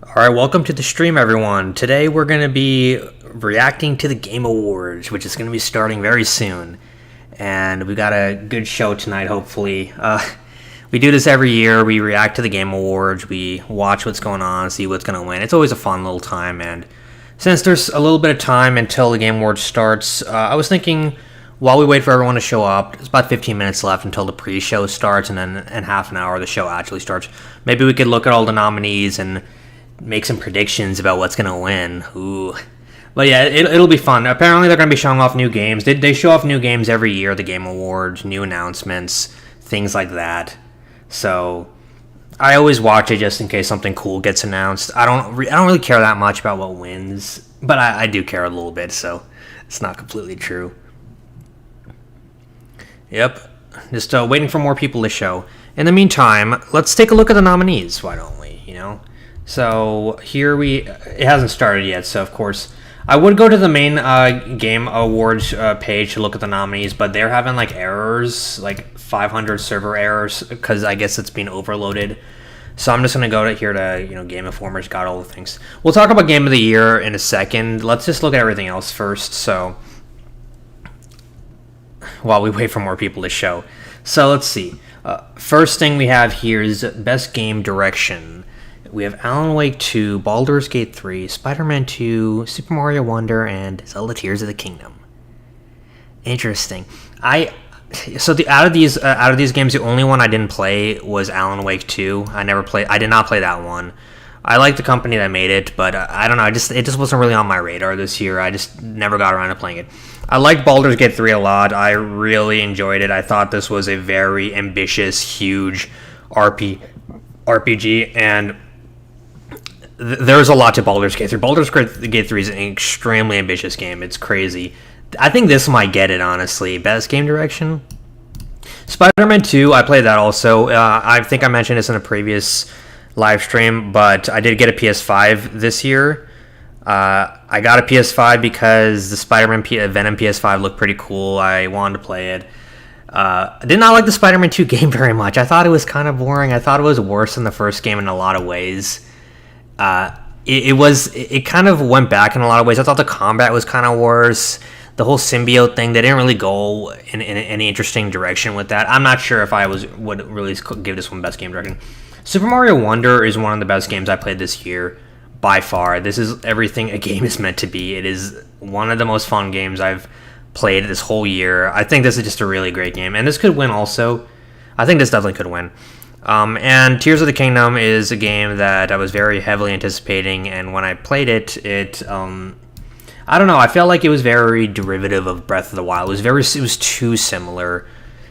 Alright, welcome to the stream, everyone. Today we're going to be reacting to the Game Awards, which is going to be starting very soon. And we got a good show tonight, hopefully. We do this every year. We react to the Game Awards. We watch what's going on, see what's going to win. It's always a fun little time. And since there's a little bit of time until the Game Awards starts, I was thinking while we wait for everyone to show up, it's about 15 minutes left until the pre-show starts, and then in half an hour the show actually starts. Maybe we could look at all the nominees and make some predictions about what's going to win. Ooh. But yeah, it'll be fun. Apparently they're going to be showing off new games. They show off new games every year, the Game Awards, new announcements, things like that. So I always watch it just in case something cool gets announced. I don't really care that much about what wins, but I do care a little bit, so it's not completely true. Yep, just waiting for more people to show. In the meantime, let's take a look at the nominees, why don't we, So here it hasn't started yet, so of course I would go to the main Game Awards page to look at the nominees, but they're having like errors, like 500 server errors, because I guess it's being overloaded. So I'm just gonna go to here to Game Informer's got all the things. We'll talk about Game of the Year in a second. Let's just look at everything else first. So while we wait for more people to show, so let's see. First thing we have here is Best Game Direction. We have Alan Wake 2, Baldur's Gate 3, Spider-Man 2, Super Mario Wonder, and Zelda Tears of the Kingdom. Interesting. Out of these games, the only one I didn't play was Alan Wake 2. I did not play that one. I like the company that made it, but I don't know. It just wasn't really on my radar this year. I just never got around to playing it. I liked Baldur's Gate 3 a lot. I really enjoyed it. I thought this was a very ambitious, huge RPG, and there's a lot to Baldur's Gate 3. Baldur's Gate 3 is an extremely ambitious game. It's crazy. I think this might get it, honestly. Best Game Direction? Spider-Man 2, I played that also. I think I mentioned this in a previous live stream, but I did get a PS5 this year. I got a PS5 because the Spider-Man Venom PS5 looked pretty cool. I wanted to play it. I did not like the Spider-Man 2 game very much. I thought it was kind of boring. I thought it was worse than the first game in a lot of ways. It kind of went back in a lot of ways. I thought the combat was kind of worse. The whole symbiote thing, they didn't really go in any interesting direction with that. I'm not sure if I would really give this one Best Game Direction. Super Mario Wonder is one of the best games I played this year, by far. This is everything a game is meant to be. It is one of the most fun games I've played this whole year. I think this is just a really great game, and this could win also. I think this definitely could win. And Tears of the Kingdom is a game that I was very heavily anticipating, and when I played it, I don't know, I felt like it was very derivative of Breath of the Wild. It was too similar.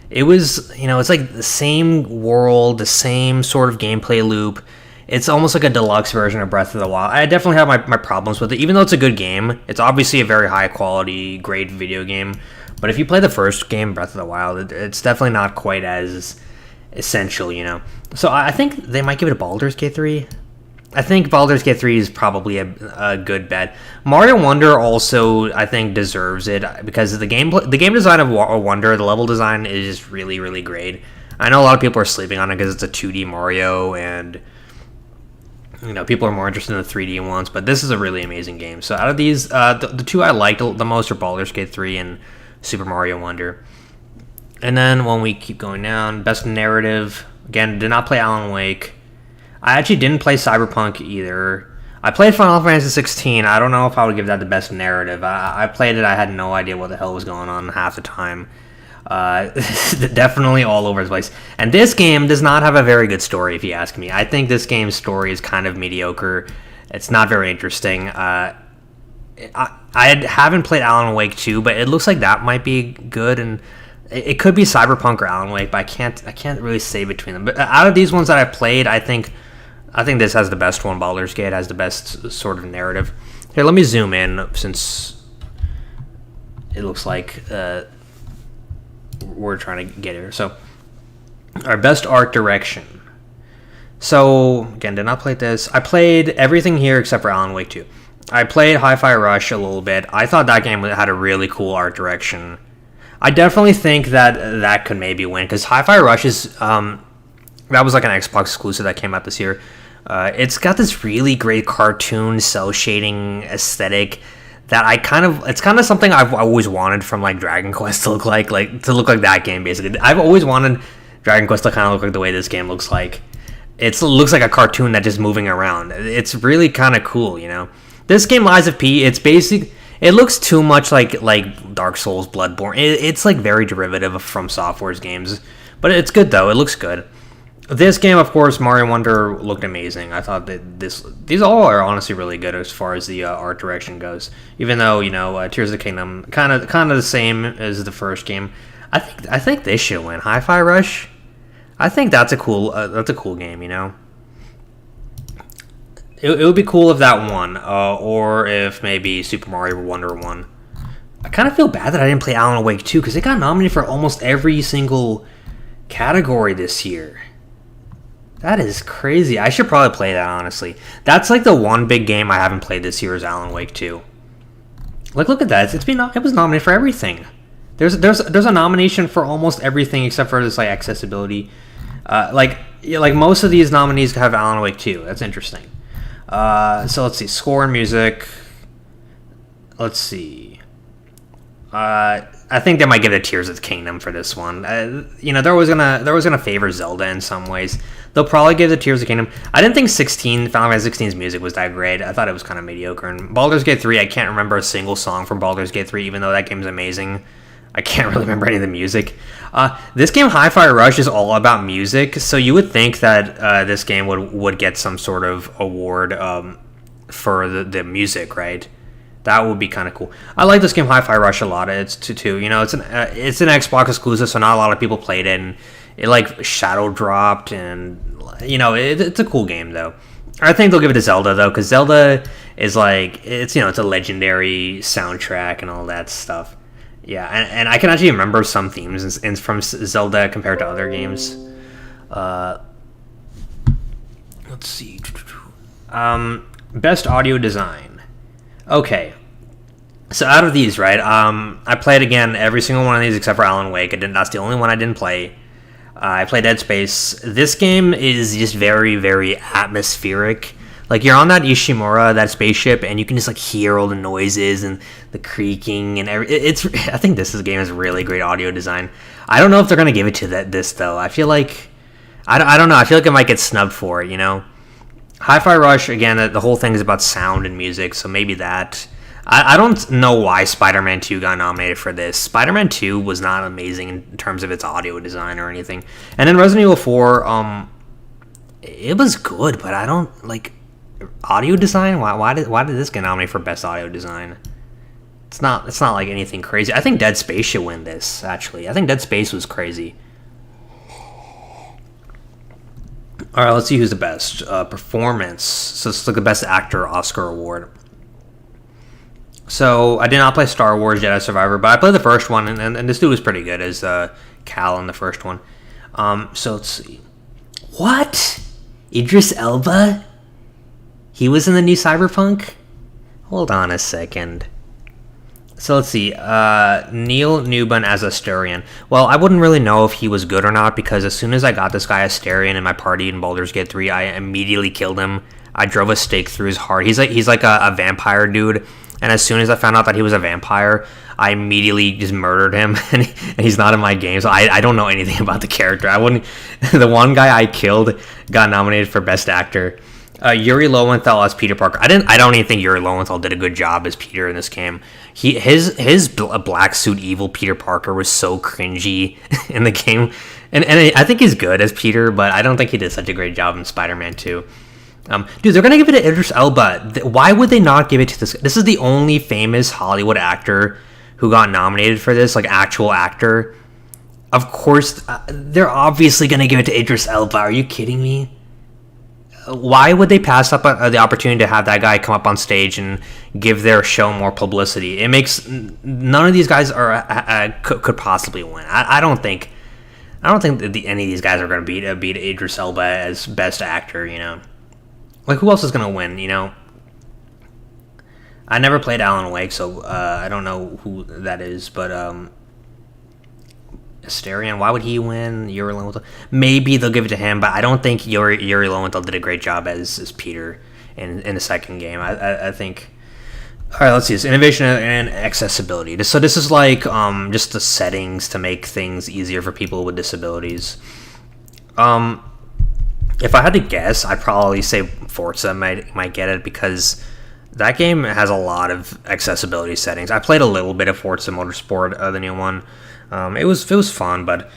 It was, it's like the same world, the same sort of gameplay loop. It's almost like a deluxe version of Breath of the Wild. I definitely have my problems with it. Even though it's a good game, it's obviously a very high quality, great video game. But if you play the first game, Breath of the Wild, it's definitely not quite as essential, So I think they might give it a Baldur's Gate 3. I think Baldur's Gate 3 is probably a good bet. Mario Wonder also, I think, deserves it because the game design of Wonder, the level design is just really, really great. I know a lot of people are sleeping on it because it's a 2D Mario, and people are more interested in the 3D ones, but this is a really amazing game. So out of these, the two I liked the most are Baldur's Gate 3 and Super Mario Wonder. And then when we keep going down, Best Narrative, again, did not play Alan Wake. I actually didn't play Cyberpunk either. I played Final Fantasy 16. I don't know if I would give that the Best Narrative. I played it, I had no idea what the hell was going on half the time. Definitely all over the place. And this game does not have a very good story, if you ask me. I think this game's story is kind of mediocre. It's not very interesting. I haven't played Alan Wake 2, but it looks like that might be good, and it could be Cyberpunk or Alan Wake, but I can't really say between them. But out of these ones that I've played, I think this has the best one. Baldur's Gate has the best sort of narrative. Here, let me zoom in since it looks like we're trying to get here. So, our Best Art Direction. So, again, did not play this. I played everything here except for Alan Wake 2. I played Hi-Fi Rush a little bit. I thought that game had a really cool art direction. I definitely think that could maybe win, because Hi-Fi Rush is that was like an Xbox exclusive that came out this year. It's got this really great cartoon cell shading aesthetic that it's kind of something I've always wanted from like Dragon Quest to look like to look like that game basically. I've always wanted Dragon Quest to kind of look like the way this game looks like. It looks like a cartoon that's just moving around. It's really kind of cool, you know. This game, Lies of P, it's basic. It looks too much like Dark Souls, Bloodborne. It's like very derivative of From Software's games, but it's good though. It looks good. This game, of course, Mario Wonder looked amazing. I thought that these all are honestly really good as far as the art direction goes. Even though Tears of the Kingdom kind of the same as the first game. I think they should win. Hi-Fi Rush. I think that's a cool game. You know, it would be cool if that won, or if maybe Super Mario Wonder won. I kind of feel bad that I didn't play Alan Wake 2 because it got nominated for almost every single category this year. That is crazy. I should probably play that, honestly. That's like the one big game I haven't played this year is Alan Wake 2. Like, look at that. It was nominated for everything. There's a nomination for almost everything except for this like accessibility. Like most of these nominees have Alan Wake 2. That's interesting. So let's see. Score and music. Let's see. I think they might give it Tears of the Kingdom for this one. They're always gonna favor Zelda in some ways. They'll probably give the Tears of the Kingdom. I didn't think Final Fantasy 16's music was that great. I thought it was kind of mediocre. And Baldur's Gate 3, I can't remember a single song from Baldur's Gate 3, even though that game's amazing. I can't really remember any of the music. This game, Hi-Fi Rush, is all about music, so you would think that this game would get some sort of award for the music, right? That would be kind of cool. I like this game, Hi-Fi Rush, a lot. It's too. It's an Xbox exclusive, so not a lot of people played it. And it like shadow dropped, and it's a cool game though. I think they'll give it to Zelda though, because Zelda is like it's a legendary soundtrack and all that stuff. Yeah, and I can actually remember some themes from Zelda compared to other games. Let's see. Best audio design. Okay, so out of these, right? I played again every single one of these except for Alan Wake. That's the only one I didn't play. I played Dead Space. This game is just very, very atmospheric. Like you're on that Ishimura, that spaceship, and you can just like hear all the noises and the creaking and I think this game has really great audio design. I don't know if they're gonna give it to this though. I feel like I don't know. I feel like it might get snubbed for it. Hi-Fi Rush, again, the whole thing is about sound and music, so maybe that. I don't know why Spider-Man 2 got nominated for this. Spider-Man 2 was not amazing in terms of its audio design or anything. And then Resident Evil 4, it was good, but I don't, like, audio design? Why did this get nominated for Best Audio Design? It's not like anything crazy. I think Dead Space should win this, actually. I think Dead Space was crazy. All right, let's see who's the best. Performance. So it's like the Best Actor Oscar Award. So I did not play Star Wars Jedi Survivor, but I played the first one, and this dude was pretty good as Cal in the first one. So let's see. What? Idris Elba? He was in the new Cyberpunk? Hold on a second. So let's see, Neil Newbon as Astarion. Well, I wouldn't really know if he was good or not, because as soon as I got this guy Astarion in my party in Baldur's Gate 3, I immediately killed him. I drove a stake through his heart. He's like a vampire dude, and as soon as I found out that he was a vampire, I immediately just murdered him, and he's not in my game, so I don't know anything about the character. I wouldn't. The one guy I killed got nominated for Best Actor. Yuri Lowenthal as Peter Parker. I don't even think Yuri Lowenthal did a good job as Peter in this game. His black suit evil Peter Parker was so cringy in the game, and I think he's good as Peter, but I don't think he did such a great job in Spider-Man 2. Dude, they're gonna give it to Idris Elba. Why would they not give it to this? This is the only famous Hollywood actor who got nominated for this, like actual actor. Of course, they're obviously gonna give it to Idris Elba. Are you kidding me? Why would they pass up the opportunity to have that guy come up on stage and give their show more publicity? It makes none of these guys could possibly win. I don't think that any of these guys are going to beat Idris Elba as Best Actor. Like who else is going to win? I never played Alan Wake, so I don't know who that is. But Asterion, why would he win? Yuri Lowenthal. Maybe they'll give it to him, but I don't think Yuri Lowenthal did a great job as Peter in the second game. I think. All right, let's see. It's innovation and accessibility. So this is like just the settings to make things easier for people with disabilities. If I had to guess, I'd probably say Forza might get it because that game has a lot of accessibility settings. I played a little bit of Forza Motorsport, the new one. It was fun, but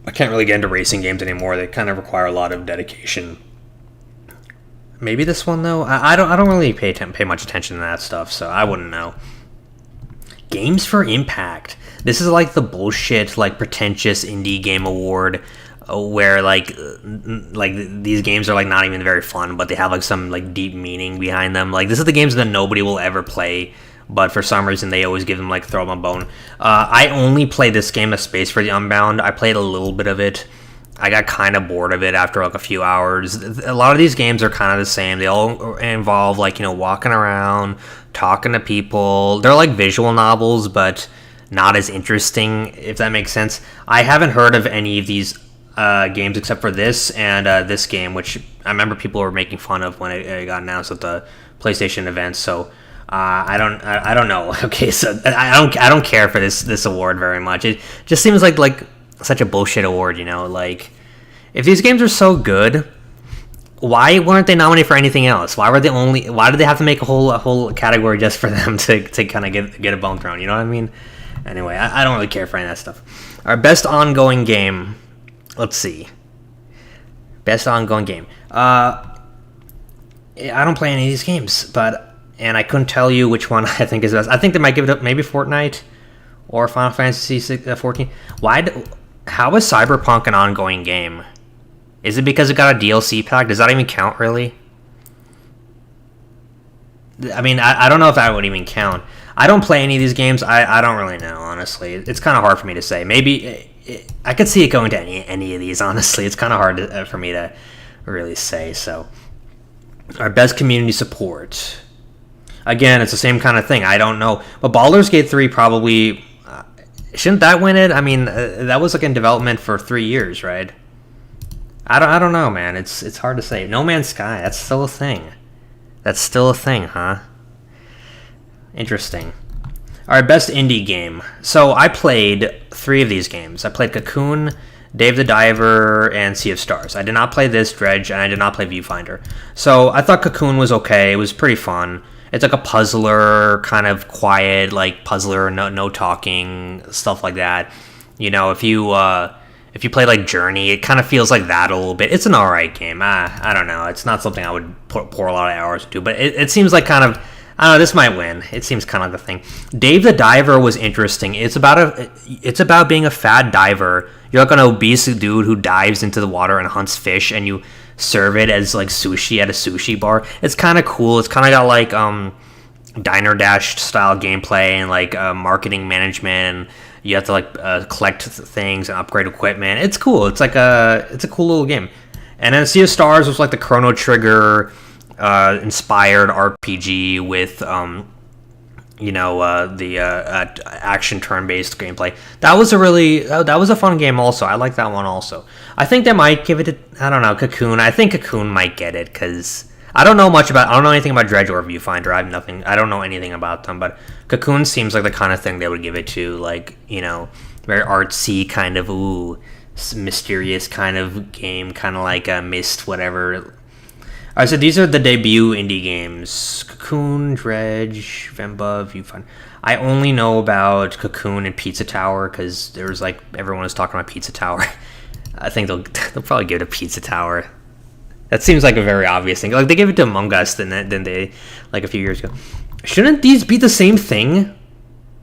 I can't really get into racing games anymore. They kind of require a lot of dedication. Maybe this one though. I don't really pay much attention to that stuff, so I wouldn't know. Games for Impact. This is like the bullshit, like pretentious indie game award, where like these games are like not even very fun, but they have like some like deep meaning behind them. Like this is the games that nobody will ever play, but for some reason they always give them like throw them a bone. I only played this game, A Space for the Unbound. I played a little bit of it. I got kind of bored of it after like a few hours. A lot of these games are kind of the same. They all involve like, you know, walking around, talking to people. They're like visual novels, but not as interesting, if that makes sense. I haven't heard of any of these games except for this and this game, which I remember people were making fun of when it got announced at the PlayStation event. So I don't know. Okay, so I don't care for this award very much. It just seems like such a bullshit award, you know. Like, if these games are so good, why weren't they nominated for anything else? Why did they have to make a whole category just for them to kind of get a bone thrown? You know what I mean? Anyway, I don't really care for any of that stuff. Our best ongoing game. Let's see. Best ongoing game. I don't play any of these games, and I couldn't tell you which one I think is best. I think they might give it up, maybe Fortnite or Final Fantasy 14. How is Cyberpunk an ongoing game? Is it because it got a DLC pack? Does that even count, really? I mean, I don't know if that would even count. I don't play any of these games. I don't really know, honestly. It's kind of hard for me to say. Maybe I could see it going to any of these, honestly. It's kind of hard for me to really say. So, our best community support. Again, it's the same kind of thing. I don't know. But Baldur's Gate 3 probably... shouldn't that win it? I mean, that was like in development for 3 years, right? I don't know, man. It's hard to say. No Man's Sky, that's still a thing. That's still a thing, huh? Interesting. All right, best indie game. So I played 3 of these games. I played Cocoon, Dave the Diver, and Sea of Stars. I did not play this, Dredge, and I did not play Viewfinder. So I thought Cocoon was okay. It was pretty fun. It's like a puzzler, kind of quiet, like puzzler, no talking, stuff like that. You know, if you play like Journey, it kind of feels like that a little bit. It's an alright game. I don't know. It's not something I would pour a lot of hours into, but it seems like kind of, I don't know, this might win. It seems kind of like the thing. Dave the Diver was interesting. It's about being a fat diver. You're like an obese dude who dives into the water and hunts fish, and you serve it as like sushi at a sushi bar. It's kind of cool. It's kind of got like Diner Dash style gameplay and like marketing management. You have to like collect things and upgrade equipment. It's cool. It's a cool little game. And then Sea of Stars was like the Chrono Trigger inspired RPG with the action turn-based gameplay. That was a fun game also. I like that one also. I think they might give it to, I don't know, Cocoon. I think Cocoon might get it because I don't know anything about Dredge or Viewfinder. I don't know anything about them, but Cocoon seems like the kind of thing they would give it to, like, you know, very artsy kind of, mysterious kind of game, kind of like a Myst, whatever. All right, so these are the debut indie games. Cocoon, Dredge, Vemba, Viewfinder. I only know about Cocoon and Pizza Tower because there was like, everyone was talking about Pizza Tower. I think they'll probably give it a Pizza Tower. That seems like a very obvious thing. Like, they gave it to Among Us than they, like, a few years ago. Shouldn't these be the same thing?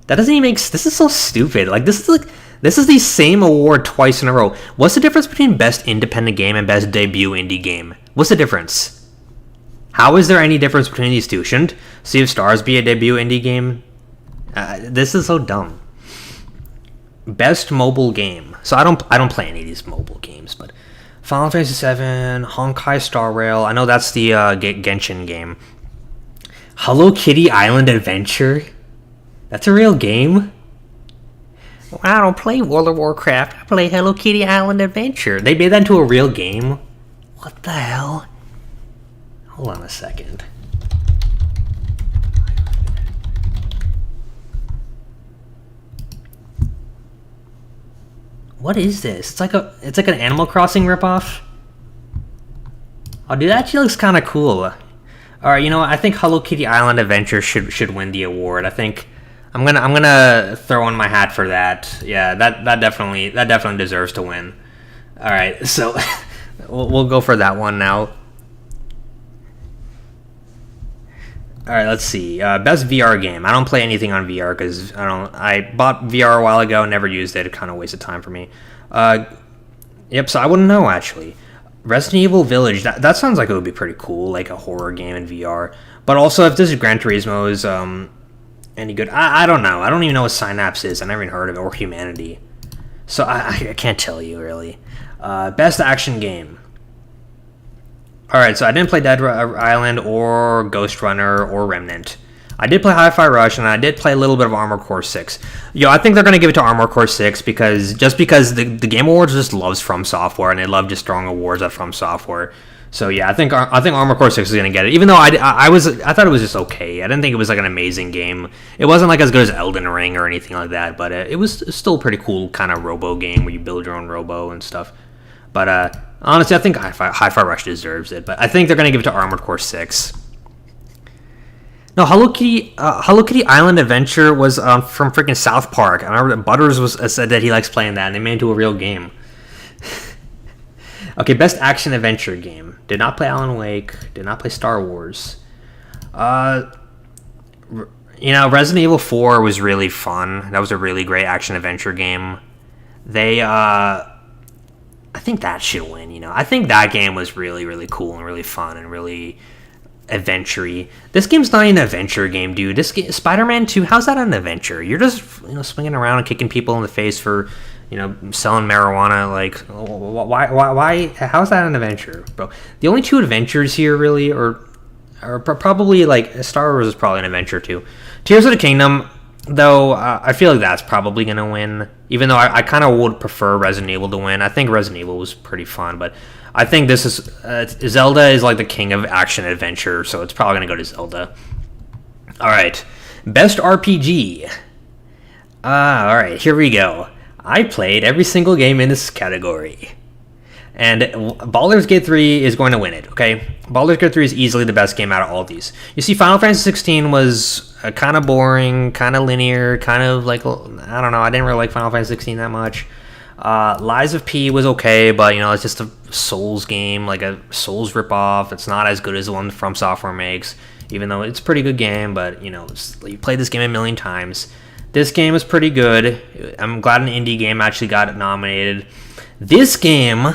That doesn't even make sense. This is so stupid. Like, this is the same award twice in a row. What's the difference between best independent game and best debut indie game? What's the difference? How is there any difference between these two? Shouldn't Sea of Stars be a debut indie game? This is so dumb. Best mobile game. So I don't play any of these mobile games, but Final Fantasy VII, Honkai Star Rail. I know that's the Genshin game. Hello Kitty Island Adventure. That's a real game. Well, I don't play World of Warcraft. I play Hello Kitty Island Adventure. They made that into a real game? What the hell? Hold on a second. What is this? It's like an Animal Crossing ripoff. Oh, dude, that actually looks kind of cool. All right, you know what? I think Hello Kitty Island Adventure should win the award. I think I'm gonna throw in my hat for that. Yeah, that definitely deserves to win. All right, so we'll go for that one now. All right, let's see. Best VR game. I don't play anything on VR because I bought VR a while ago, never used it. It kind of wasted time for me. Yep. So I wouldn't know actually. Resident Evil Village. That sounds like it would be pretty cool, like a horror game in VR. But also, if this is Gran Turismo's any good, I don't know. I don't even know what Synapse is. I never even heard of it, or Humanity. So I can't tell you really. Best action game. Alright, so I didn't play Dead Island or Ghost Runner or Remnant. I did play Hi-Fi Rush, and I did play a little bit of Armored Core 6. I think they're going to give it to Armored Core 6 because the Game Awards just loves From Software, and they love just throwing awards at From Software. So yeah, I think Armored Core 6 is going to get it, even though I thought it was just okay. I didn't think it was like an amazing game. It wasn't like as good as Elden Ring or anything like that, but it was still a pretty cool kind of robo game where you build your own robo and stuff. But honestly, I think Hi-Fi Rush deserves it, but I think they're going to give it to Armored Core 6. No, Hello Kitty Island Adventure was from freaking South Park. I remember that Butters said that he likes playing that, and they made it into a real game. Okay, best action adventure game. Did not play Alan Wake. Did not play Star Wars. Resident Evil 4 was really fun. That was a really great action adventure game. I think that should win, I think that game was really, really cool and really fun and really adventure-y. This game's not an adventure game, dude. This game, Spider-Man 2, how's that an adventure? You're just, swinging around and kicking people in the face for, selling marijuana. Like, why, how's that an adventure, bro? The only two adventures here, really, are probably, like, Star Wars is probably an adventure, too. Tears of the Kingdom, though, I feel like that's probably going to win. Even though I kind of would prefer Resident Evil to win. I think Resident Evil was pretty fun, but I think this is... Zelda is like the king of action adventure, so it's probably going to go to Zelda. Alright. Best RPG. Alright, here we go. I played every single game in this category. And Baldur's Gate 3 is going to win it, okay? Baldur's Gate 3 is easily the best game out of all these. You see, Final Fantasy 16 was kind of boring, kind of linear, kind of like, I don't know, I didn't really like Final Fantasy 16 that much. Lies of P was okay, but, it's just a Souls game, like a Souls ripoff. It's not as good as the one From Software makes, even though it's a pretty good game, but, you played this game a million times. This game is pretty good. I'm glad an indie game actually got nominated. This game...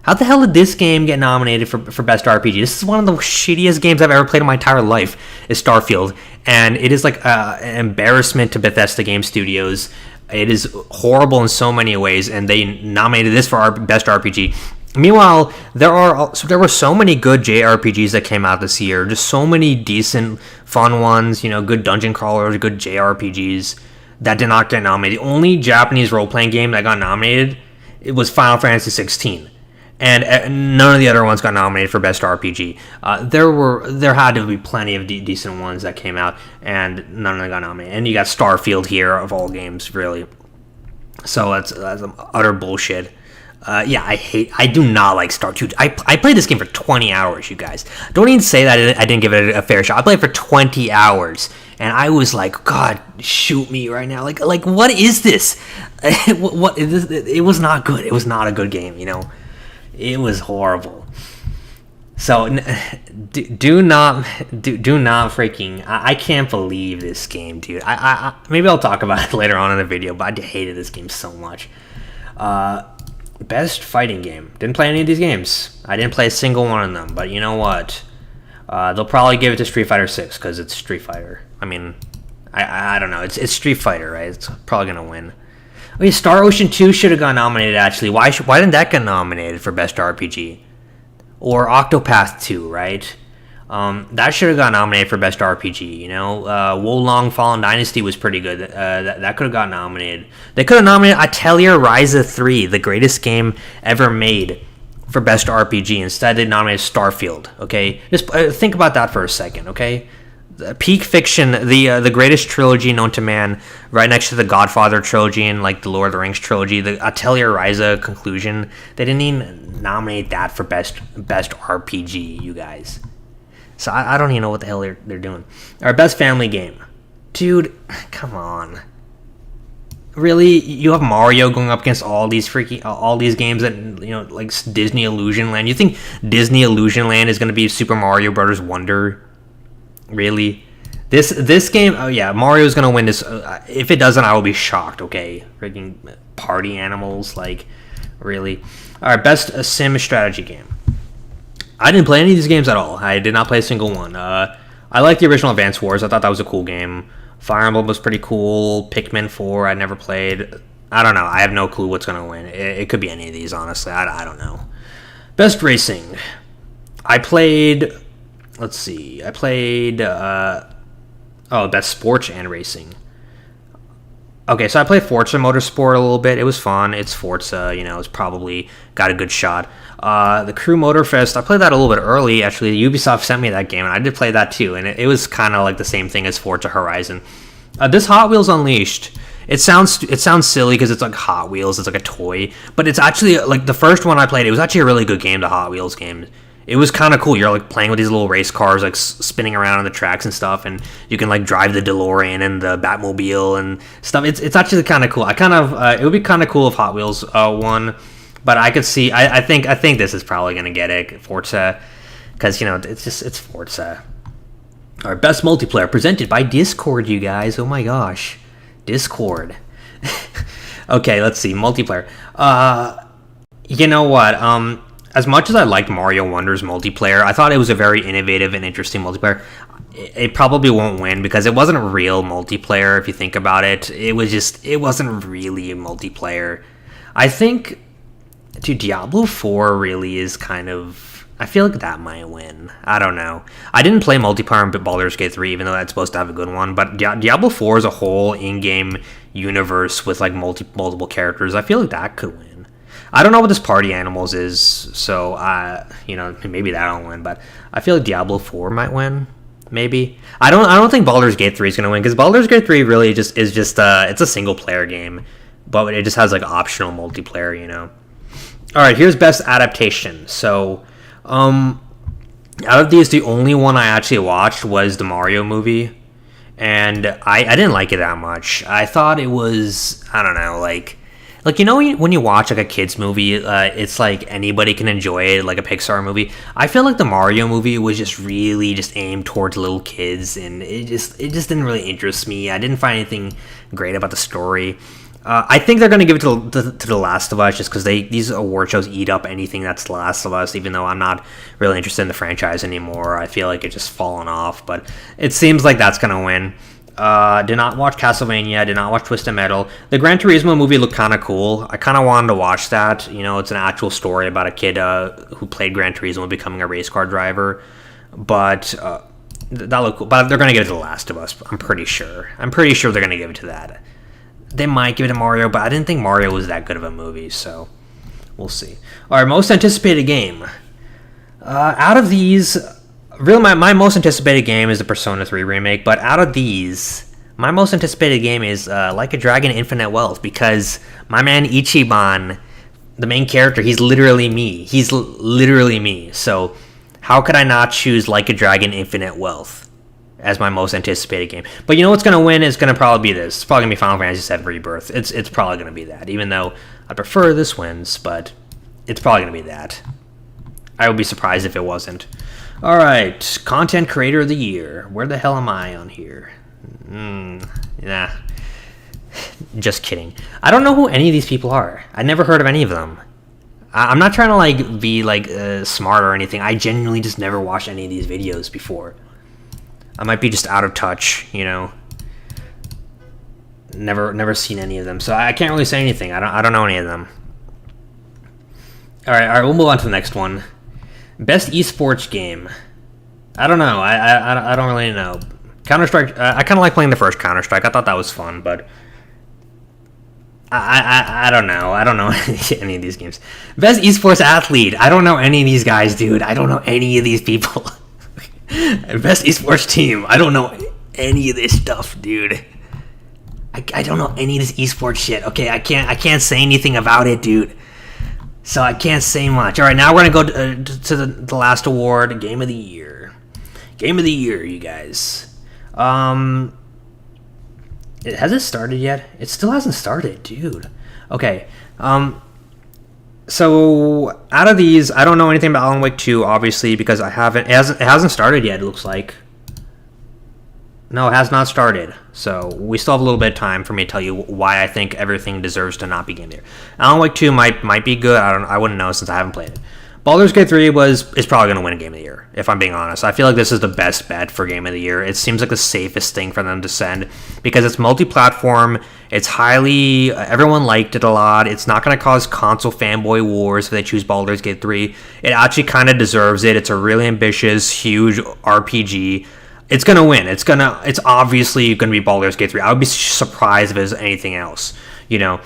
How the hell did this game get nominated for Best RPG? This is one of the shittiest games I've ever played in my entire life, is Starfield. And it is like an embarrassment to Bethesda Game Studios. It is horrible in so many ways, and they nominated this for our Best RPG. Meanwhile, there were so many good JRPGs that came out this year. Just so many decent, fun ones, good dungeon crawlers, good JRPGs that did not get nominated. The only Japanese role-playing game that got nominated, it was Final Fantasy 16. And none of the other ones got nominated for Best RPG. There had to be plenty of decent ones that came out, and none of them got nominated. And you got Starfield here, of all games, really. So that's utter bullshit. I do not like Starfield. I played this game for 20 hours, you guys. Don't even say that I didn't give it a fair shot. I played it for 20 hours, and I was like, God, shoot me right now. Like what is this? What is this? It was not good. It was not a good game, It was horrible. So do not freaking... I can't believe this game, dude. I maybe I'll talk about it later on in the video, but I hated this game so much. Best fighting game. Didn't play any of these games. I didn't play a single one of them, but you know what? They'll probably give it to Street Fighter 6 because it's Street Fighter. I mean, I don't know. It's Street Fighter, right? It's probably going to win. Okay, Star Ocean 2 should have got nominated, actually. Why didn't that get nominated for Best RPG? Or Octopath 2, right? That should have got nominated for best RPG. You know, Wolong Fallen Dynasty was pretty good. That could have got nominated. They could have nominated Atelier Ryza 3, the greatest game ever made, for best RPG. Instead, they nominated Starfield. Okay, just think about that for a second. Okay. Peak Fiction, the greatest trilogy known to man, right next to the Godfather trilogy and like the Lord of the Rings trilogy, the Atelier Ryza Conclusion. They didn't even nominate that for best RPG, you guys. So I don't even know what the hell they're doing. Our best family game, dude. Come on, really? You have Mario going up against all these games that, you know, like Disney Illusion Land. You think Disney Illusion Land is going to be Super Mario Brothers Wonder? Really? This game, oh yeah, Mario's gonna win this. If it doesn't, I will be shocked. Okay, freaking party animals, like, really. All right, best sim strategy game. I didn't play any of these games at all. I did not play a single one. I like the original Advance Wars. I thought that was a cool game. Fire Emblem was pretty cool. Pikmin 4, I never played. I don't know. I have no clue what's gonna win. It could be any of these, honestly. I don't know. Best racing. I played. Let's see. I played. Best sports and racing. Okay, so I played Forza Motorsport a little bit. It was fun. It's Forza, you know. It's probably got a good shot. The Crew Motorfest. I played that a little bit early. Actually, Ubisoft sent me that game, and I did play that too. And it was kind of like the same thing as Forza Horizon. This Hot Wheels Unleashed. It sounds silly because it's like Hot Wheels. It's like a toy, but it's actually like the first one I played. It was actually a really good game. The Hot Wheels game. It was kind of cool. You're like playing with these little race cars, like spinning around on the tracks and stuff, and you can like drive the DeLorean and the Batmobile and stuff. It's actually kind of cool. It would be kind of cool if Hot Wheels won, but I could see. I think this is probably gonna get it, Forza, because, you know, it's Forza. Our best multiplayer presented by Discord, you guys. Oh my gosh, Discord. Okay, let's see multiplayer. You know what? As much as I liked Mario Wonder's multiplayer, I thought it was a very innovative and interesting multiplayer. It probably won't win because it wasn't a real multiplayer. If you think about it, it wasn't really a multiplayer. I think, dude, Diablo 4 really is kind of. I feel like that might win. I don't know. I didn't play multiplayer in Baldur's Gate 3, even though that's supposed to have a good one. But Diablo 4 is a whole in-game universe with like multiple characters. I feel like that could win. I don't know what this Party Animals is, so maybe that'll win. But I feel like Diablo 4 might win. Maybe I don't think Baldur's Gate 3 is gonna win because Baldur's Gate 3 really is just it's a single player game, but it just has like optional multiplayer. You know. All right, here's best adaptation. So, out of these, the only one I actually watched was the Mario movie, and I didn't like it that much. I thought it was, I don't know, like, you know, when you watch like a kids movie, it's like anybody can enjoy it, like a Pixar movie. I feel like the Mario movie was just really just aimed towards little kids, and it just didn't really interest me. I didn't find anything great about the story. I think they're going to give it to The Last of Us just because these award shows eat up anything that's The Last of Us, even though I'm not really interested in the franchise anymore. I feel like it's just fallen off, but it seems like that's going to win. Did not watch Castlevania. Did not watch Twisted Metal. The Gran Turismo movie looked kind of cool. I kind of wanted to watch that. You know, it's an actual story about a kid who played Gran Turismo becoming a race car driver. But that looked cool. But they're going to give it to The Last of Us. I'm pretty sure. They're going to give it to that. They might give it to Mario, but I didn't think Mario was that good of a movie, so we'll see. All right, most anticipated game. Out of these, really, my most anticipated game is the Persona 3 remake, but out of these, my most anticipated game is Like a Dragon Infinite Wealth, because my man Ichiban, the main character, he's literally me. So how could I not choose Like a Dragon Infinite Wealth as my most anticipated game? But you know what's going to win is going to probably be this. It's probably going to be Final Fantasy VII Rebirth. It's probably going to be that, even though I prefer this wins, but it's probably going to be that. I would be surprised if it wasn't. All right, Content Creator of the Year. Where the hell am I on here? Nah. Just kidding. I don't know who any of these people are. I never heard of any of them. I'm not trying to like be like smart or anything. I genuinely just never watched any of these videos before. I might be just out of touch, you know. Never seen any of them, so I can't really say anything. I don't know any of them. All right, we'll move on to the next one. Best esports game. I don't know. I don't really know. Counter-Strike, I kind of like playing the first Counter-Strike. I thought that was fun, but I don't know. I don't know any of these games. Best esports athlete. I don't know any of these guys, dude. I don't know any of these people. Best esports team. I don't know any of this stuff, dude. I don't know any of this esports shit. Okay, I can't say anything about it, dude. So I can't say much. All right, now we're gonna go to the last award, Game of the Year. Game of the Year, you guys. Has it started yet? It still hasn't started, dude. Okay. So out of these, I don't know anything about Alan Wake 2, obviously, because it hasn't started yet. It looks like. No, it has not started. So we still have a little bit of time for me to tell you why I think everything deserves to not be Game of the Year. Alan Wake 2 might be good. I wouldn't know since I haven't played it. Baldur's Gate 3 is probably going to win a Game of the Year, if I'm being honest. I feel like this is the best bet for Game of the Year. It seems like the safest thing for them to send because it's multi-platform. It's highly... everyone liked it a lot. It's not going to cause console fanboy wars if they choose Baldur's Gate 3. It actually kind of deserves it. It's a really ambitious, huge RPG. It's going to win. It's obviously going to be Baldur's Gate 3. I would be surprised if it was anything else, you know.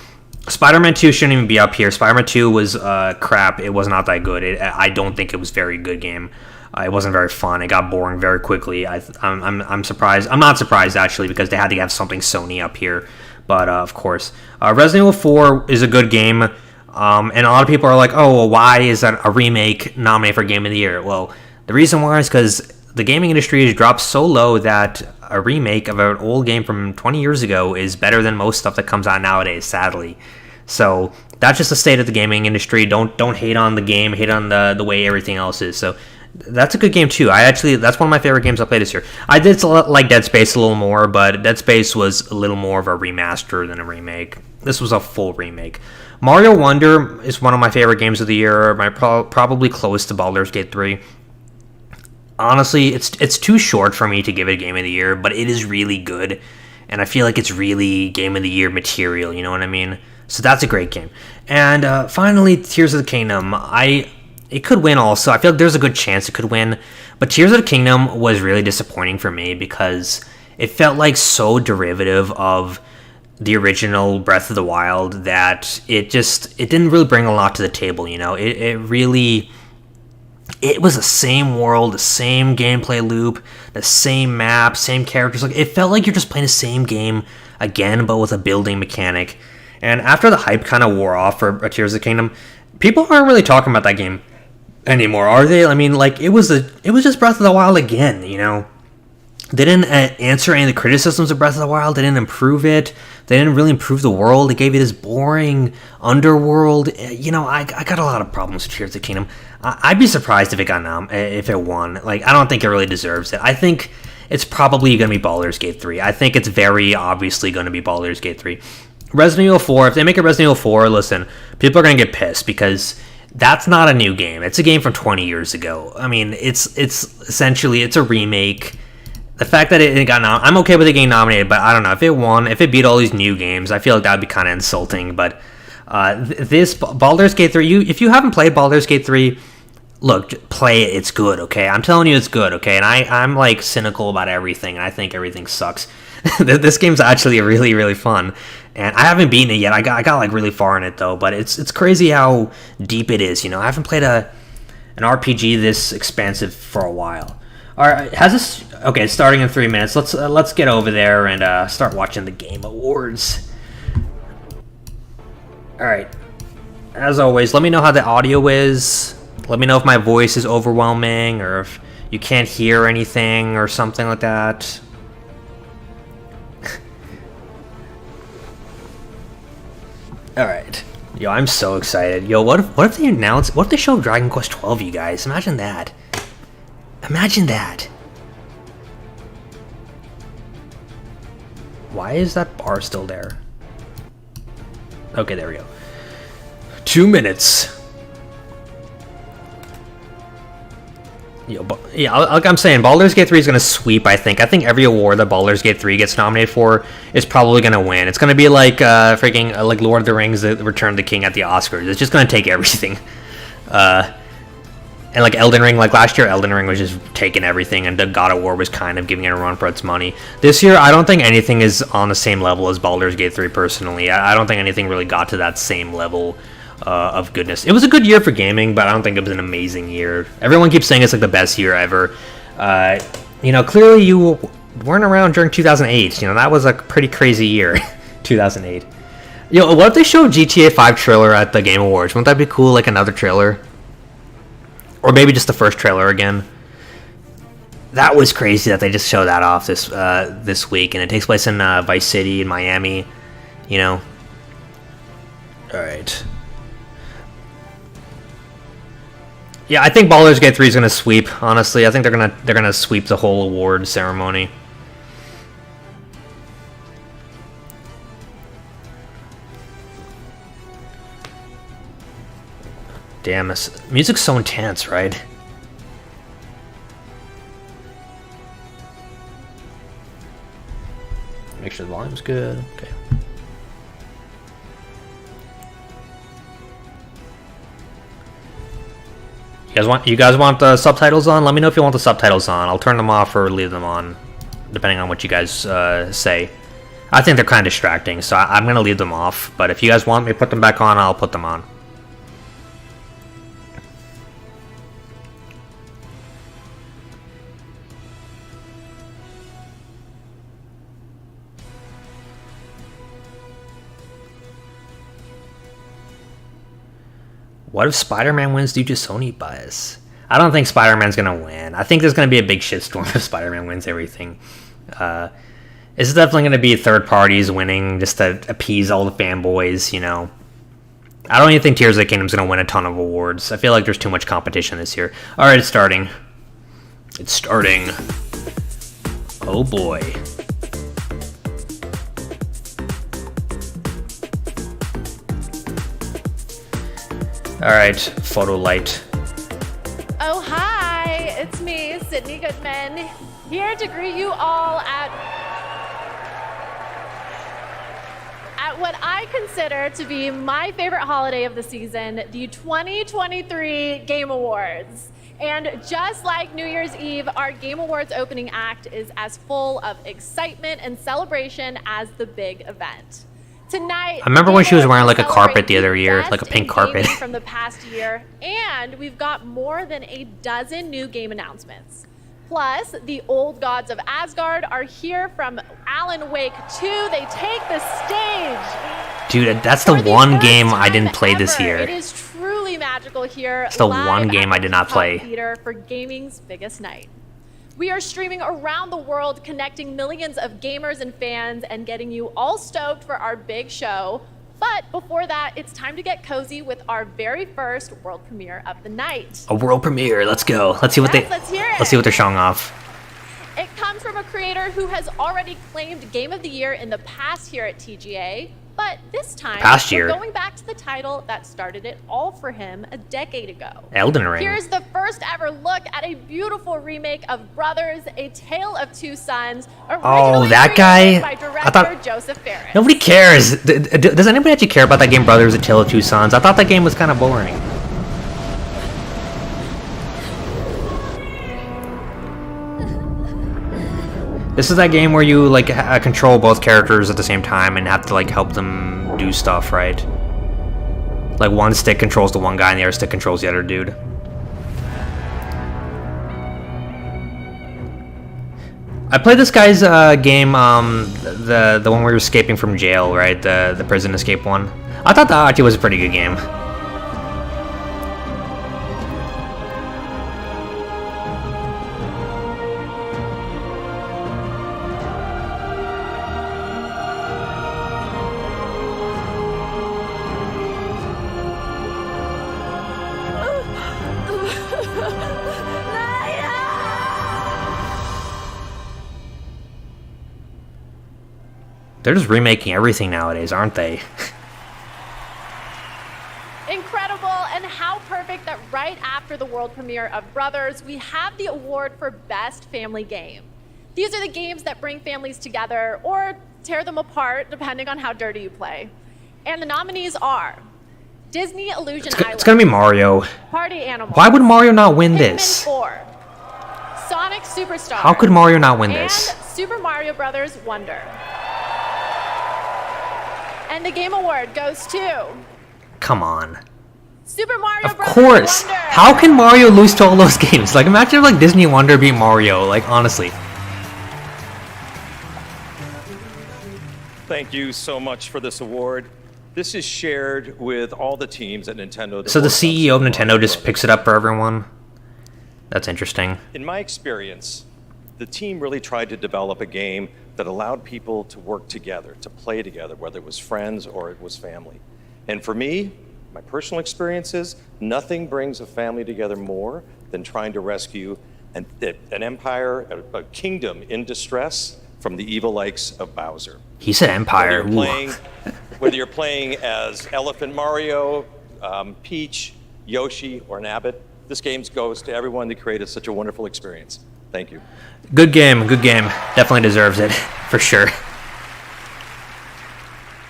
Spider-Man 2 shouldn't even be up here. Spider-Man 2 was crap. It was not that good. I don't think it was a very good game. It wasn't very fun. It got boring very quickly. I'm surprised. I'm not surprised, actually, because they had to have something Sony up here. But, of course. Resident Evil 4 is a good game. And a lot of people are like, oh, well, why is that a remake nominated for Game of the Year? Well, the reason why is because the gaming industry has dropped so low that a remake of an old game from 20 years ago is better than most stuff that comes out nowadays, sadly. So that's just the state of the gaming industry. Don't hate on the game, hate on the way everything else is. So that's a good game too. That's one of my favorite games I played this year. I did like Dead Space a little more, but Dead Space was a little more of a remaster than a remake. This was a full remake. Mario Wonder is one of my favorite games of the year. Probably close to Baldur's Gate 3. Honestly, it's too short for me to give it a Game of the Year, but it is really good, and I feel like it's really Game of the Year material, you know what I mean? So that's a great game. And finally, Tears of the Kingdom. It could win also. I feel like there's a good chance it could win, but Tears of the Kingdom was really disappointing for me because it felt like so derivative of the original Breath of the Wild that it didn't really bring a lot to the table, you know? It was the same world, the same gameplay loop, the same map, same characters. Like, it felt like you're just playing the same game again, but with a building mechanic. And after the hype kind of wore off for Tears of the Kingdom, people aren't really talking about that game anymore, are they? I mean, like, it was just Breath of the Wild again, you know? They didn't answer any of the criticisms of Breath of the Wild. They didn't improve it. They didn't really improve the world. They gave you this boring underworld. You know, I got a lot of problems with Tears of the Kingdom. I'd be surprised if it won. Like, I don't think it really deserves it. I think it's probably going to be Baldur's Gate 3. I think it's very obviously going to be Baldur's Gate 3. Resident Evil 4, if they make a Resident Evil 4, listen, people are going to get pissed because that's not a new game. It's a game from 20 years ago. I mean, it's essentially, it's a remake. The fact that it got I'm okay with it getting nominated, but I don't know. If it won, if it beat all these new games, I feel like that would be kind of insulting. But this Baldur's Gate 3, if you haven't played Baldur's Gate 3, look, play it. It's good, okay? I'm telling you it's good, okay? And I'm like cynical about everything, and I think everything sucks. This game's actually really, really fun. And I haven't beaten it yet. I got like really far in it, though. But it's crazy how deep it is, you know? I haven't played an RPG this expansive for a while. All right, has this... Okay, it's starting in 3 minutes. Let's get over there and start watching the Game Awards. All right. As always, let me know how the audio is. Let me know if my voice is overwhelming or if you can't hear anything or something like that. All right. Yo, I'm so excited. Yo, what if they announce... What if they show Dragon Quest 12, you guys? Imagine that. Imagine that. Why is that bar still there? Okay, there we go. 2 minutes. Yo, yeah, like I'm saying, Baldur's Gate 3 is going to sweep, I think. I think every award that Baldur's Gate 3 gets nominated for is probably going to win. It's going to be like like Lord of the Rings, The Return of the King at the Oscars. It's just going to take everything. And like Elden Ring, like last year, Elden Ring was just taking everything, and the God of War was kind of giving it a run for its money. This year, I don't think anything is on the same level as Baldur's Gate 3. Personally, I don't think anything really got to that same level of goodness. It was a good year for gaming, but I don't think it was an amazing year. Everyone keeps saying it's like the best year ever. Clearly you weren't around during 2008. That was a pretty crazy year, 2008. What if they show GTA 5 trailer at the Game Awards? Wouldn't that be cool? Like another trailer. Or maybe just the first trailer again. That was crazy that they just showed that off this week, and it takes place in Vice City in Miami. All right. Yeah, I think Baldur's Gate 3 is gonna sweep. Honestly, I think they're gonna sweep the whole award ceremony. Damn, this music's so intense, right? Make sure the volume's good. Okay. You guys want the subtitles on? Let me know if you want the subtitles on. I'll turn them off or leave them on, depending on what you guys say. I think they're kind of distracting, so I'm gonna leave them off. But if you guys want me to put them back on, I'll put them on. What if Spider-Man wins due to Sony bias? I don't think Spider-Man's gonna win. I think there's gonna be a big shitstorm if Spider-Man wins everything. It's definitely gonna be third parties winning just to appease all the fanboys, I don't even think Tears of the Kingdom's gonna win a ton of awards. I feel like there's too much competition this year. Alright, it's starting. It's starting. Oh boy. Alright, photo light. Oh, hi! It's me, Sydney Goodman, here to greet you all at what I consider to be my favorite holiday of the season, the 2023 Game Awards. And just like New Year's Eve, our Game Awards opening act is as full of excitement and celebration as the big event. Tonight, I remember when she was wearing like a carpet the other year, like a pink carpet. From the past year, and we've got more than a dozen new game announcements. Plus, the old gods of Asgard are here from Alan Wake 2. They take the stage. Dude, that's the one game I didn't play this year. It is truly magical here. It's the one game I did not play. Theater for gaming's biggest night. We are streaming around the world, connecting millions of gamers and fans and getting you all stoked for our big show. But before that, it's time to get cozy with our very first world premiere of the night. A world premiere, let's go. Let's see what let's hear it. Let's see what they're showing off. It comes from a creator who has already claimed Game of the Year in the past here at TGA. But this time, we're going back to the title that started it all for him a decade ago. Elden Ring. Here's the first ever look at a beautiful remake of Brothers, A Tale of Two Sons. Oh, that guy? By director Joseph Fares. Nobody cares. Does anybody actually care about that game, Brothers, A Tale of Two Sons? I thought that game was kind of boring. This is that game where you like control both characters at the same time and have to like help them do stuff, right? Like one stick controls the one guy and the other stick controls the other dude. I played this guy's game, the one where you're escaping from jail, right? The prison escape one. I thought that actually was a pretty good game. They're just remaking everything nowadays, aren't they? Incredible, and how perfect that right after the world premiere of Brothers, we have the award for Best Family Game. These are the games that bring families together or tear them apart, depending on how dirty you play. And the nominees are Disney Illusion Island. It's gonna be Mario. Party Animals. Why would Mario not win Pikmin this? 4, Sonic Superstar. How could Mario not win this? And Super Mario Brothers Wonder. And the Game Award goes to Come on. Super Mario Of Brothers course. Wonder. How can Mario lose to all those games? Like, imagine if, like, Disney Wonder beat Mario. Like, honestly. Thank you so much for this award. This is shared with all the teams at Nintendo. So the CEO of Nintendo just picks it up for everyone? That's interesting. In my experience, the team really tried to develop a game that allowed people to work together, to play together, whether it was friends or it was family. And for me, my personal experience is nothing brings a family together more than trying to rescue an empire, a kingdom in distress from the evil likes of Bowser. He said empire. Whether you're playing as Elephant Mario, Peach, Yoshi, or Nabbit, this game goes to everyone that created such a wonderful experience. Thank you. Good game, good game. Definitely deserves it, for sure.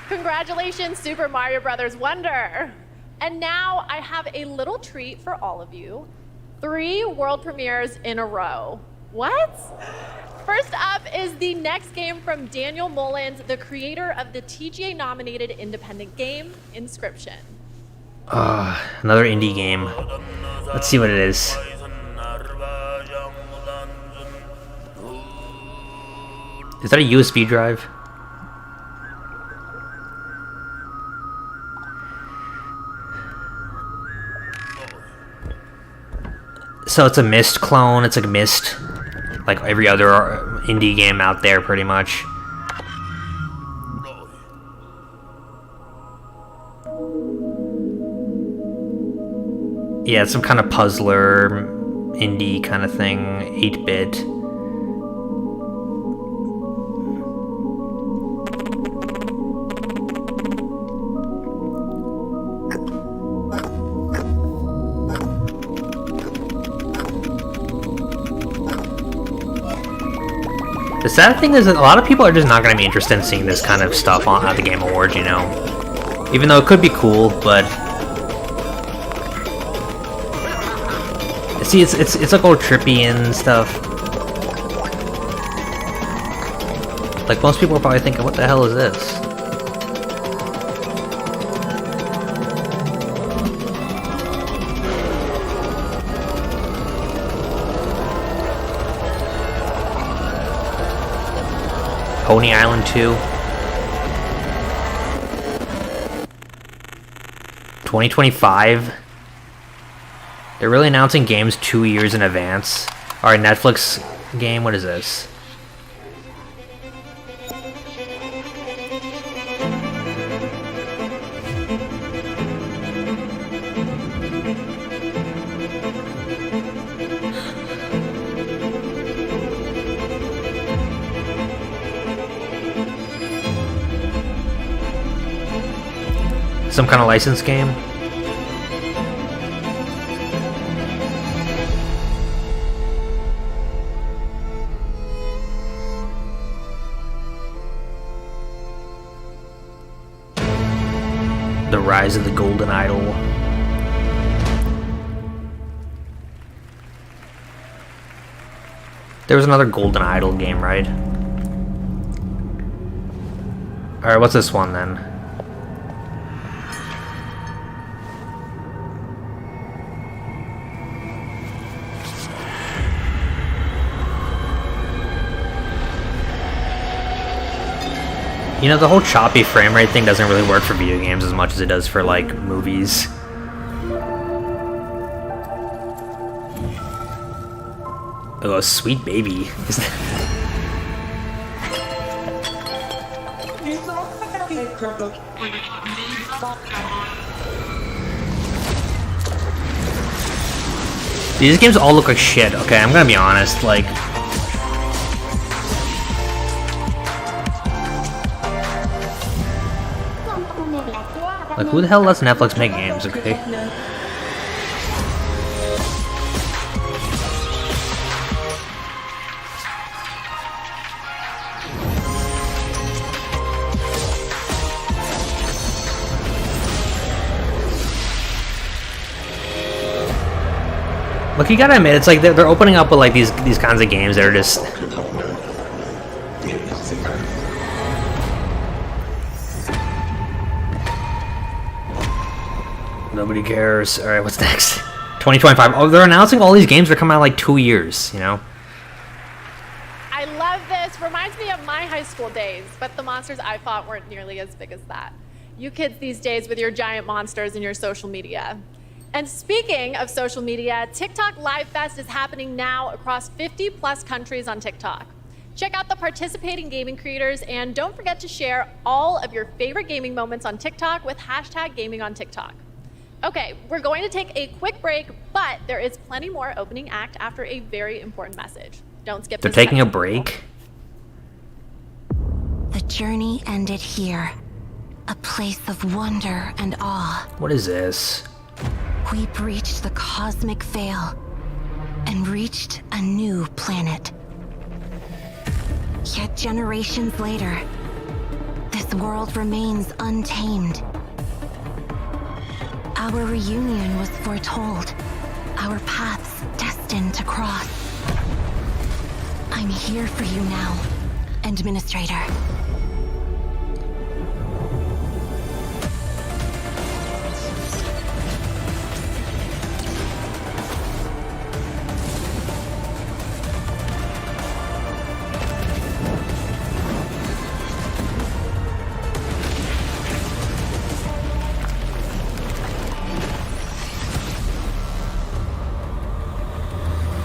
Congratulations, Super Mario Brothers Wonder. And now I have a little treat for all of you. 3 world premieres in a row. What? First up is the next game from Daniel Mullins, the creator of the TGA-nominated independent game, Inscription. Another indie game. Let's see what it is. Is that a USB drive? So it's a Myst clone. It's like Myst, like every other indie game out there, pretty much. Yeah, it's some kind of puzzler, indie kind of thing, 8-bit. The sad thing is that a lot of people are just not going to be interested in seeing this kind of stuff at the Game Awards, you know? Even though it could be cool, but... See, it's like all trippy and stuff. Like, most people are probably thinking, what the hell is this? Pony Island 2. 2025. They're really announcing games 2 years in advance. Alright, Netflix game, what is this? Some kind of licensed game? The Rise of the Golden Idol. There was another Golden Idol game, right? Alright, what's this one then? You know, the whole choppy frame rate thing doesn't really work for video games as much as it does for, like, movies. Oh, Sweet Baby. Is that... These games all look like shit, okay? I'm gonna be honest, like... Like, who the hell lets Netflix make games, okay? Look, you gotta admit, it's like they're opening up with like these kinds of games that are just. Nobody cares. All right, what's next? 2025. Oh, they're announcing all these games that come out in like 2 years. You know. I love this. Reminds me of my high school days, but the monsters I fought weren't nearly as big as that. You kids these days with your giant monsters and your social media. And speaking of social media, TikTok Live Fest is happening now across 50 plus countries on TikTok. Check out the participating gaming creators and don't forget to share all of your favorite gaming moments on TikTok with #GamingOnTikTok. Okay, we're going to take a quick break, but there is plenty more opening act after a very important message. Don't skip this. They're taking a break? The journey ended here. A place of wonder and awe. What is this? We breached the cosmic veil and reached a new planet. Yet generations later, this world remains untamed. Our reunion was foretold, our paths destined to cross. I'm here for you now, Administrator.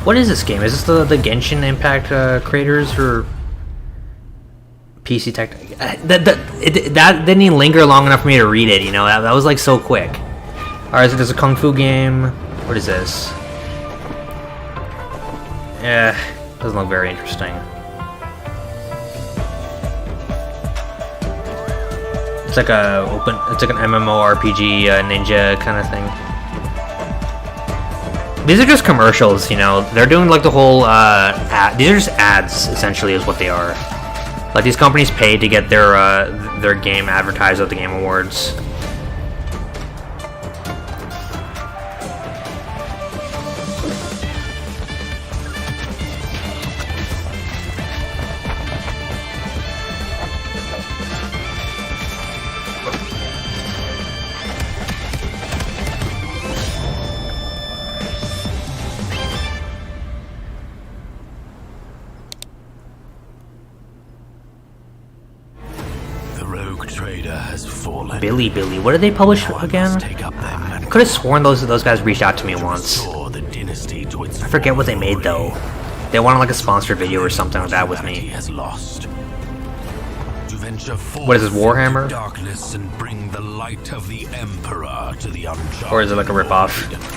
What is this game? Is this the Genshin Impact creators or PC Tech? That didn't even linger long enough for me to read it. You know, that was like so quick. All right, so there's a kung fu game. What is this? Yeah, doesn't look very interesting. It's like it's like an MMORPG ninja kind of thing. These are just commercials, you know. They're doing like the whole these are just ads, essentially, is what they are. Like these companies pay to get their game advertised at the Game Awards. Billy, what did they publish again? I could have sworn those guys reached out to me once. I forget what they made though. They wanted like a sponsored video or something like that with me. What is this, Warhammer? Or is it like a ripoff?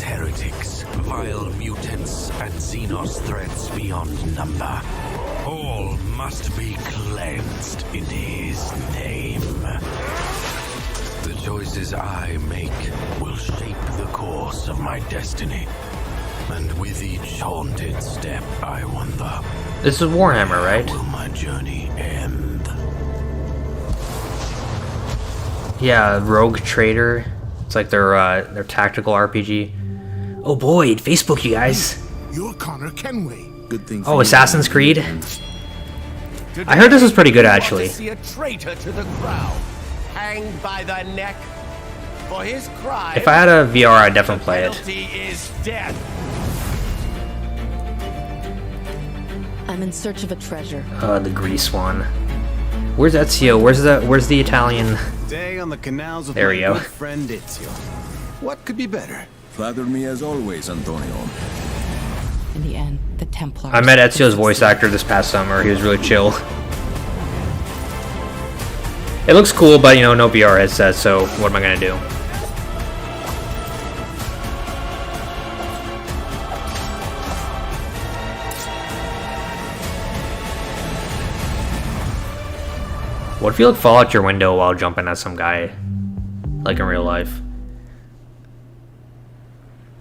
Heretics, vile mutants, and Xenos threats beyond number. All must be cleansed in his name. The choices I make will shape the course of my destiny. And with each haunted step, I wonder... This is Warhammer, right? How will my journey end? Yeah, Rogue Trader. It's like their tactical RPG. Oh boy, Facebook, you guys. You're Connor Kenway. Good thing. Oh, Assassin's Creed. I heard this was pretty good, actually. See a traitor to the crown, hanged by the neck for his crime. If I had a VR, I'd definitely play it. Penalty is death. I'm in search of a treasure. The Grease one. Where's Ezio? Where's the Italian? Day on the canals of there we go. Good friend Ezio. What could be better? Flatter me as always, Antonio. In the end, the Templars... I met Ezio's voice actor this past summer. He was really chill. It looks cool, but you know, no VR headset, so what am I gonna do? What if you like fall out your window while jumping at some guy, like in real life?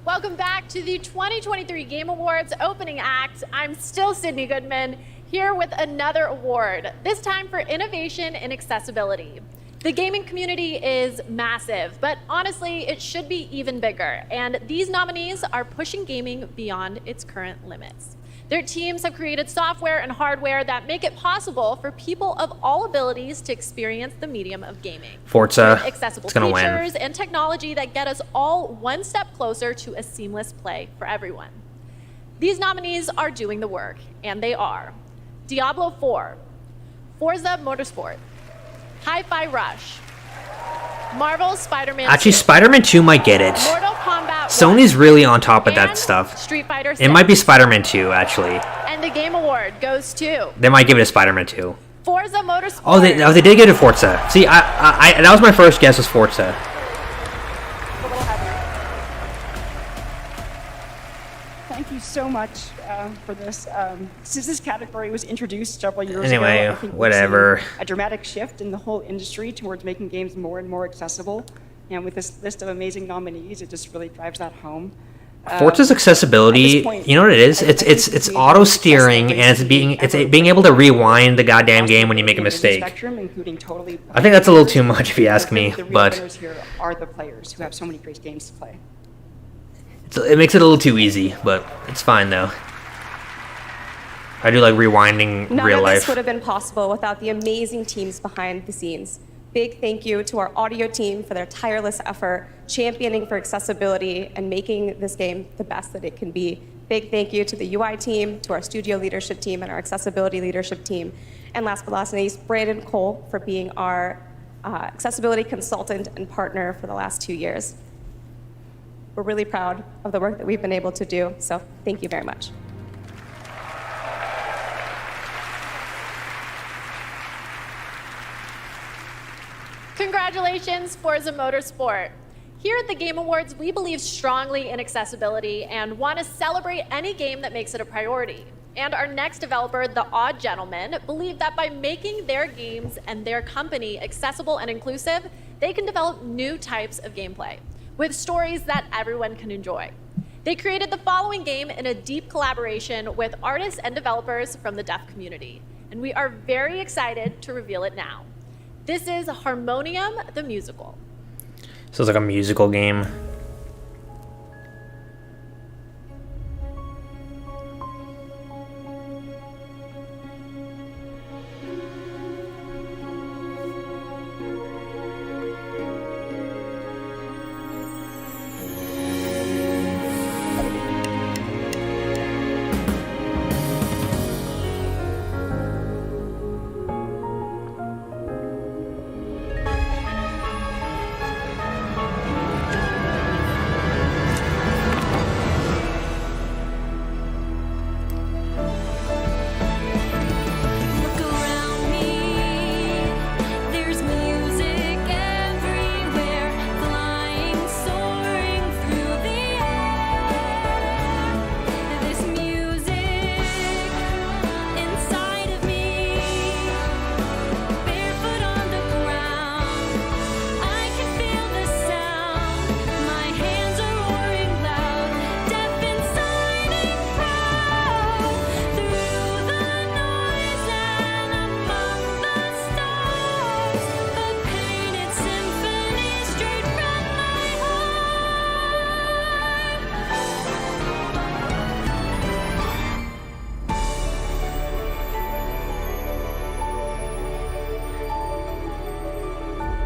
Welcome back to the 2023 Game Awards opening act. I'm still Sydney Goodman, here with another award, this time for innovation in accessibility. The gaming community is massive, but honestly, it should be even bigger. And these nominees are pushing gaming beyond its current limits. Their teams have created software and hardware that make it possible for people of all abilities to experience the medium of gaming. Forza, with accessible it's gonna features win. and technology that get us all one step closer to a seamless play for everyone. These nominees are doing the work, and they are Diablo 4, Forza Motorsport, Hi-Fi Rush, Marvel's Spider-Man Actually, 2, Spider-Man 2 might get it. Mortal Kombat 1, Sony's really on top of that and stuff. Street Fighter 6. It might be Spider-Man 2, actually. And the Game Award goes to They might give it to Spider-Man 2. Forza Motorsport. Oh, they did give it to Forza. See, I that was my first guess was Forza. Thank you so much for this. Since this category was introduced several years Anyway, ago, I think we've whatever. seen a dramatic shift in the whole industry towards making games more and more accessible. And with this list of amazing nominees, it just really drives that home. Forza's accessibility, you know what it is? It's auto steering and it's being able to rewind the goddamn game when you make a mistake. I think that's a little too much if you ask me, the real but winners here are the players who have so many great games to play. it makes it a little too easy, but it's fine though. I do like rewinding None real of life. this would have been possible without the amazing teams behind the scenes. Big thank you to our audio team for their tireless effort, championing for accessibility and making this game the best that it can be. Big thank you to the UI team, to our studio leadership team, and our accessibility leadership team. And last but not least, Brandon Cole for being our accessibility consultant and partner for the last 2 years. We're really proud of the work that we've been able to do, so thank you very much. Congratulations, Forza Motorsport. Here at the Game Awards, we believe strongly in accessibility and want to celebrate any game that makes it a priority. And our next developer, The Odd Gentleman, believe that by making their games and their company accessible and inclusive, they can develop new types of gameplay with stories that everyone can enjoy. They created the following game in a deep collaboration with artists and developers from the deaf community, and we are very excited to reveal it now. This is Harmonium the Musical. So it's like a musical game.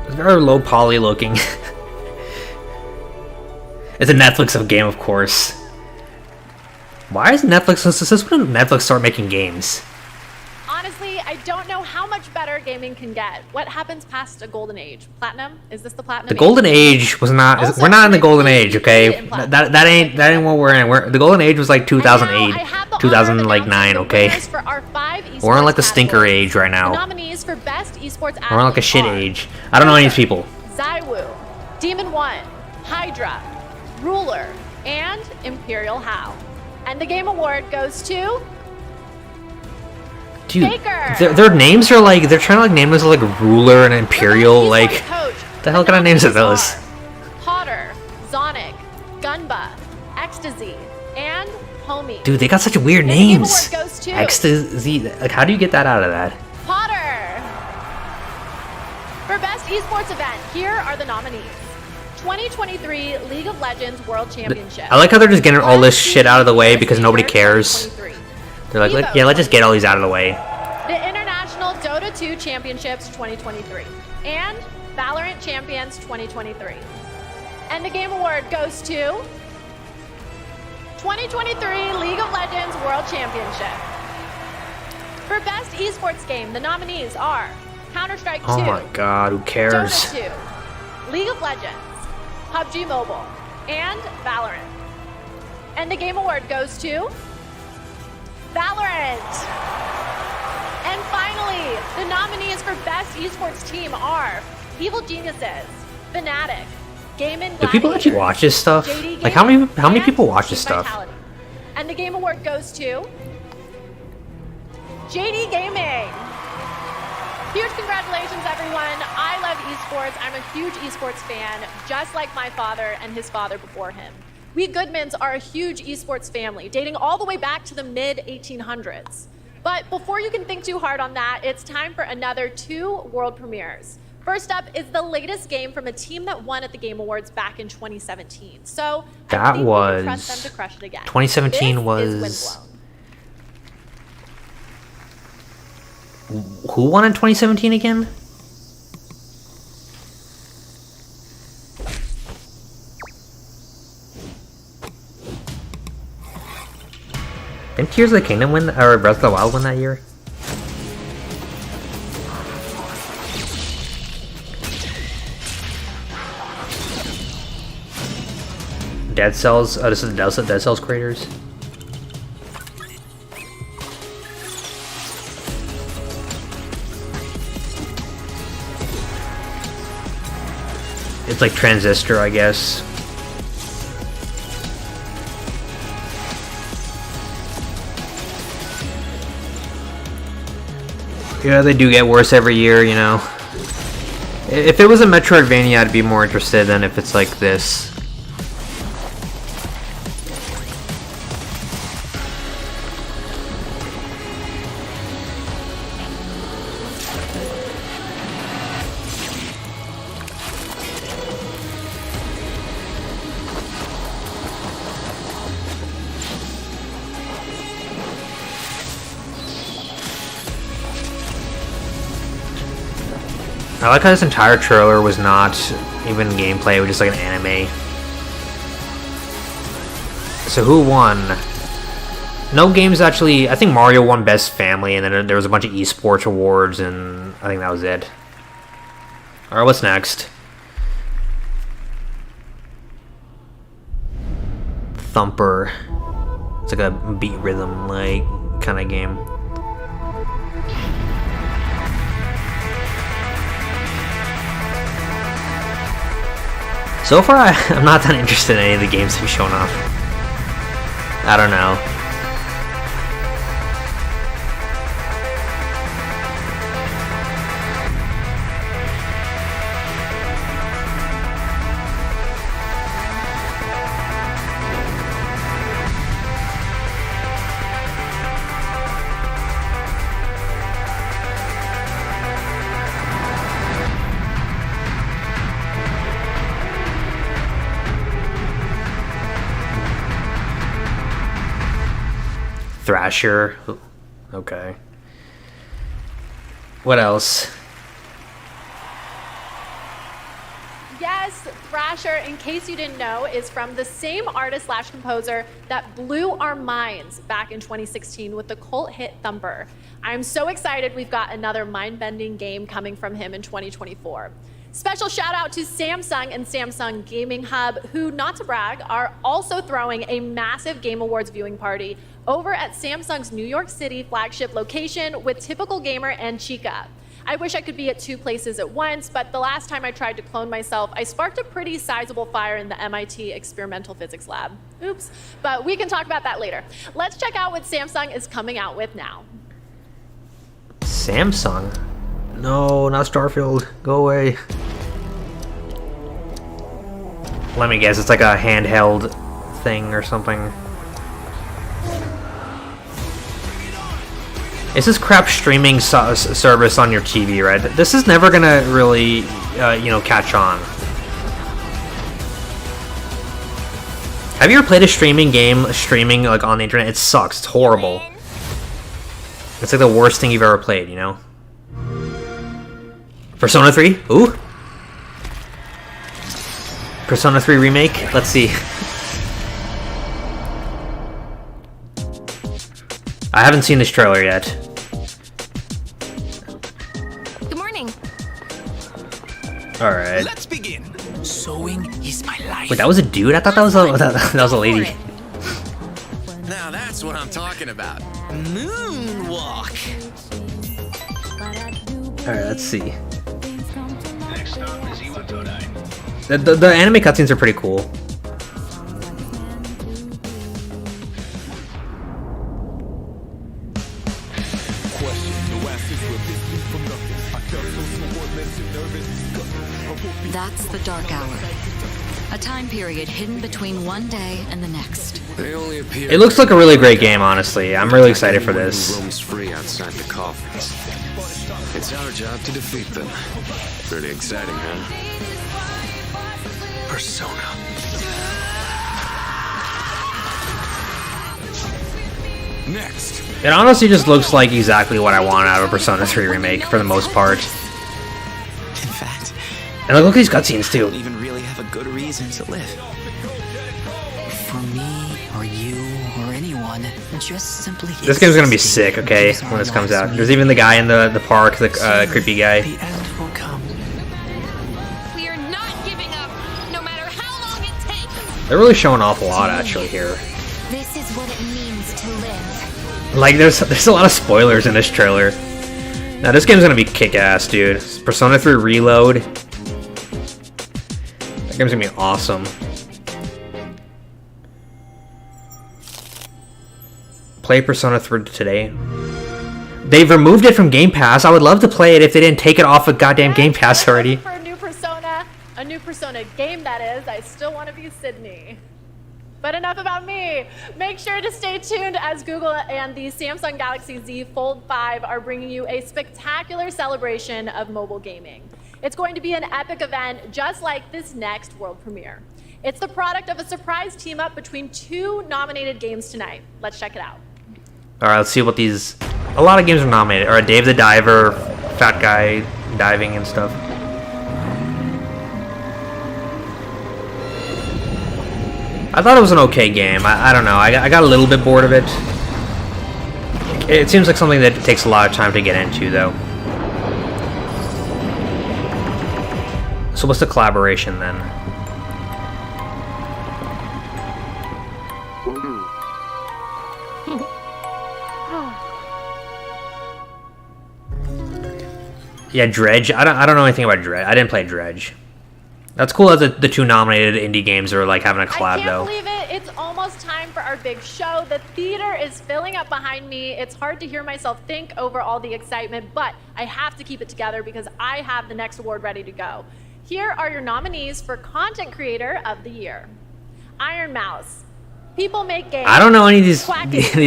It's very low poly looking. It's a Netflix of game, of course. Why is Netflix? This is when Netflix start making games. Honestly, I don't know how much better gaming can get. What happens past a golden age? Platinum? Is this the platinum? The golden age was not. Also, we're not in the golden age, okay? in platinum. That ain't what we're in. The golden age was like 2008, 2009, okay? For our 5 esports We're in like the stinker categories. age right The now. nominees for best esports We're in like a athlete shit are age. I don't know any of these people. Zywoo, Demon One, Hydra, Ruler, and Imperial How. And the Game Award goes to Dude, Faker. their names are like, they're trying to like name this like Ruler and Imperial, like, Coach. the hell kind of names are those? Potter, Zonic, Gunba, Ecstasy, and Homie. Dude, they got such weird And the Game names. Award goes to X to Z. Like, how do you get that out of that? Potter. For Best Esports Event, here are the nominees. 2023 League of Legends World Championship. I like how they're just getting all this shit out of the way because nobody cares. They're like, yeah, let's just get all these out of the way. The International Dota 2 Championships 2023 and Valorant Champions 2023. And the Game Award goes to 2023 League of Legends World Championship. For Best Esports Game, the nominees are Counter-Strike 2. Oh my god, who cares? Dota 2, League of Legends, PUBG Mobile, and Valorant. And the Game Award goes to Valorant. And finally, the nominees for Best Esports Team are Evil Geniuses, Fnatic, Game & Do people actually watch this stuff? Like, how many people watch this stuff? Vitality. And the Game Award goes to JD Gaming. Huge congratulations, everyone. I love esports. I'm a huge esports fan, just like my father and his father before him. We Goodmans are a huge esports family, dating all the way back to the mid-1800s. But before you can think too hard on that, it's time for another 2 world premieres. First up is the latest game from a team that won at the Game Awards back in 2017. So I think we can trust them to crush it again. 2017 This was... is Windblown. Who won in 2017 again? Didn't Tears of the Kingdom win, or Breath of the Wild win that year? Dead Cells. Oh, this is the Dead Cells creators. It's like Transistor, I guess. Yeah, they do get worse every year, you know. If it was a Metroidvania, I'd be more interested than if it's like this. I like how this entire trailer was not even gameplay, it was just like an anime. So who won? No games actually. I think Mario won Best Family, and then there was a bunch of esports awards, and I think that was it. Alright, what's next? Thumper. It's like a beat rhythm like kind of game. So far, I'm not that interested in any of the games they've shown off. I don't know. Thrasher. Okay. What else? Yes, Thrasher, in case you didn't know, is from the same artist/composer that blew our minds back in 2016 with the cult hit Thumper. I'm so excited we've got another mind-bending game coming from him in 2024. Special shout out to Samsung and Samsung Gaming Hub, who, not to brag, are also throwing a massive Game Awards viewing party over at Samsung's New York City flagship location with Typical Gamer and Chica. I wish I could be at 2 places at once, but the last time I tried to clone myself, I sparked a pretty sizable fire in the MIT experimental physics lab. Oops, but we can talk about that later. Let's check out what Samsung is coming out with now. Samsung? No, not Starfield. Go away. Let me guess, it's like a handheld thing or something. It's this crap streaming service on your TV, right? This is never gonna really, you know, catch on. Have you ever played a streaming game, streaming like on the internet? It sucks. It's horrible. It's like the worst thing you've ever played, you know? Persona 3? Ooh. Persona 3 remake? Let's see. I haven't seen this trailer yet. Good morning. Alright. Let's begin. Sewing is my life. Wait, that was a dude? I thought that was a that was a lady. Now that's what I'm talking about. Moonwalk. Alright, let's see. The anime cutscenes are pretty cool. That's the dark hour. A time period hidden between one day and the next. They only appear. It looks like a really great game, honestly. I'm really excited for this. Roams free outside the coffins. It's our job to defeat them. Pretty exciting, huh? Persona. Next. It honestly just looks like exactly what I want out of a Persona 3 remake for the most part. In fact, and look at these cutscenes too. I don't even really have a good reason to live. For me, or you, or anyone, just simply. This game's gonna be sick, okay, when this comes out. There's even the guy in the park, the creepy guy. The end will come. We are not giving up, no matter how long it takes. They're really showing off a lot actually here. This is what it means to live. Like there's a lot of spoilers in this trailer. Now this game's gonna be kick-ass, dude. Persona 3 Reload. That game's gonna be awesome. Play Persona 3 today. They've removed it from Game Pass. I would love to play it if they didn't take it off of goddamn Game Pass already. For a new Persona game that is. I still want to be Sydney. But enough about me. Make sure to stay tuned as Google and the Samsung Galaxy Z Fold 5 are bringing you a spectacular celebration of mobile gaming. It's going to be an epic event just like this next world premiere. It's the product of a surprise team up between two nominated games tonight. Let's check it out. All right, let's see what these. A lot of games are nominated. All right, Dave the Diver, fat guy diving and stuff. I thought it was an okay game. I don't know. I got a little bit bored of it. It seems like something that takes a lot of time to get into, though. So what's the collaboration then? Yeah, Dredge. I don't know anything about Dredge. I didn't play Dredge. That's cool that the two nominated indie games are like having a collab, though. I can't believe it. It's almost time for our big show. The theater is filling up behind me. It's hard to hear myself think over all the excitement, but I have to keep it together because I have the next award ready to go. Here are your nominees for Content Creator of the Year. Iron Mouse. People Make Games. I don't know any of these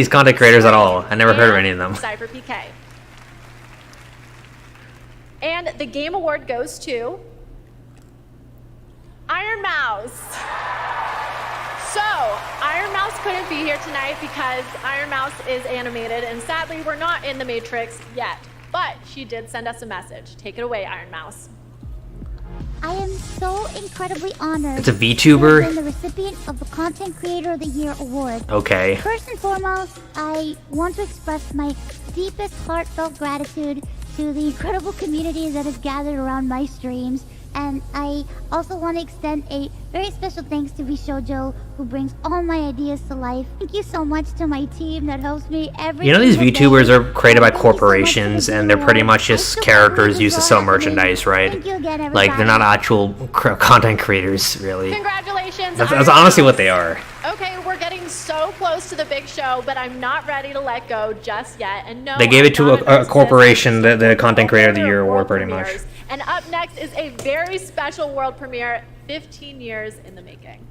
content creators at all. I never heard of any of them. Cypher PK. And the Game Award goes to Iron Mouse. So, Iron Mouse couldn't be here tonight because Iron Mouse is animated, and sadly, we're not in the Matrix yet. But she did send us a message. Take it away, Iron Mouse. I am so incredibly honored It's a VTuber? to be the recipient of the Content Creator of the Year award. Okay. First and foremost, I want to express my deepest heartfelt gratitude to the incredible community that has gathered around my streams. And I also want to extend a very special thanks to Bishojo, who brings all my ideas to life. Thank you so much to my team that helps me every You know, these single VTubers day. are created by corporations, and they're pretty much just characters used to sell merchandise, right? Thank you again, Like, they're not actual content creators, really. Congratulations. That's Iron honestly Mouse. what they are. Okay, we're getting so close to the big show, but I'm not ready to let go just yet. And no, They gave it to I'm not a corporation, the Content Creator of the Year award, pretty much. premieres. And up next is a very special world premiere, 15 years in the making.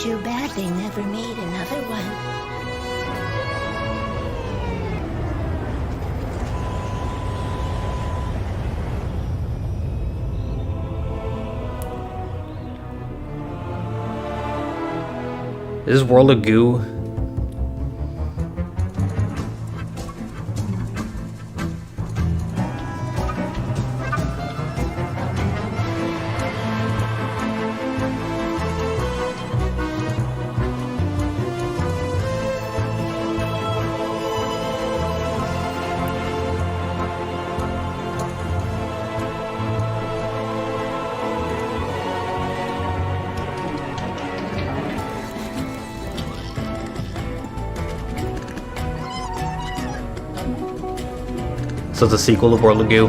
Too bad they never made another one. This is World of Goo. So it's a sequel to World of Goo.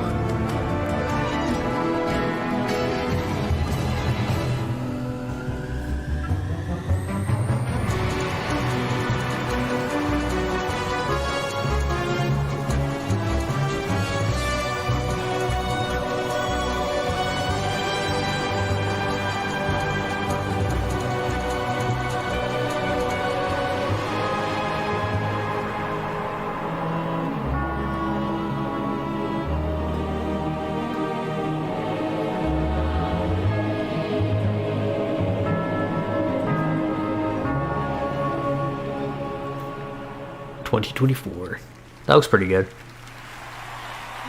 $2024. That looks pretty good.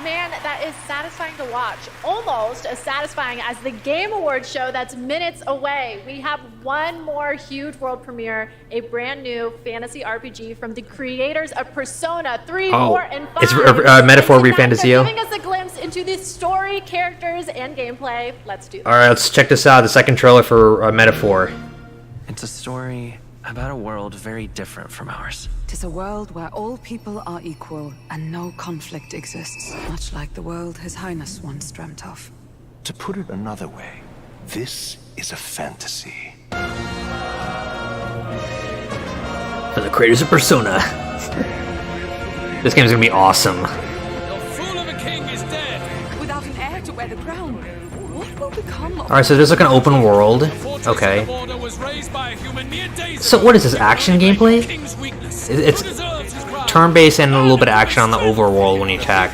Man, that is satisfying to watch. Almost as satisfying as the Game Awards show that's minutes away. We have one more huge world premiere, a brand new fantasy RPG from the creators of Persona 3, 4, and 5. It's Metaphor Refantasio. Giving us a glimpse into the story, characters, and gameplay. Let's do that. Alright, let's check this out. The second trailer for Metaphor. It's a story about a world very different from ours. 'Tis a world where all people are equal and no conflict exists, much like the world His Highness once dreamt of. To put it another way, this is a fantasy. For the creators of Persona. This game's gonna be awesome. The fool of a king is dead. Without an heir to wear the crown, what will become of... Alright, so there's like an open world. Okay. So what is this, action gameplay? It's turn-based and a little bit of action on the overworld when you attack.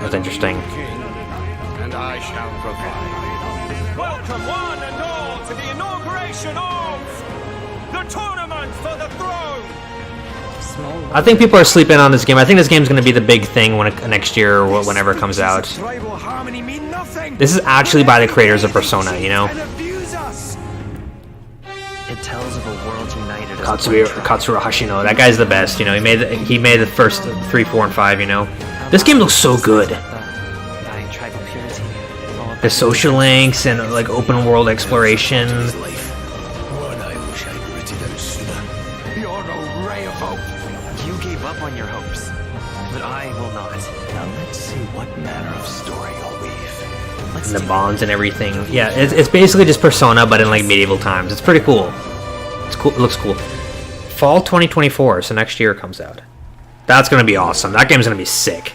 That's interesting. And I shall provide. Welcome one and all to the inauguration of the tournament for the throne. I think people are sleeping on this game. I think this game's going to be the big thing when next year or whenever it comes out. This is actually by the creators of Persona, you know? It tells of a world united as Katsura Hashino. That guy's the best, you know? He made the first 3, 4, and 5, you know? This game looks so good. The social links and like open world exploration. Up on your hopes, but I will not. Now let's see what manner of story you'll weave. And the bonds and everything. Yeah, it's basically just Persona, but in like medieval times. It's pretty cool. It's cool. It looks cool. Fall 2024, so next year it comes out. That's gonna be awesome. That game's gonna be sick.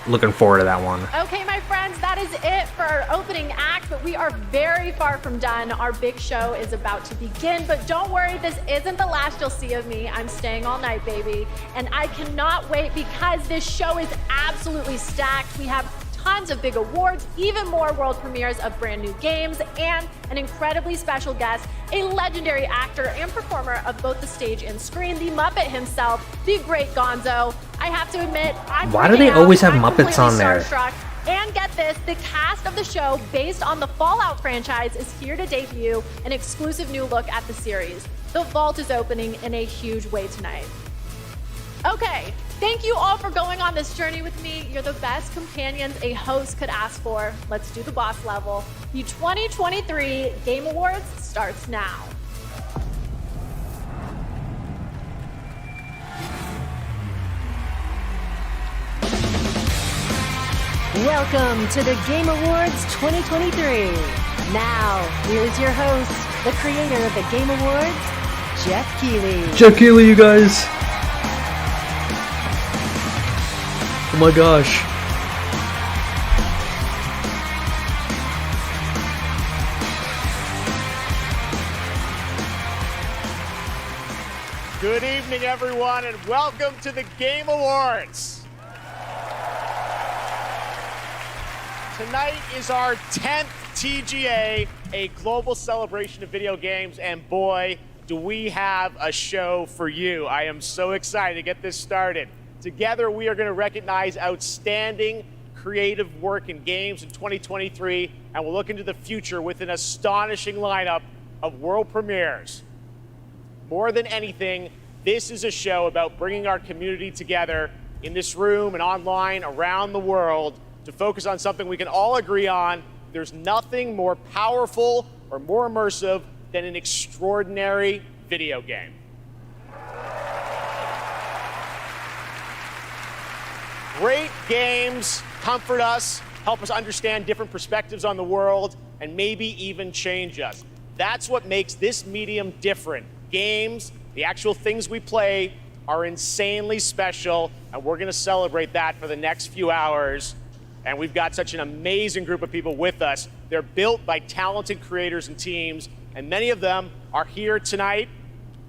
Looking forward to that one. Okay, my friends, that is it for our opening act, but we are very far from done. Our big show is about to begin, but don't worry, this isn't the last you'll see of me. I'm staying all night, baby. And I cannot wait because this show is absolutely stacked. We have tons of big awards, even more world premieres of brand new games, and an incredibly special guest, a legendary actor and performer of both the stage and screen, the Muppet himself, the great Gonzo. I have to admit, why do they always have Muppets on there? And get this, the cast of the show, based on the Fallout franchise, is here to debut an exclusive new look at the series. The vault is opening in a huge way tonight. Okay, thank you all for going on this journey with me. You're the best companions a host could ask for. Let's do the boss level. The 2023 Game Awards starts now. Welcome to the Game Awards 2023. Now, here's your host, the creator of the Game Awards, Jeff Keighley. Jeff Keighley, you guys. Oh my gosh. Good evening, everyone, and welcome to the Game Awards. Tonight is our 10th TGA, a global celebration of video games, and boy, do we have a show for you. I am so excited to get this started. Together, we are going to recognize outstanding creative work in games in 2023, and we'll look into the future with an astonishing lineup of world premieres. More than anything, this is a show about bringing our community together in this room and online around the world to focus on something we can all agree on. There's nothing more powerful or more immersive than an extraordinary video game. Great games comfort us, help us understand different perspectives on the world, and maybe even change us. That's what makes this medium different. Games, the actual things we play, are insanely special, and we're going to celebrate that for the next few hours. And we've got such an amazing group of people with us. They're built by talented creators and teams, and many of them are here tonight.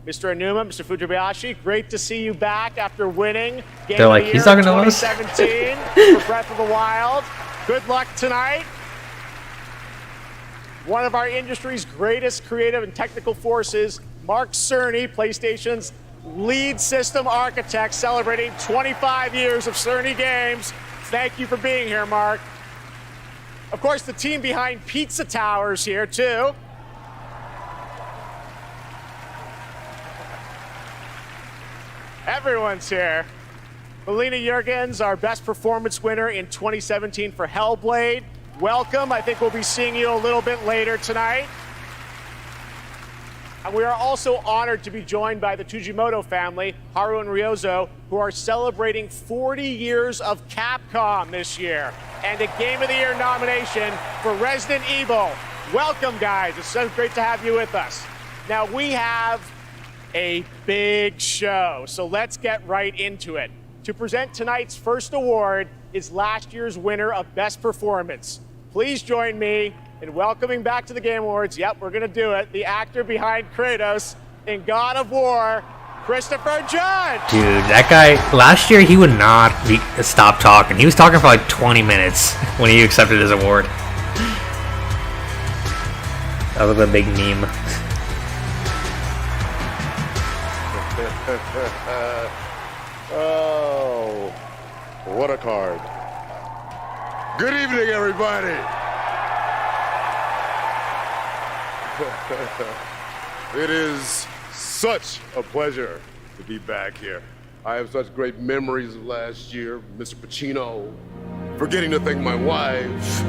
Mr. Anuma, Mr. Fujibayashi, great to see you back after winning Game They're of like, the he's Year talking to us? 2017 for Breath of the Wild. Good luck tonight. One of our industry's greatest creative and technical forces, Mark Cerny, PlayStation's lead system architect, celebrating 25 years of Cerny games. Thank you for being here, Mark. Of course, the team behind Pizza Tower's here, too. Everyone's here. Melina Jurgens, our best performance winner in 2017 for Hellblade. Welcome. I think we'll be seeing you a little bit later tonight. And we are also honored to be joined by the Tujimoto family, Haru and Ryozo, who are celebrating 40 years of Capcom this year and a Game of the Year nomination for Resident Evil. Welcome, guys. It's so great to have you with us. Now, we have a big show, so let's get right into it. To present tonight's first award is last year's winner of Best Performance. Please join me in welcoming back to the Game Awards, yep, we're gonna do it, the actor behind Kratos in God of War, Christopher Judge. Dude, that guy, last year he would not stop talking. He was talking for like 20 minutes when he accepted his award. That was a big meme. Oh, what a card. Good evening, everybody. It is such a pleasure to be back here. I have such great memories of last year, Mr. Pacino, forgetting to thank my wife.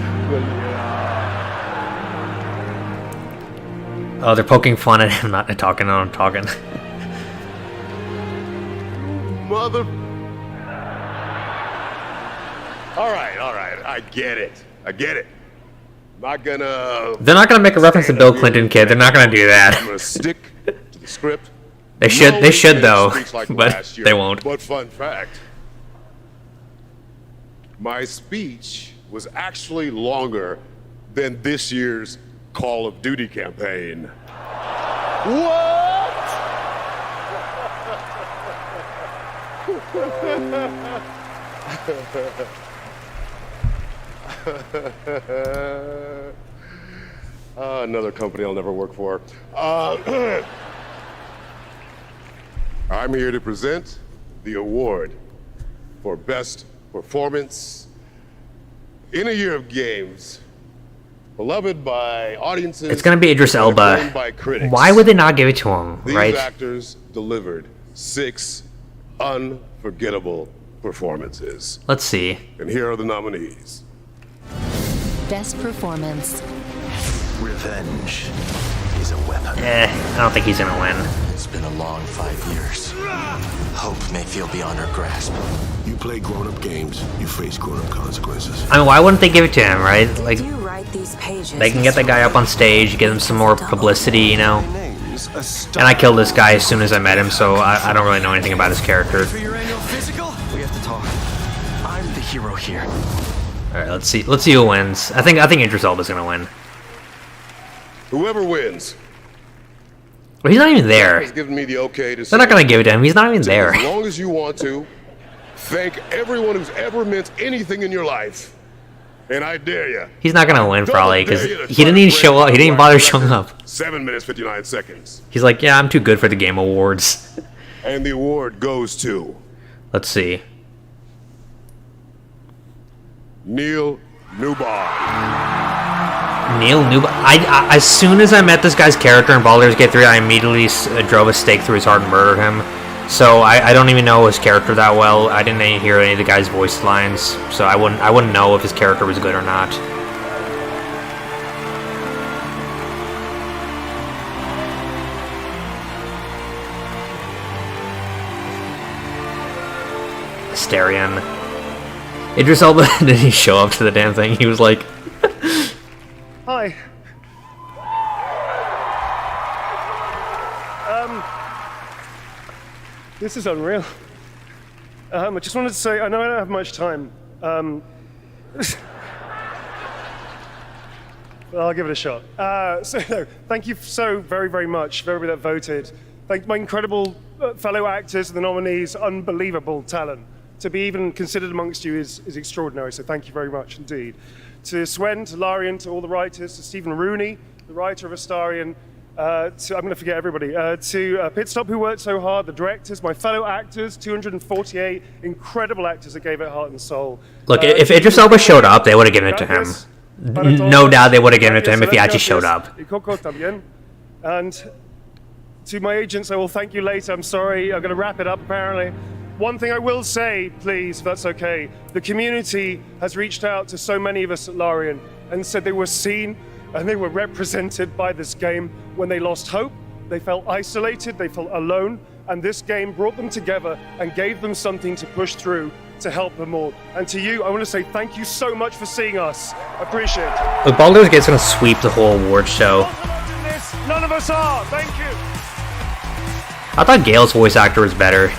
Oh, they're poking fun at him not talking. No, I'm talking. Mother. All right. I get it. They're not gonna make a reference to Bill Clinton, kid. They're not gonna do that. I'm gonna stick to the script. They should though, like but they won't. But fun fact, my speech was actually longer than this year's Call of Duty campaign. What? Another company I'll never work for. I'm here to present the award for Best Performance in a Year of Games, beloved by audiences. It's gonna be Idris Elba. acclaimed by critics. Why would they not give it to him, These right? actors delivered 6 unforgettable performances. Let's see. And here are the nominees. Best Performance. Revenge is a weapon. I don't think he's gonna win. It's been a long 5 years. Hope may feel beyond our grasp. You play grown-up games, you face grown-up consequences. I mean, why wouldn't they give it to him, right? Like, You write these pages. they can get the guy up on stage, give him some more publicity, you know? And I killed this guy as soon as I met him, so I don't really know anything about his character. For your annual physical? We have to talk. I'm the hero here. Alright, let's see who wins. I think Idris Elba's gonna win. Whoever wins, Well, he's not even there. Has given me the okay to They're not gonna give it to him. He's not even there. As long as you want to. Thank everyone who's ever meant anything in your life. And I dare you. He's not gonna win probably because he didn't even show up. He didn't even bother showing up. 7 minutes 59 seconds. He's like, yeah, I'm too good for the Game Awards. And the award goes to Let's see. Neil Newbar. Neil Newbar. As soon as I met this guy's character in Baldur's Gate 3, I immediately drove a stake through his heart and murdered him. So I don't even know his character that well. I didn't hear any of the guy's voice lines, so I wouldn't know if his character was good or not. Asterion. Idris Elba didn't he show up to the damn thing? He was like, Hi. This is unreal. I just wanted to say, I know I don't have much time. Well, I'll give it a shot. Thank you so very, very much for everybody that voted. Thank my incredible fellow actors and the nominees, unbelievable talent. To be even considered amongst you is extraordinary, so thank you very much indeed. To Swen, to Larian, to all the writers, to Stephen Rooney, the writer of Astarion, I'm going to forget everybody, to Pitstop who worked so hard, the directors, my fellow actors, 248 incredible actors that gave it heart and soul. look, if Idris Elba showed up, they would have given it to him. No doubt they would have given it to him if he actually showed up. And to my agents, I will thank you later. I'm sorry, I'm going to wrap it up apparently. One thing I will say, please, if that's okay, the community has reached out to so many of us at Larian and said they were seen and they were represented by this game when they lost hope, they felt isolated, they felt alone, and this game brought them together and gave them something to push through to help them all. And to you, I want to say thank you so much for seeing us. I appreciate it. Look, Baldur's Gate's gonna sweep the whole award show. None of us are. Thank you. I thought Gale's voice actor was better.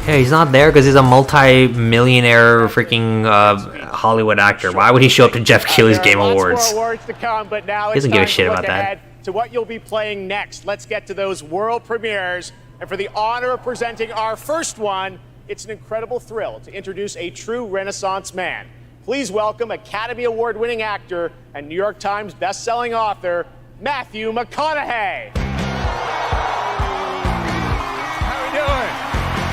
Yeah, he's not there because he's a multi-millionaire freaking Hollywood actor. Why would he show up to Jeff Keighley's Game Awards? More awards to come, but now He doesn't give a shit about that. To what you'll be playing next. Let's get to those world premieres. And for the honor of presenting our first one, it's an incredible thrill to introduce a true Renaissance man. Please welcome Academy Award-winning actor and New York Times best-selling author, Matthew McConaughey. How we doing?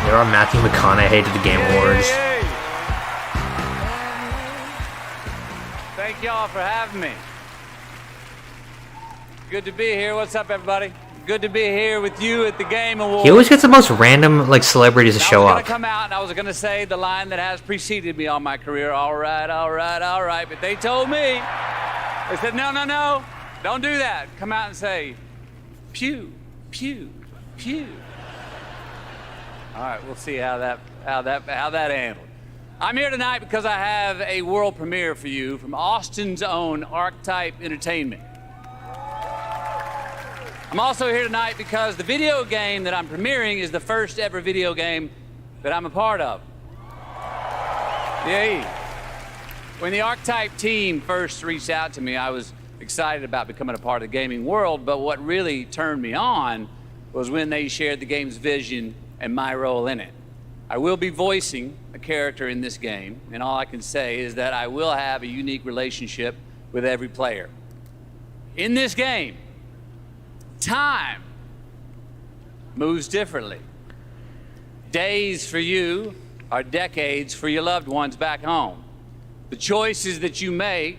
They're on Matthew McConaughey to the Game Awards. Thank y'all for having me. Good to be here. What's up, everybody? Good to be here with you at the Game Awards. He always gets the most random like celebrities to show I was up. gonna come out and I was gonna say the line that has preceded me all my career. All right, all right, all right. But they told me, they said, no, no, no, don't do that. Come out and say, pew, pew, pew. All right, we'll see how that handled. I'm here tonight because I have a world premiere for you from Austin's own Archetype Entertainment. I'm also here tonight because the video game that I'm premiering is the first ever video game that I'm a part of. Yay. When the Archetype team first reached out to me, I was excited about becoming a part of the gaming world, but what really turned me on was when they shared the game's vision and my role in it. I will be voicing a character in this game, and all I can say is that I will have a unique relationship with every player. In this game, time moves differently. Days for you are decades for your loved ones back home. The choices that you make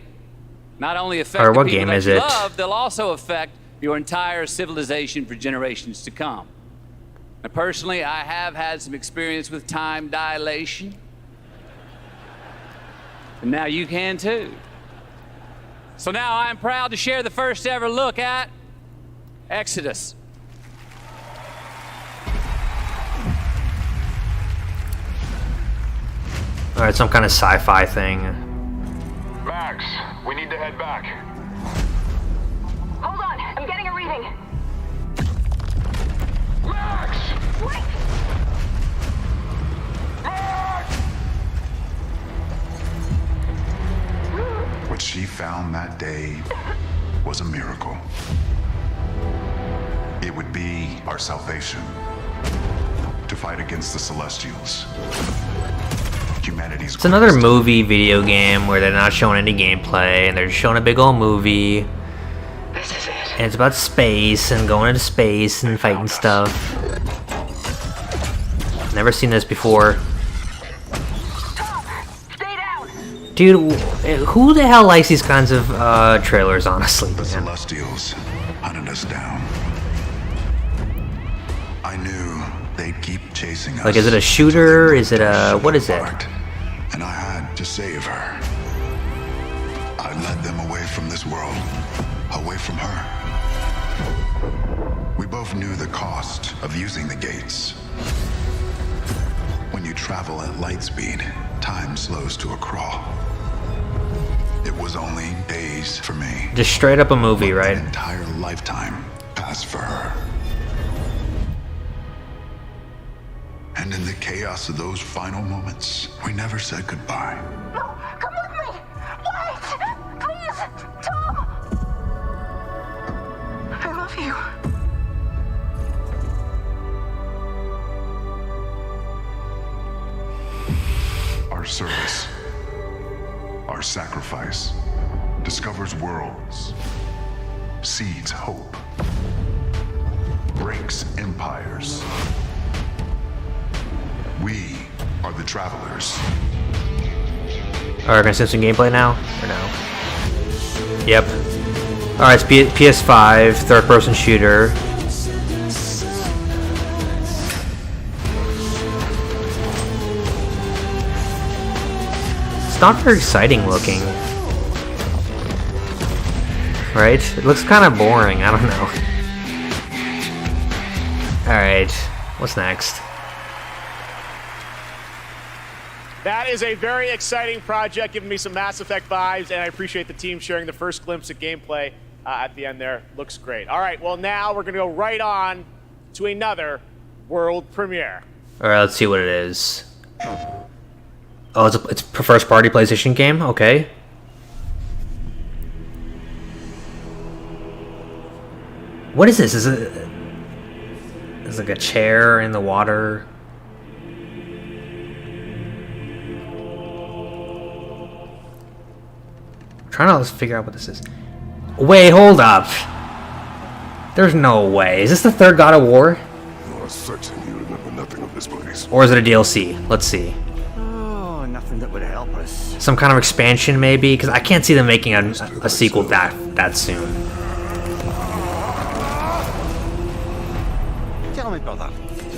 not only affect the what people game that is you it? love, they'll also affect your entire civilization for generations to come. Now, personally, I have had some experience with time dilation. And now you can too. So now I am proud to share the first ever look at Exodus. Alright, some kind of sci-fi thing. Max, we need to head back. Hold on, I'm getting a reading. Max! Wait! Max! was a miracle. It would be our salvation to fight against the Celestials. Humanity's It's another movie video game where they're not showing any gameplay and they're just showing a big old movie. And it's about space and going into space and fighting stuff. Never seen this before. Dude, who the hell likes these kinds of trailers, honestly? The Celestials hunted us down. I knew they'd keep chasing us. Like, is it a shooter? Is it a... what is it? And I had to save her. I led them away from this world, away from her. We both knew the cost of using the gates. When you travel at light speed, time slows to a crawl. It was only days for me. Just straight up a movie, right? An entire lifetime passed for her. And in the chaos of those final moments, we never said goodbye. No, come with me! Wait! Please! Tom! I love you. Our service, our sacrifice, discovers worlds, seeds hope, breaks empires. We are the travelers. Alright, gonna see some gameplay now? Or no? Yep. Alright, it's PS5, third-person shooter. It's not very exciting looking. Right? It looks kind of boring, I don't know. Alright, what's next? That is a very exciting project, giving me some Mass Effect vibes, and I appreciate the team sharing the first glimpse of gameplay at the end there. Looks great. All right, well, now we're going to go right on to another world premiere. All right, let's see what it is. Oh, it's a first-party PlayStation game? Okay. What is this? Is it... It's like a chair in the water. Trying to figure out what this is. Wait, hold up. There's no way. Is this the third God of War? You are certain you remember nothing of this place. Or is it a DLC? Let's see. Oh, nothing that would help us. Some kind of expansion, maybe? Because I can't see them making a sequel that soon. Tell me, brother.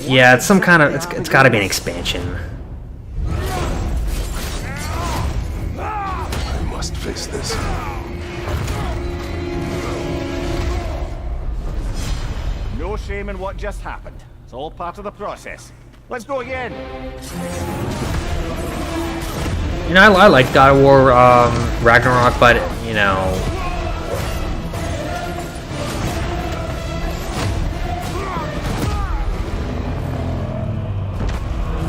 Yeah, it's some kind of... It's got to be an expansion. I must face this. No shame in what just happened. It's all part of the process. Let's go again. You know, I like God of War Ragnarok, but, you know...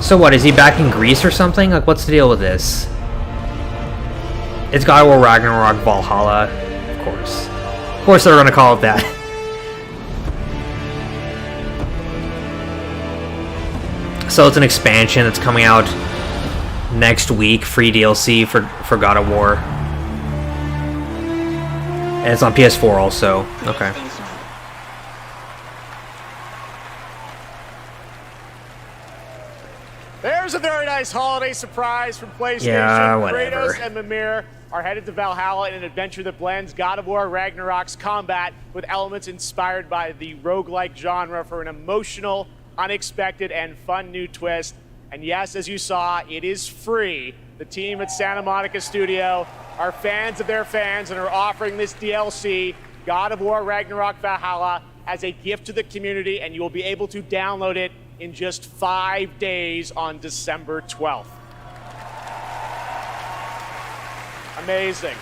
So what, is he back in Greece or something? Like, what's the deal with this? It's God of War Ragnarok Valhalla, of course. Of course they're gonna call it that. So it's an expansion that's coming out next week, free DLC for God of War. And it's on PS4 also. Okay. There's a very nice holiday surprise from PlayStation. Yeah, whatever. Kratos and Mimir are headed to Valhalla in an adventure that blends God of War Ragnarok's combat with elements inspired by the roguelike genre for an emotional, unexpected, and fun new twist. And yes, as you saw, it is free. The team at Santa Monica Studio are fans of their fans and are offering this DLC, God of War Ragnarok Valhalla, as a gift to the community, and you will be able to download it in just 5 days on December 12th. Amazing.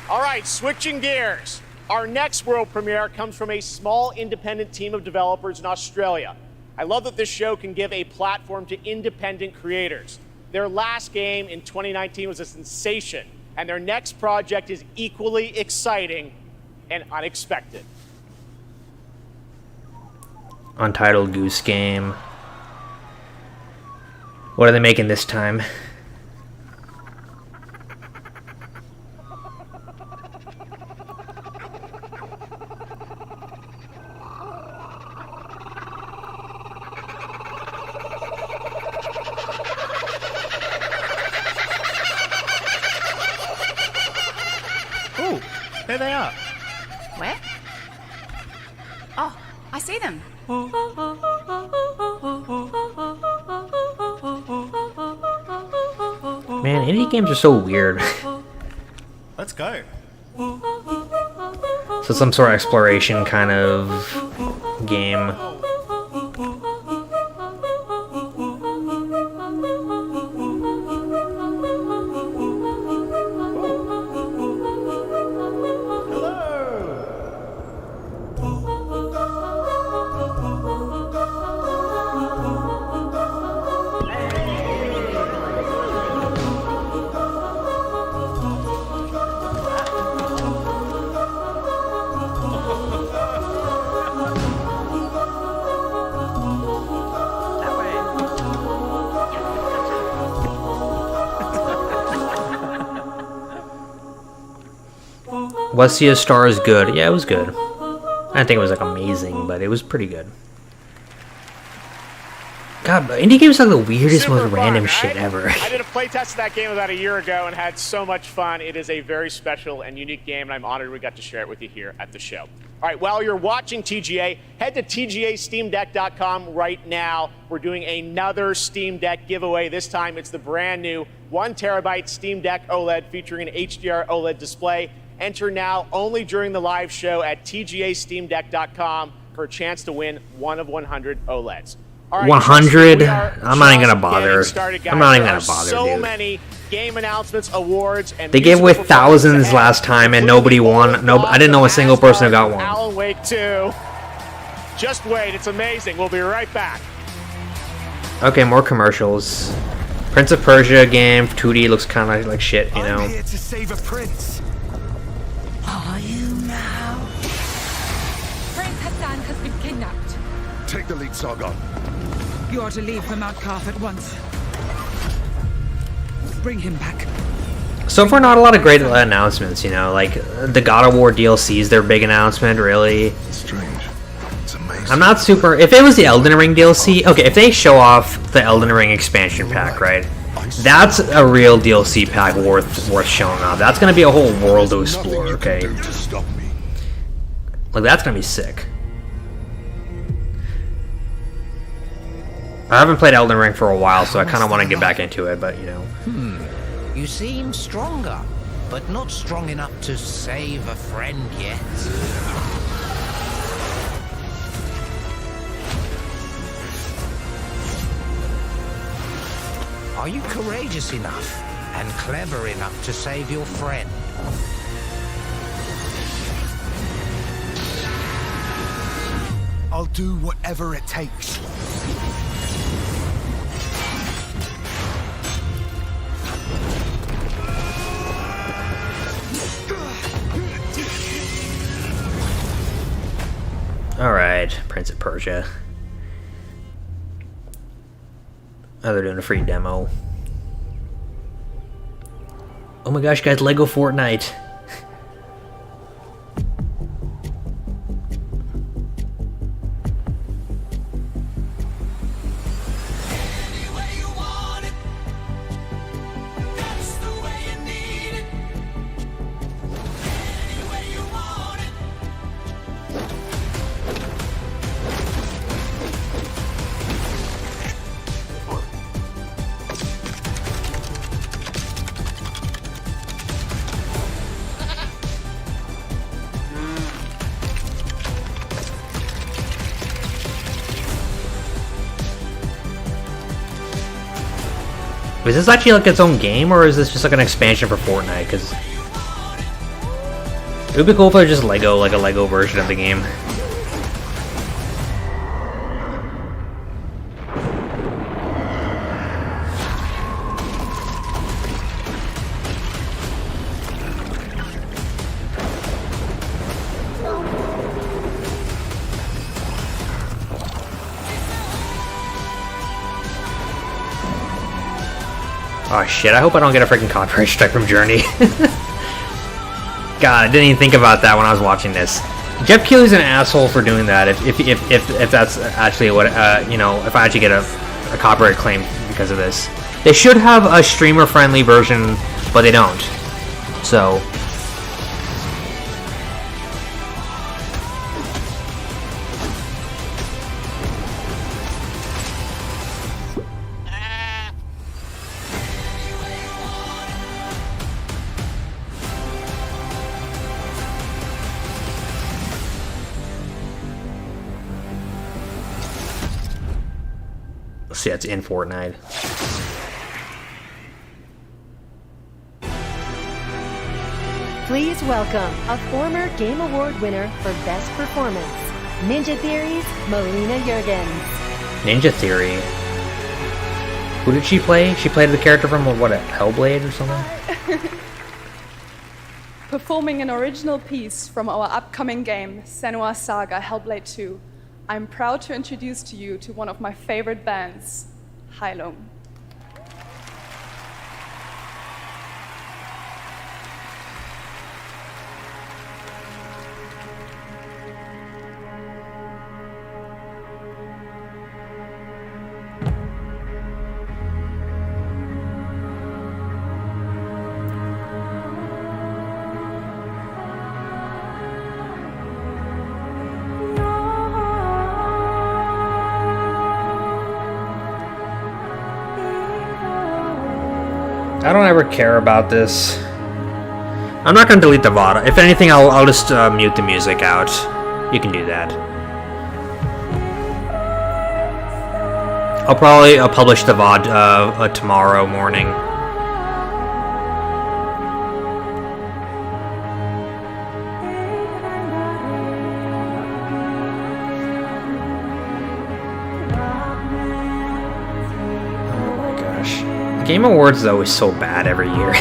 All right, switching gears. Our next world premiere comes from a small independent team of developers in Australia. I love that this show can give a platform to independent creators. Their last game in 2019 was a sensation, and their next project is equally exciting. and unexpected. Untitled Goose Game. What are they making this time? Oh, there they are. Where? Oh, I see them. Man, indie games are so weird. Let's go. So some sort of exploration kind of game. Was See a Star is good. Yeah, it was good. I didn't think it was like amazing, but it was pretty good. God, but indie games are the weirdest, most random shit ever. I did a playtest of that game about a year ago and had so much fun. It is a very special and unique game, and I'm honored we got to share it with you here at the show. All right, while you're watching TGA, head to TGASteamDeck.com right now. We're doing another Steam Deck giveaway. This time it's the brand new 1 terabyte Steam Deck OLED featuring an HDR OLED display. Enter now only during the live show at TGASteamDeck.com for a chance to win one of 100 OLEDs. All right, 100? I'm not even gonna bother. I'm not even gonna bother, so dude. many game announcements, awards, and They gave away thousands last time and nobody won. No, I didn't know a single person who got one. Alan Wake 2. Just wait, it's amazing. We'll be right back. Okay, more commercials. Prince of Persia game, 2D looks kind of like shit, you know. I'm here to save a prince. Are you now? Prince Hassan has been kidnapped. Take the lead, Sargon. You are to leave for Mount Karth at once. Bring him back. So far, not a lot of great announcements, you know. Like, the God of War DLC is their big announcement, really. Strange. It's amazing. I'm not super... If it was the Elden Ring DLC... Okay, if they show off the Elden Ring expansion pack, right? That's a real DLC pack worth showing off. That's gonna be a whole world to explore, okay? Like, that's gonna be sick. I haven't played Elden Ring for a while, so I kind of want to get back into it, but, you know. You seem stronger, but not strong enough to save a friend yet. Are you courageous enough and clever enough to save your friend? I'll do whatever it takes. Alright, Prince of Persia. Oh, they're doing a free demo. Oh my gosh, guys, Lego Fortnite. Is this actually like its own game, or is this just like an expansion for Fortnite? Because it would be cool if it was just Lego, like a Lego version of the game. Oh shit, I hope I don't get a freaking copyright strike from Journey. God, I didn't even think about that when I was watching this. Jeff Keighley's an asshole for doing that. If that's actually what you know, if I actually get a copyright claim because of this, they should have a streamer-friendly version, but they don't. So. See, it's in Fortnite. Please welcome a former Game Award winner for Best Performance, Ninja Theory's Melina Juergens. Ninja Theory. Who did she play? She played the character from what, Hellblade or something? Performing an original piece from our upcoming game, Senua's Saga Hellblade 2. I'm proud to introduce to you to one of my favorite bands, Hylum. I don't ever care about this. I'm not gonna delete the VOD. If anything, I'll just mute the music out. You can do that. I'll probably publish the VOD tomorrow morning. Game Awards, though, is so bad every year.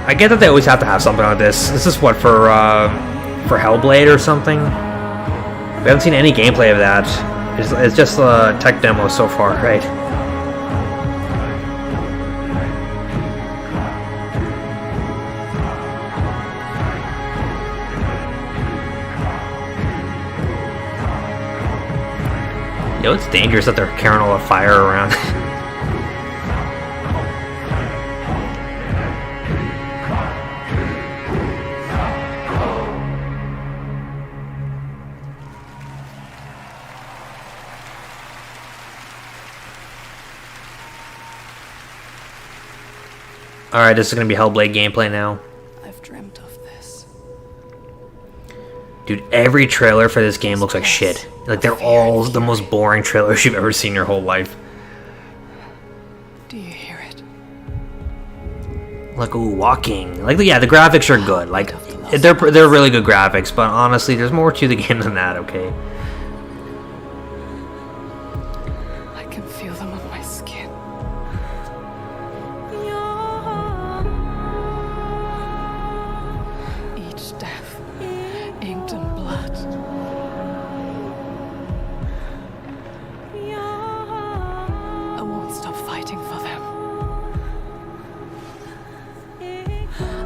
I get that they always have to have something like this. This is what, for Hellblade or something? We haven't seen any gameplay of that. It's just a tech demo so far, right? Yo, it's dangerous that they're carrying all the fire around. Alright, this is gonna be Hellblade gameplay now. I've dreamt of this. Dude, every trailer for this game looks like shit. Like, they're all the most boring trailers you've ever seen in your whole life. Do you hear it? Like, ooh, walking. Like, yeah, the graphics are good. Like, they're really good graphics, but honestly, there's more to the game than that, okay? I can feel them on my skin. Each death, inked in blood. I won't stop fighting for them.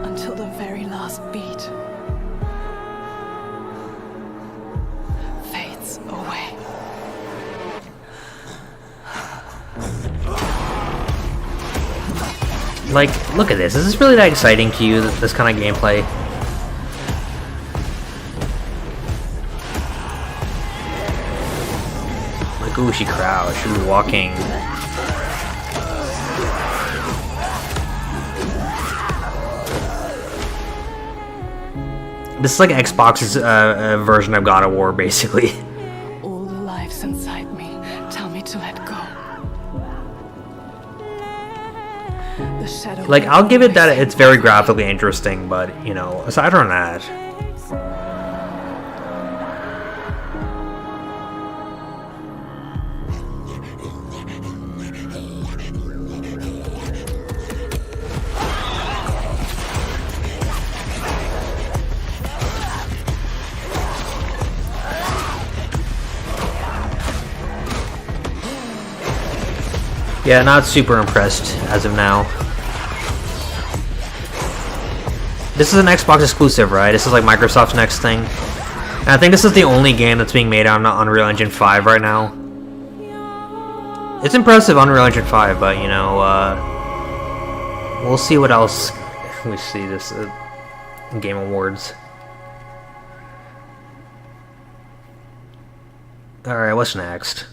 Until the very last beat. Fate Like, look at this. Is this really that exciting to you, this kind of gameplay? Like, ooh, she crouched. She was walking. This is like Xbox's version of God of War, basically. All the lives inside me tell me to let go. The shadow. Like, I'll give it that it's very graphically interesting, but, you know, aside from that... Yeah, not super impressed as of now. This is an Xbox exclusive, right? This is like Microsoft's next thing. And I think this is the only game that's being made on Unreal Engine 5 right now. It's impressive, Unreal Engine 5, but you know, we'll see what else we see this Game Awards. Alright, what's next?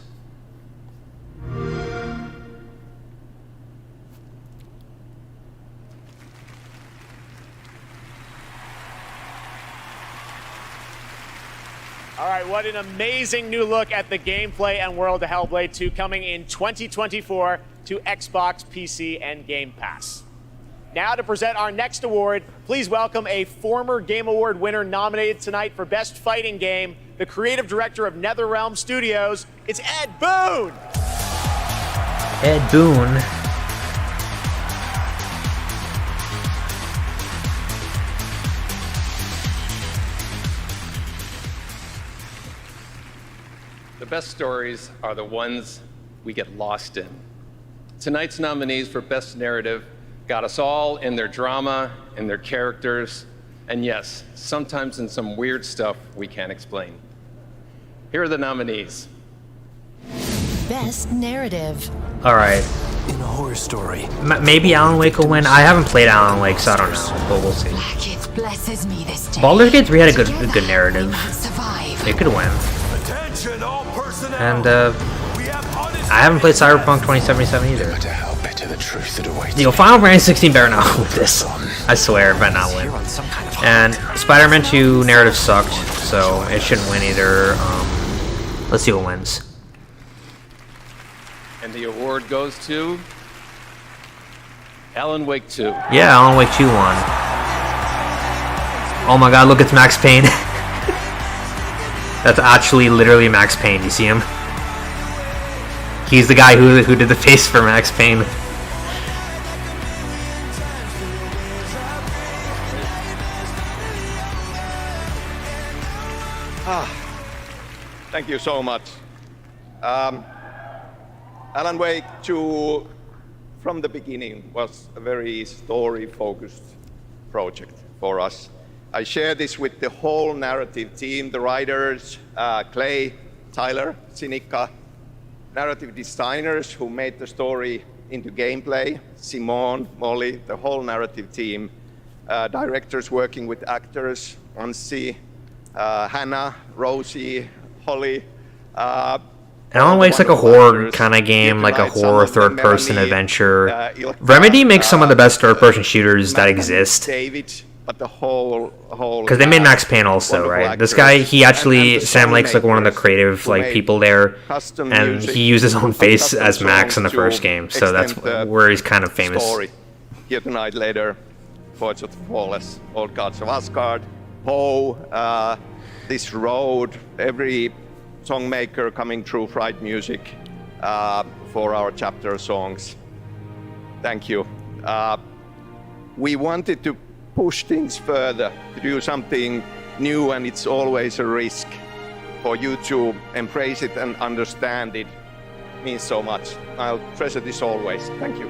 All right, what an amazing new look at the gameplay and world of Hellblade 2 coming in 2024 to Xbox, PC, and Game Pass. Now to present our next award, please welcome a former Game Award winner nominated tonight for Best Fighting Game, the creative director of NetherRealm Studios. It's Ed Boon! Ed Boon. The best stories are the ones we get lost in. Tonight's nominees for Best Narrative got us all in their drama, in their characters, and yes, sometimes in some weird stuff we can't explain. Here are the nominees. Best Narrative. Alright. In a horror story. Maybe Alan Wake will win. I haven't played Alan Wake, so I don't know, but we'll see. It blesses me this day. Baldur's Gate 3 had a good narrative. It could win. And I haven't played Cyberpunk 2077 either. You know, Final Fantasy 16 better not win this. I swear, better not win. And Spider-Man 2 narrative sucked, so it shouldn't win either. Let's see what wins. And the award goes to Alan Wake 2. Yeah, Alan Wake 2 won. Oh my god, look, it's Max Payne. That's actually literally Max Payne. You see him? He's the guy who did the face for Max Payne. Thank you so much. Alan Wake 2, from the beginning, was a very story-focused project for us. I share this with the whole narrative team, the writers, Clay, Tyler, Sinica, narrative designers who made the story into gameplay, Simone, Molly, the whole narrative team, directors working with actors, Ansi, Hannah, Rosie, Holly. Alan Wake's like a horror kind of game, like a horror third-person adventure. Remedy makes some of the best third-person shooters that exist. But the whole because they made Max Payne also, right? This guy, he actually, Sam Lake's like one of the creative like people there, and he used his own face as Max in the first game, so that's where he's kind of famous. Here tonight, later, Forge of the Flawless, Old Gods of Asgard, Poe, This Road, every songmaker coming through Fright Music for our chapter songs. Thank you. We wanted to push things further, to do something new, and it's always a risk. For you to embrace it and understand it means so much. I'll treasure this always. Thank you.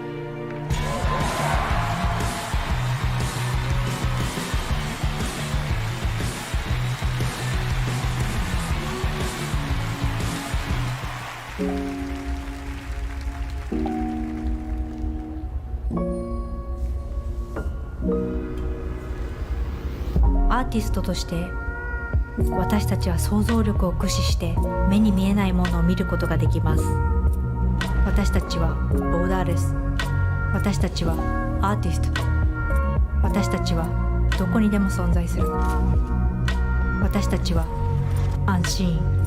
ーティストとして私たちは想像力を駆使して目に見えないものを見ることができます。私たちはボーダーレス。私たちはアーティスト。私たちはどこにでも存在する。私たちはアンシーン。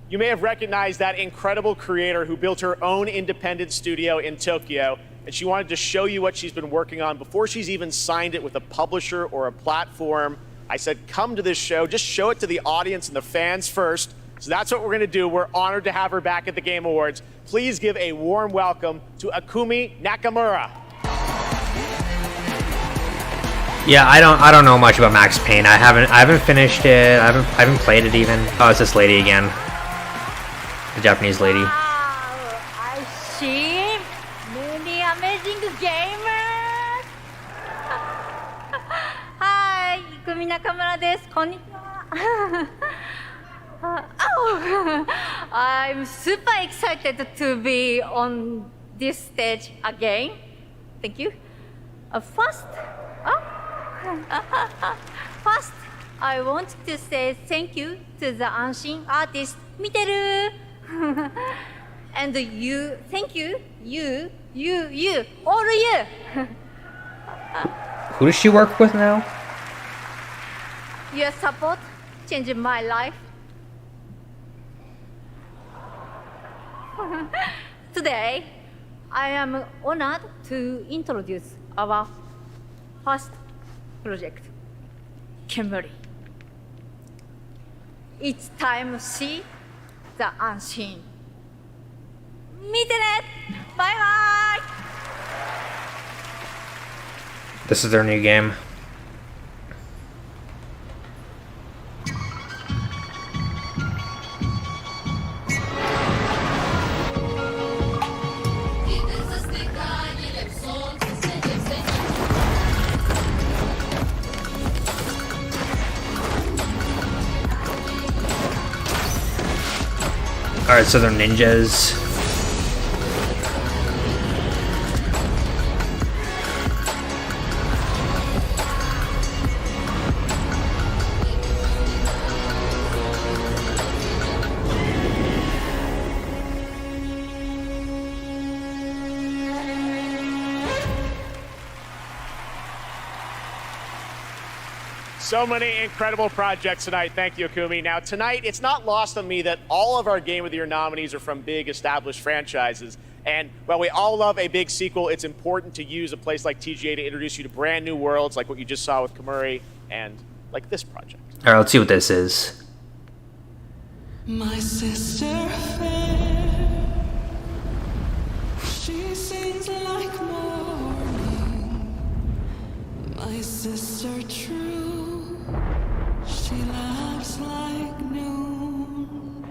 You may have recognized that incredible creator who built her own independent studio in Tokyo, and she wanted to show you what she's been working on before she's even signed it with a publisher or a platform. I said, come to this show, just show it to the audience and the fans first. So that's what we're going to do. We're honored to have her back at the Game Awards. Please give a warm welcome to Akumi Nakamura. Yeah, I don't know much about Max Payne. I haven't finished it. I haven't played it even. Oh, it's this lady again. The Japanese lady. I see many amazing gamers. Hi, Ikumi Nakamura desu. Konnichiwa. I'm super excited to be on this stage again. Thank you. First, I want to say thank you to the unseen artist Miteru. And you, thank you, all of you. Who does she work with now? Your support changed my life. Today, I am honored to introduce our first project, Kemuri. It's time to see the unseen. Meet it! Bye bye! This is their new game. Alright, so they're ninjas. So many incredible projects tonight. Thank you, Akumi. Now, tonight, it's not lost on me that all of our Game of the Year nominees are from big established franchises. And while we all love a big sequel, it's important to use a place like TGA to introduce you to brand new worlds like what you just saw with Kemuri and like this project. Alright, let's see what this is. My sister fair, she sings like morning. My sister true, she laughs like noon.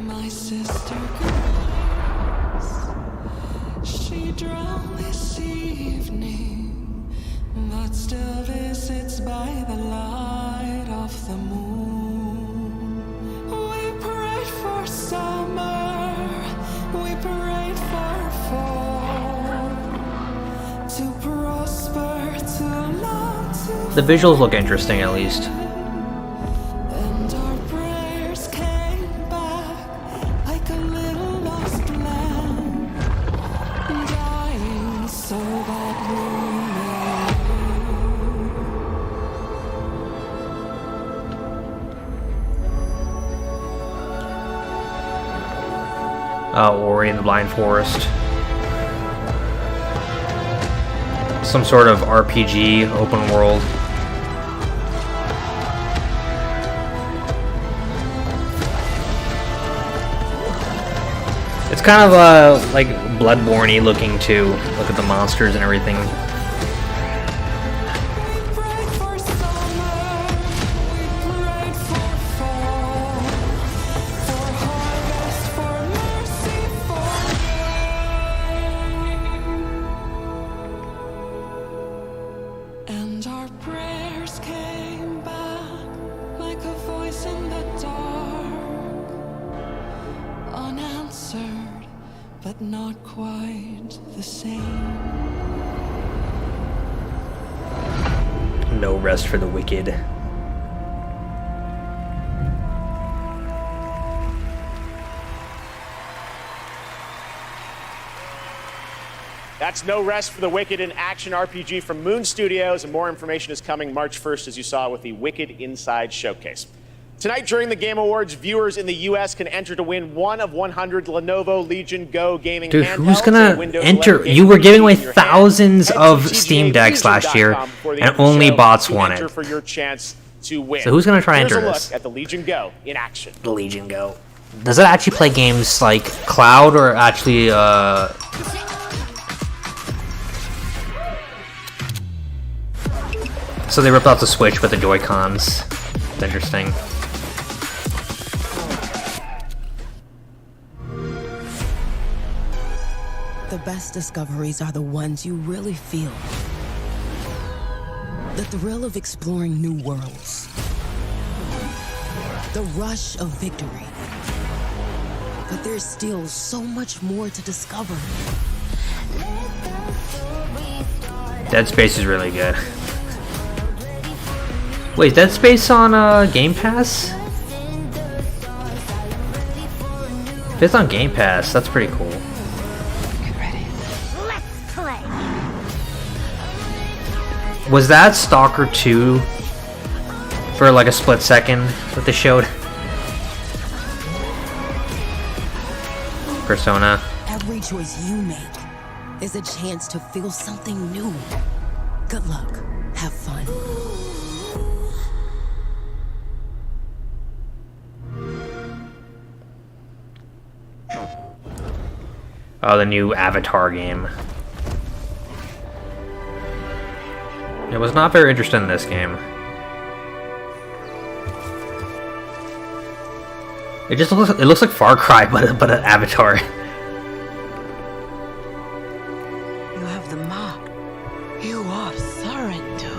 My sister grace, she drowned this evening, but still visits by the light of the moon. We prayed for summer, we prayed for fall, to prosper, to love, to The visuals look interesting, at least. and our prayers came back like a little lost lamb, dying so that we Ori in the Blind Forest. Some sort of RPG, open world. It's kind of like Bloodborne-y looking too. Look at the monsters and everything. And our prayers came back like a voice in the dark, unanswered, but not quite the same. No rest for the wicked. That's No Rest for the Wicked, an action RPG from Moon Studios, and more information is coming March 1st, as you saw with the Wicked Inside Showcase. Tonight during the Game Awards, viewers in the U.S. can enter to win one of 100 Lenovo Legion Go gaming Dude, handhelds. who's gonna enter? You were giving away thousands of Steam Decks last year, and only bots won it. For your chance to win. So who's gonna try and Here's enter a this? look at the Legion Go in action. The Legion Go. Does it actually play games like cloud or actually So they ripped out the Switch with the Joy-Cons. It's interesting. The best discoveries are the ones you really feel. The thrill of exploring new worlds. The rush of victory. But there's still so much more to discover. Dead Space is really good. Wait, is Dead Space on Game Pass? If it's on Game Pass, that's pretty cool. Let's play. Was that Stalker 2 for like a split second that they showed? Persona. Every choice you make is a chance to feel something new. Good luck. Have fun. Oh, the new Avatar game. I was not very interested in this game. It just looks like Far Cry, but an Avatar. You have the mark. You are Sarentu.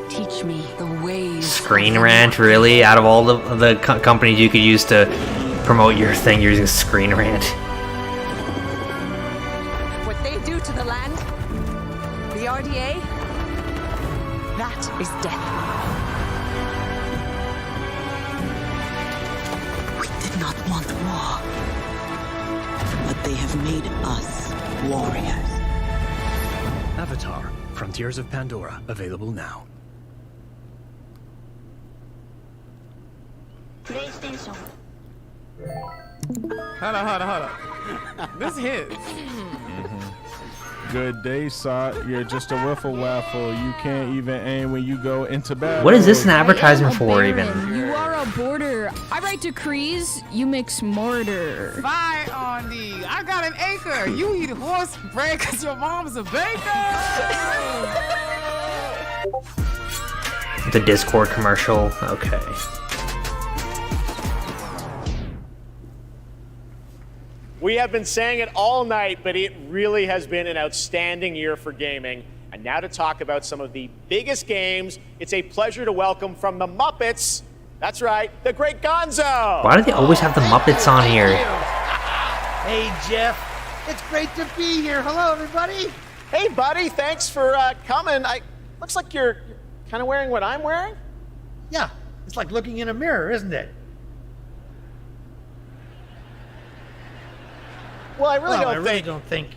Teach me the ways. Screen Rant, really? Out of all the companies you could use to promote your thing, you're using Screen Rant. What they do to the land, the RDA, that is death. We did not want war, but they have made us warriors. Avatar: Frontiers of Pandora, available now. PlayStation. Hold up. This hits. Good day, Sock. You're just a wiffle waffle. You can't even aim when you go into battle. What is this an advertisement for, even? You are a border. I write decrees. You mix mortar. Fire on thee. I got an acre. You eat horse bread because your mom's a baker. The Discord commercial. Okay. We have been saying it all night, but it really has been an outstanding year for gaming. And now to talk about some of the biggest games, it's a pleasure to welcome from the Muppets, that's right, the great Gonzo! Why do they always have the Muppets on here? Hey, Jeff. It's great to be here. Hello, everybody. Hey, buddy, thanks for coming. Looks like you're kind of wearing what I'm wearing? Yeah, it's like looking in a mirror, isn't it? Well, I really don't think.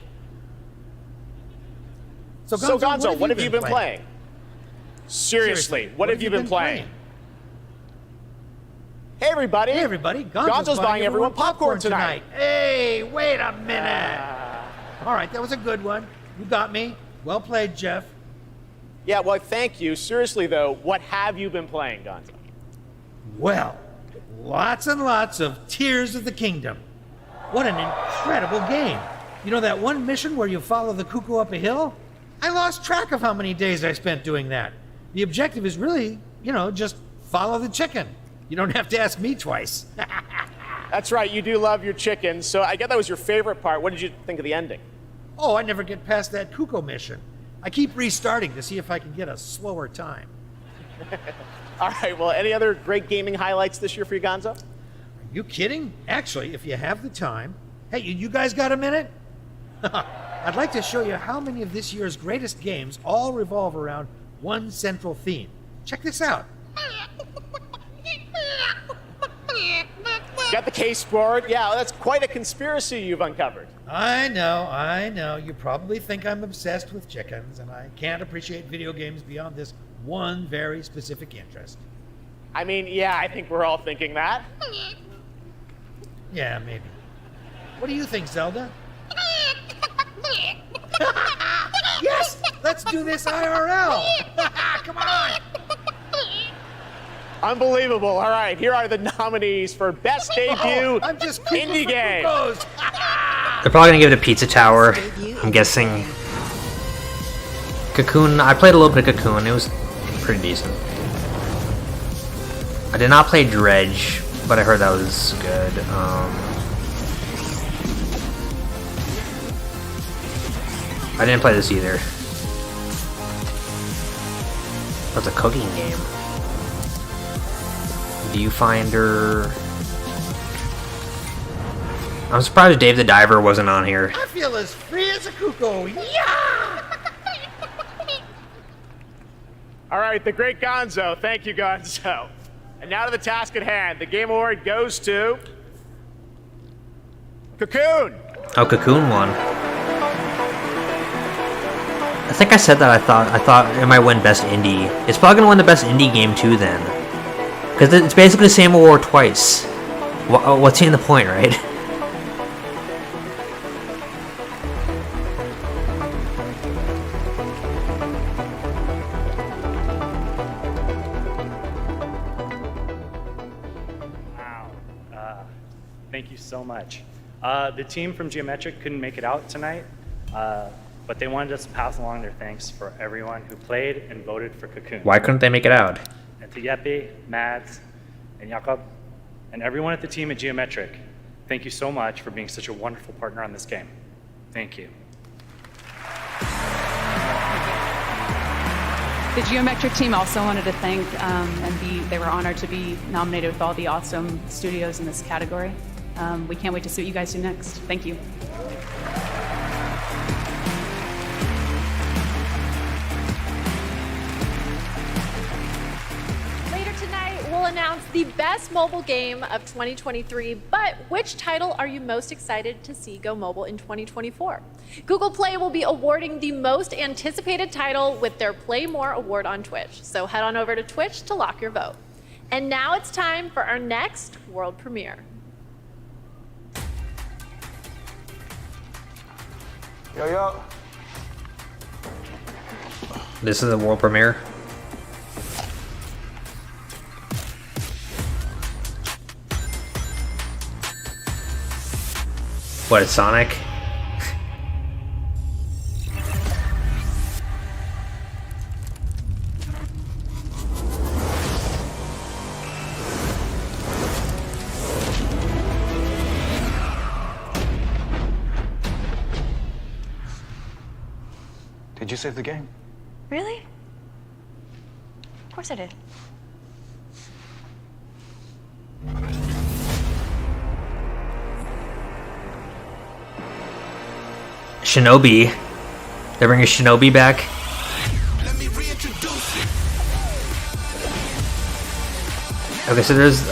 So Gonzo, what have you been playing? Seriously, what have you been playing? Hey, everybody. Hey, everybody. Gonzo's buying everyone popcorn tonight. Hey, wait a minute. All right, that was a good one. You got me. Well played, Jeff. Yeah, well, thank you. Seriously, though, what have you been playing, Gonzo? Well, lots and lots of Tears of the Kingdom. What an incredible game. You know that one mission where you follow the cuckoo up a hill? I lost track of how many days I spent doing that. The objective is really, just follow the chicken. You don't have to ask me twice. That's right, you do love your chickens, so I guess that was your favorite part. What did you think of the ending? Oh, I never get past that cuckoo mission. I keep restarting to see if I can get a slower time. All right, well, any other great gaming highlights this year for you, Gonzo? You kidding? Actually, if you have the time. Hey, you guys got a minute? I'd like to show you how many of this year's greatest games all revolve around one central theme. Check this out. Got the case board. Yeah, that's quite a conspiracy you've uncovered. I know. You probably think I'm obsessed with chickens, and I can't appreciate video games beyond this one very specific interest. I mean, yeah, I think we're all thinking that. Yeah, maybe. What do you think, Zelda? Yes! Let's do this IRL! Come on! Unbelievable. All right, here are the nominees for Best Debut I'm just Indie Game. They're probably gonna give it a Pizza Tower. I'm guessing. Cocoon. I played a little bit of Cocoon. It was pretty decent. I did not play Dredge, but I heard that was good. I didn't play this either. That's a cooking game. Viewfinder. I'm surprised Dave the Diver wasn't on here. I feel as free as a cuckoo. Yeah! All right, the great Gonzo. Thank you, Gonzo. And now to the task at hand. The Game Award goes to Cocoon. Oh, Cocoon won. I think I said that. I thought it might win Best Indie. It's probably gonna win the Best Indie game too, then, because it's basically the same award twice. What's even the point, right? Thank you so much. The team from Geometric couldn't make it out tonight, but they wanted us to pass along their thanks for everyone who played and voted for Cocoon. Why couldn't they make it out? And to Yeppe, Mads, and Jakob, and everyone at the team at Geometric, thank you so much for being such a wonderful partner on this game. Thank you. The Geometric team also wanted to thank they were honored to be nominated with all the awesome studios in this category. We can't wait to see what you guys do next. Thank you. Later tonight, we'll announce the best mobile game of 2023, but which title are you most excited to see go mobile in 2024? Google Play will be awarding the most anticipated title with their Play More award on Twitch, so head on over to Twitch to lock your vote. And now it's time for our next world premiere. Yo. This is the world premiere. What is Sonic? Did you save the game? Really? Of course I did. Shinobi. They're bringing Shinobi back. Okay, so there's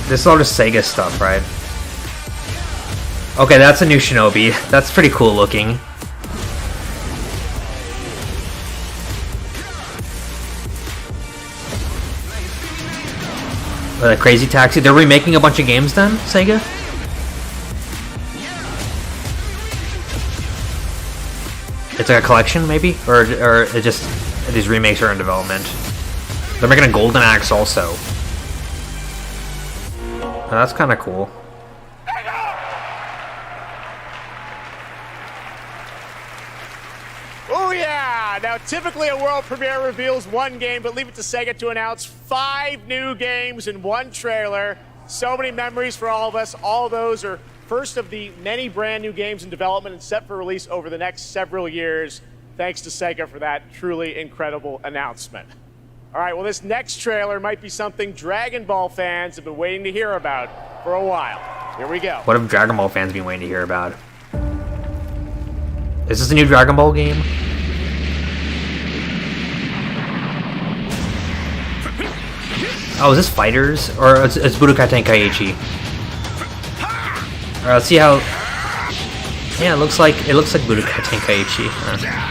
this is all just Sega stuff, right? Okay, that's a new Shinobi. That's pretty cool looking. The Crazy Taxi. They're remaking a bunch of games then, Sega? It's like a collection, maybe? Or it just these remakes are in development. They're making a Golden Axe also. Oh, that's kind of cool. Oh yeah! Now typically a world premiere reveals one game, but leave it to Sega to announce 5 new games in one trailer. So many memories for all of us. All of those are first of the many brand new games in development and set for release over the next several years. Thanks to Sega for that truly incredible announcement. All right, well, this next trailer might be something Dragon Ball fans have been waiting to hear about for a while. Here we go. What have Dragon Ball fans been waiting to hear about? Is this a new Dragon Ball game? Oh, is this Fighters? Or it's Budokai Tenkaichi? Alright, let's see how... Yeah, it looks like Budokai Tenkaichi. Huh.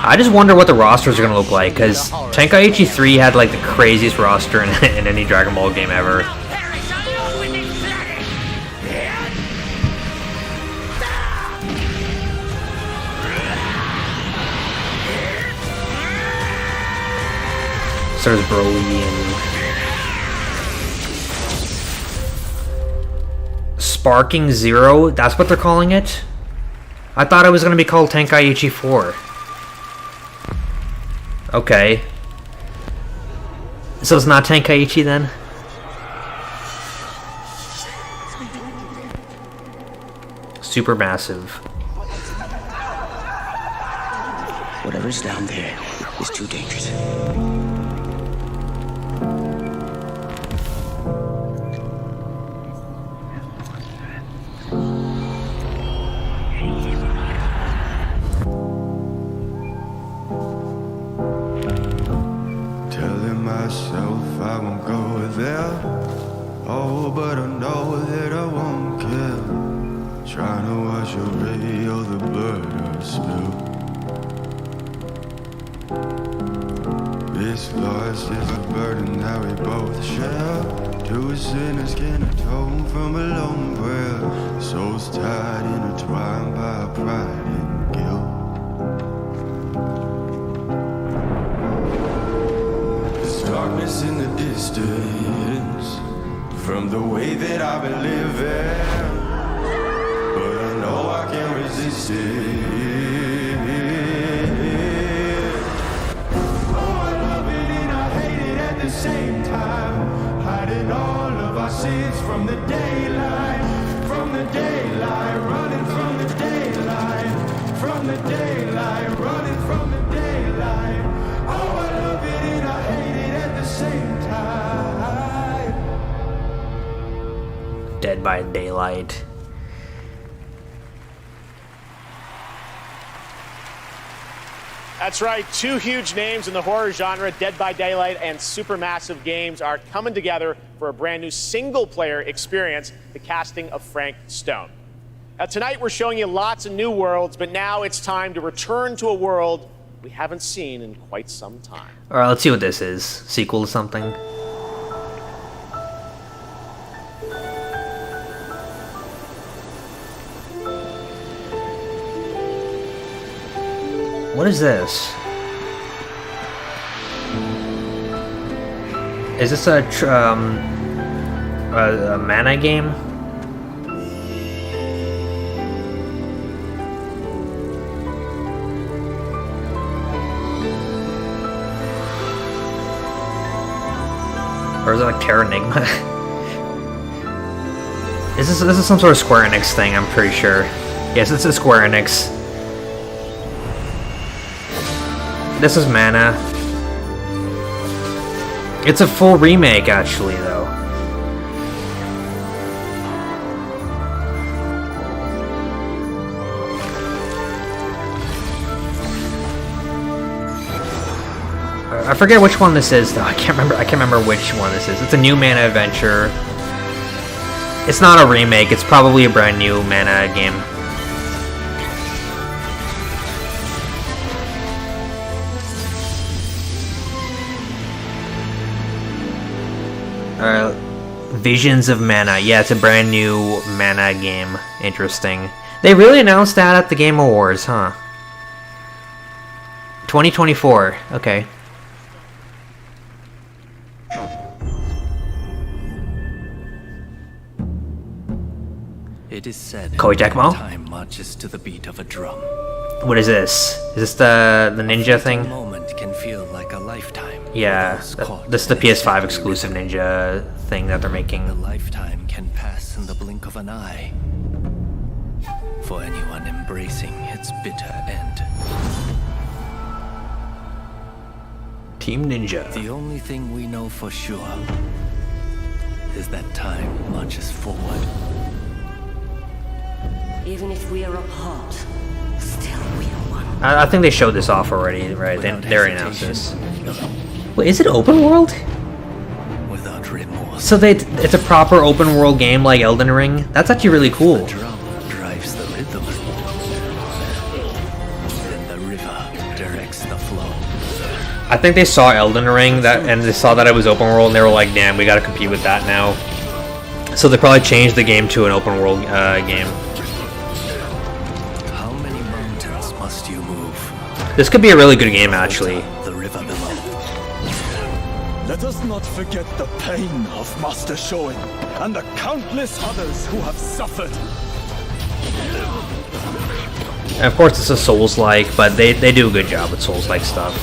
I just wonder what the rosters are gonna look like, because Tenkaichi 3 had like the craziest roster in any Dragon Ball game ever. So there's Broly and Sparking Zero. That's what they're calling it. I thought it was gonna be called Tenkaichi 4. Okay. So it's not Tenkaichi then? Supermassive. Whatever's down there is too dangerous. Telling myself I won't go there. Oh, but I know that I won't care. Trying to wash away all the blood I spilled. This loss is a burden that we both share. Two sinners can atone from a lone prayer. Souls tied, intertwined by pride and guilt. There's darkness in the distance from the way that I've been living, but I know I can't resist it. Same time, hiding all of our sins from the daylight, running from the daylight, running from the daylight. Oh, I love it and I hate it at the same time. Dead by Daylight. That's right, two huge names in the horror genre, Dead by Daylight and Supermassive Games, are coming together for a brand new single-player experience, the casting of Frank Stone. Now, tonight we're showing you lots of new worlds, but now it's time to return to a world we haven't seen in quite some time. Alright, let's see what this is. Sequel to something? What is this? Is this a mana game? Or is it like Terra Enigma? This is some sort of Square Enix thing, I'm pretty sure. Yes, it's a Square Enix. This is Mana. It's a full remake, actually, though. I forget which one this is, though. I can't remember which one this is. It's a new Mana adventure. It's not a remake. It's probably a brand new Mana game. Visions of Mana. Yeah, it's a brand new Mana game. Interesting. They really announced that at the Game Awards, huh? 2024. Okay. It is said Koei Tecmo? time marches to the beat of a drum. What is this? Is this the ninja thing? A moment can feel like a lifetime. Yeah, this is the PS5 exclusive Ninja thing that they're making. A lifetime can pass in the blink of an eye. For anyone embracing its bitter end. Team Ninja. The only thing we know for sure is that time marches forward. Even if we are apart, still we are one. I think they showed this off already, right? They already announced this. Wait, is it open world? Without remorse. So it's a proper open world game like Elden Ring? That's actually really cool. The drum drives the rhythm. And the river directs the flow. I think they saw Elden Ring and they saw that it was open world and they were like, damn, we gotta compete with that now. So they probably changed the game to an open world game. How many mountains must you move? This could be a really good game, actually. The river below. Let us not forget the pain of Master Shoin and the countless others who have suffered. And of course, it's a Souls-like, but they do a good job with Souls-like stuff.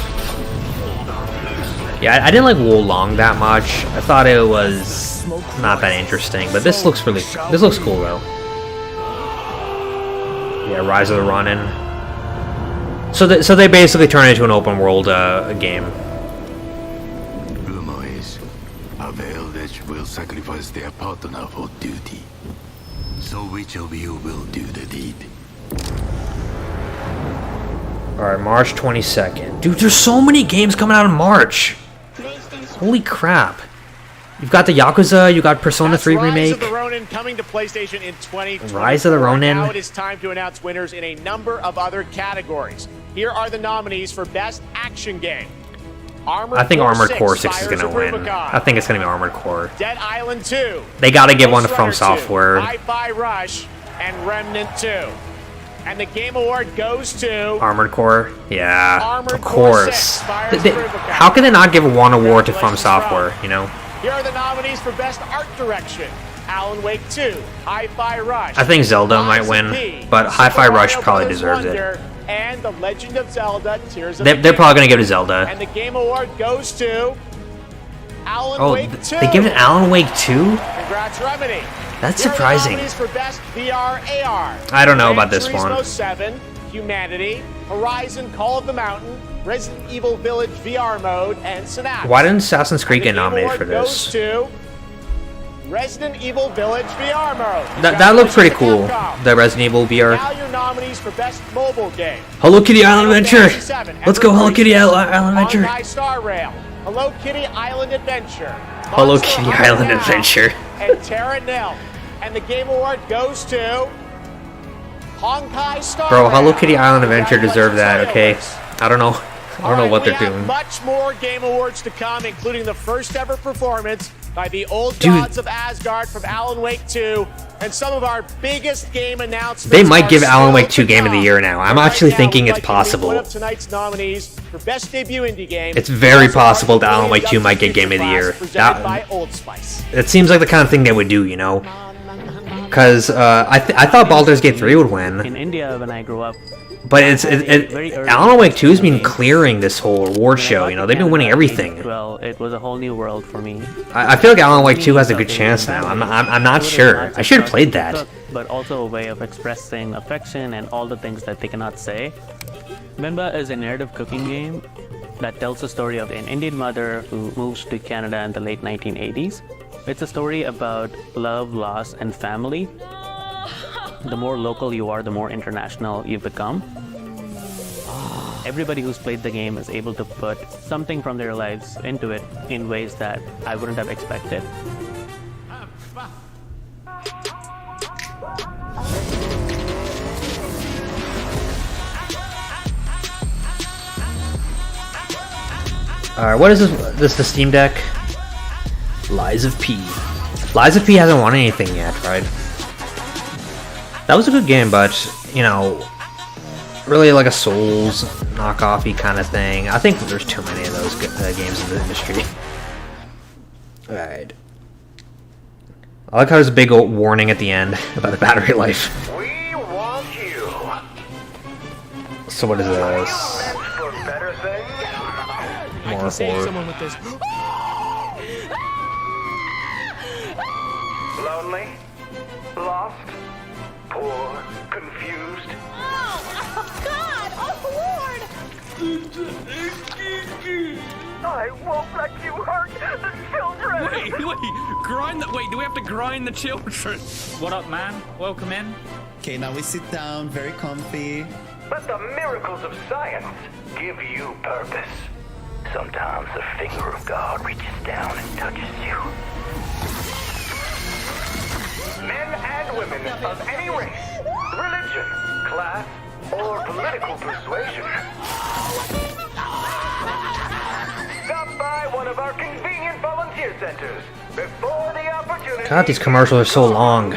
Yeah, I didn't like Wolong that much. I thought it was not that interesting, but this looks cool though. Yeah, Rise of the Ronin. So they basically turn it into an open world game. Rumor is, Eldritch will sacrifice their partner for duty. So which of you will do the deed? Alright, March 22nd. Dude, there's so many games coming out in March! Holy crap. You've got the Yakuza, you got Persona 3 remake. Rise of the Ronin coming to PlayStation in 2020. Rise of the Ronin. Now it is time to announce winners in a number of other categories. Here are the nominees for Best Action Game. I think Armored Core 6 is gonna win. I think it's gonna be Armored Core. Dead Island 2. They gotta give one to From Software. Hi-Fi Rush and Remnant 2. And the Game Award goes to Armored Core? Yeah, Armored of course. How can they not give one award to From Software, you know? Here are the nominees for Best Art Direction. Alan Wake 2, Hi-Fi Rush. I think Zelda might win, but Hi-Fi Rush probably deserves it. And The Legend of Zelda, Tears of They're probably gonna give it to Zelda. And the Game Award goes to Alan Wake 2. They give it Alan Wake 2? Congrats, Remedy. That's Here surprising. Are the nominees for Best VR AR. I don't know about Gran this Turismo one. 7, Humanity, Horizon Call of the Mountain, Resident Evil Village VR mode, and Synapse. Why didn't Assassin's Creed get And the Game nominated Award for this? Goes to Resident Evil Village VR mode. That looked pretty cool. The Resident Evil VR. Now your nominees for Best Mobile Game. Hello Kitty Island Adventure. Let's go Hello Kitty Island Adventure. Honkai Star Rail, Hello Kitty Island Adventure. Hello Monster Kitty Hunter Island Now, Adventure. And Terra Nil. And the Game Award goes to Honkai Star Bro, Rail. Hello Kitty Island Adventure deserved that, okay? I don't know what they're We have doing. much more Game Awards to come, including the first ever performance by the old Dude. gods of Asgard from Alan Wake 2, and some of our biggest game announcements. They might are give Alan still Wake 2 to Game of the come. Year now. I'm But actually right now, thinking we'd it's like to meet possible. One of tonight's nominees for Best Debut Indie Game. It's very Also possible that marked Alan Wake 2 might get Game of the Year. presented by Old Spice. It seems like the kind of thing they would do, you know? Because I thought Baldur's Gate 3 would win. In India, when I grew up, But Alan Wake 2 has been clearing this whole award show, you know? They've been winning everything. well, it was a whole new world for me. I feel like Alan Wake 2 has a good chance now. I'm not sure. I should have played that. But also a way of expressing affection and all the things that they cannot say. Benba is a narrative cooking game that tells the story of an Indian mother who moves to Canada in the late 1980s. It's a story about love, loss, and family. The more local you are, the more international you become. Everybody who's played the game is able to put something from their lives into it in ways that I wouldn't have expected. Alright, what is this? This is the Steam Deck? Lies of P. Lies of P hasn't won anything yet, right? That was a good game, but, you know, really like a Souls knockoff-y kind of thing. I think there's too many of those games in the industry. Alright. I like how there's a big old warning at the end about the battery life. We want you. So what is this? better things? I can save someone with this. Lonely? Lost? Poor? Confused? Oh, God! Oh, Lord! I won't let you hurt the children! Wait, grind the. Wait, do we have to grind the children? What up, man? Welcome in. Okay, now we sit down, very comfy. Let the miracles of science give you purpose. Sometimes the finger of God reaches down and touches you. Men and women of any race, religion, class, or political persuasion. Stop by one of our convenient volunteer centers before the opportunity. God, these commercials are so long.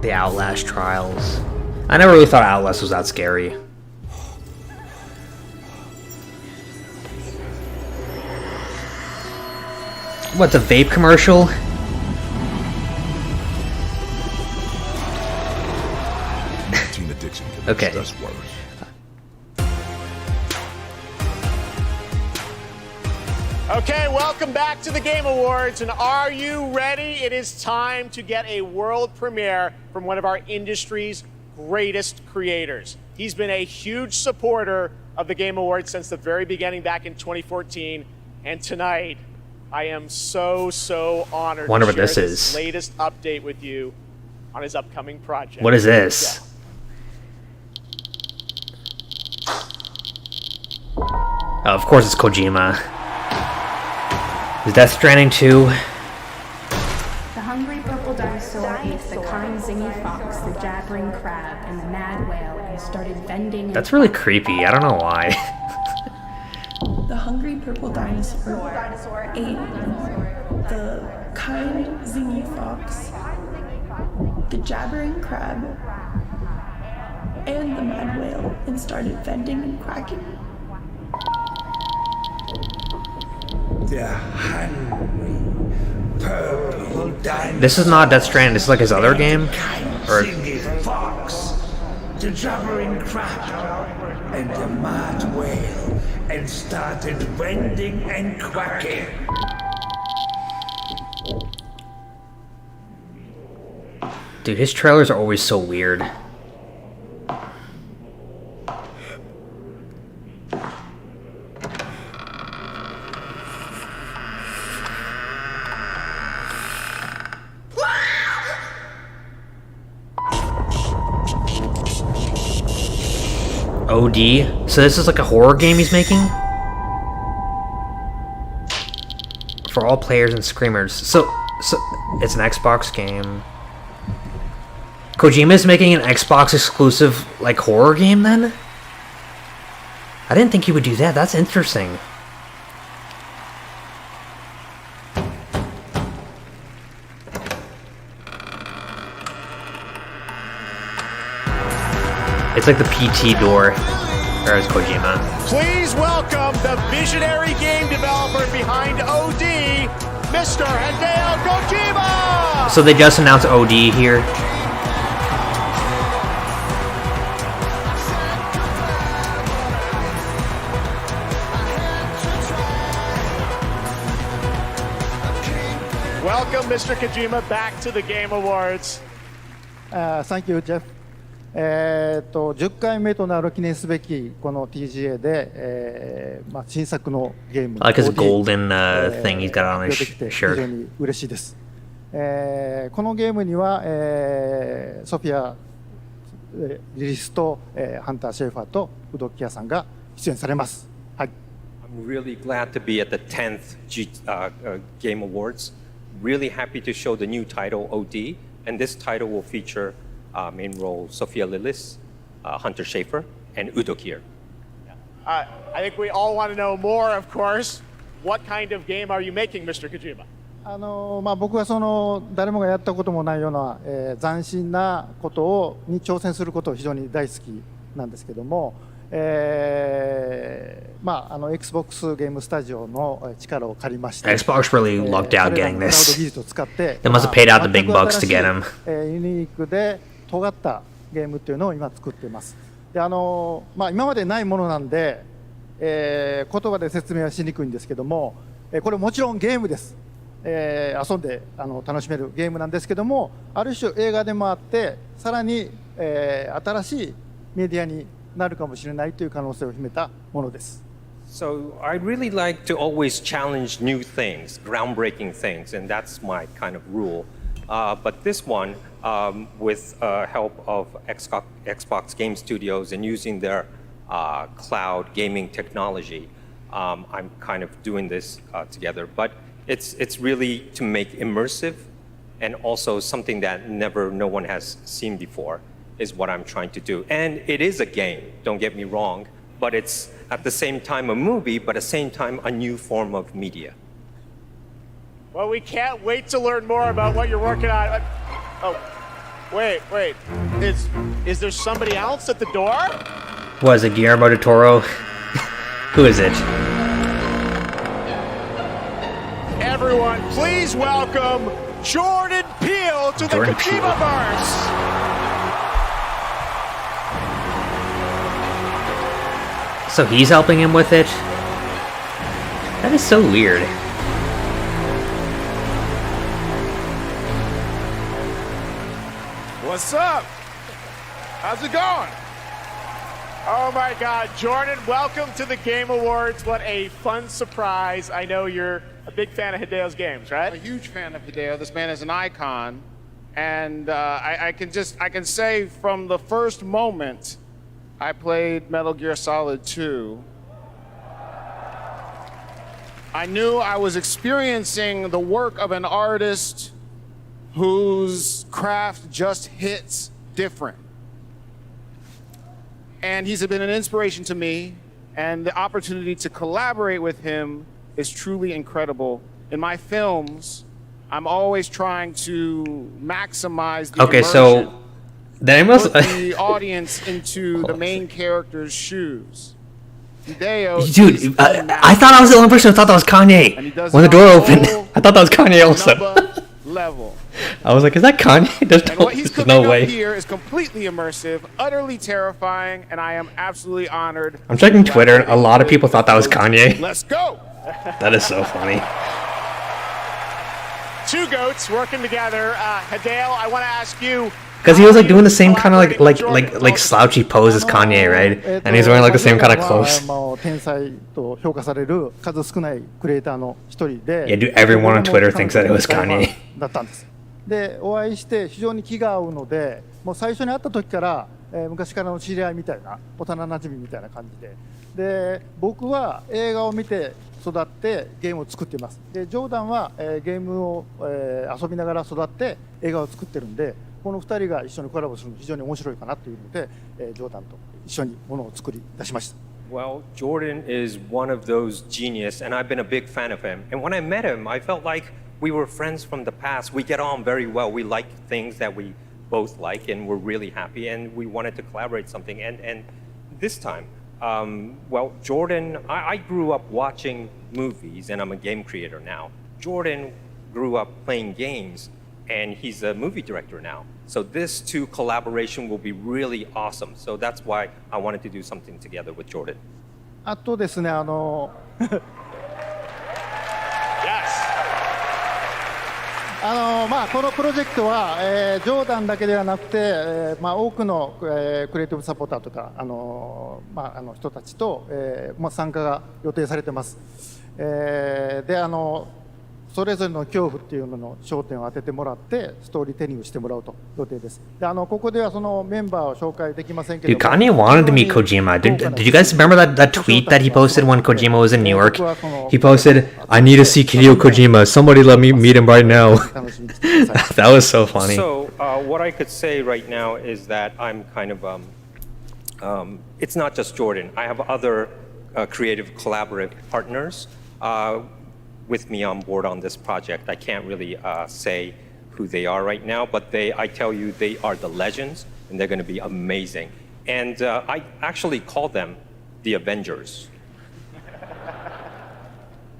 The Outlast trials. I never really thought Outlast was that scary. What, the vape commercial? Teen addiction can Okay. make us worse. Okay, welcome back to the Game Awards, and are you ready? It is time to get a world premiere from one of our industry's greatest creators. He's been a huge supporter of the Game Awards since the very beginning back in 2014, and tonight I am so honored Wonder to what share this is. latest update with you on his upcoming project. What is this? Oh, of course it's Kojima. Is Death Stranding 2? The hungry purple dinosaur ate the kind zingy fox, the jabbering crab, and the mad whale, and started vending. That's really creepy. I don't know why. The hungry purple dinosaur ate the kind zingy fox, the jabbering crab, and the mad whale, and started vending and quacking. The hungry purple dinosaur. This is not Death Stranding. This is like his other game? Or Zingy fox, the jabbering crab, and the mad whale, and started vending and quacking. dude, his trailers are always so weird. OD? So this is like a horror game he's making? For all players and screamers. So it's an Xbox game. Kojima's making an Xbox exclusive like horror game then? I didn't think he would do that. That's interesting. It's like the PT door. There's Kojima. Please welcome the visionary game developer behind OD, Mr. Hideo Kojima! So they just announced OD here. Welcome, Mr. Kojima, back to the Game Awards. Thank you, Jeff. 10回目となる記念すべきこの TGA で、新作のゲーム I like his golden thing he's got on his 出てきて非 shirt. 常に嬉しいです。このゲームには、ソフィア・リリスと、ハンター・シェーファーとウドキヤさんが出演されます。はい。I'm really glad to be at the 10th Game Awards. Really happy to show the new title OD, and this title will feature main role Sophia Lillis, Hunter Schafer, and Udo Kier. I think we all want to know more, of course. What kind of game are you making, Mr. Kojima? 僕はその誰もがやったこともないような、斬新なことに挑戦することを非常に大好きなんですけども、Xbox ゲームスタジオの力を借りまして、Xbox really lucked out getting クラウド this. 技術を使って、 They must have paid out the big bucks to get him. ユニークで尖ったゲームっていうのを今作っています。で今までないものなんで、言葉で説明はしにくいんですけども、これもちろんゲームです。遊んで楽しめるゲームなんですけども、ある種映画でもあって、さらに、新しいメディアになるかもしれないという可能性を秘めたものです。So I really like to always challenge new things, groundbreaking things, and that's my kind of rule. But this one, with help of Xbox Game Studios and using their cloud gaming technology, I'm kind of doing this together. But it's really to make immersive and also something that no one has seen before is what I'm trying to do. And it is a game, don't get me wrong, but it's at the same time a movie, but at the same time a new form of media. Well, we can't wait to learn more about what you're working on. Oh, wait. Is there somebody else at the door? Was it Guillermo del Toro? Who is it? Everyone, please welcome Jordan Peele to the Kojima-verse. So he's helping him with it? That is so weird. What's up? How's it going? Oh my God, Jordan, welcome to the Game Awards. What a fun surprise. I know you're a big fan of Hideo's games, right? A huge fan of Hideo. This man is an icon. And I can say from the first moment I played Metal Gear Solid 2, I knew I was experiencing the work of an artist whose craft just hits different. And he's been an inspiration to me, and the opportunity to collaborate with him is truly incredible. In my films, I'm always trying to maximize the Okay, immersion, so then put the audience into the main character's shoes. Hideo Dude, I thought I was the only person who thought that was Kanye. When the door opened, I thought that was Kanye also. Level. I was like, is that Kanye? And what he's cooking no up way. here is completely immersive, utterly terrifying, and I am absolutely honored. I'm checking Twitter, and a lot of people thought that was Kanye. Let's go! That is so funny. Two goats working together. Hideo, I want to ask you. Because he was like doing the same kind of like slouchy pose as Kanye, right? And he's wearing like the same kind of clothes. 天才と評価される数少ないクリエイターの一人で、 Yeah, dude, everyone on Twitter thinks that it was Kanye. だったんです。で、お会いして非常に気が合うので、もう最初に会った時から、昔からの知り合いみたいな、幼なじみみたいな感じで、で、僕は映画を見て育ってゲームを作っています。で、ジョーダンは、ゲームを、遊びながら育って映画を作ってるんで、この2人が一緒にコラボするの非常に面白いかなというので、ジョーダンと一緒にものを作り出しました。Well, Jordan is one of those genius, and I've been a big fan of him. And when I met him, I felt like we were friends from the past. We get on very well. We like things that we both like, and we're really happy, and we wanted to collaborate something. And this time, well, Jordan, I grew up watching movies, and I'm a game creator now. Jordan grew up playing games, and he's a movie director now. So this two collaboration will be really awesome. So that's why I wanted to do something together with Jordan. あとですね、このプロジェクトは、ジョーダンだけではなくて、多くの、クリエイティブサポーターとか、人たちと、参加が予定されてます。で、それぞれの恐怖っていうのの焦点を当ててもらってストーリーテリングしてもらうと予定です。で、ここではそのメンバーを紹介できませんけど。Dude, Kanye wanted to meet Kojima. Did you guys remember that tweet that he posted when Kojima was in New York? He posted, "I need to see Hideo Kojima. Somebody let me meet him right now." That was so funny. So what I could say right now is that I'm kind of it's not just Jordan. I have other creative collaborative partners. With me on board on this project. I can't really say who they are right now, but I tell you, they are the legends, and they're going to be amazing. And I actually call them the Avengers.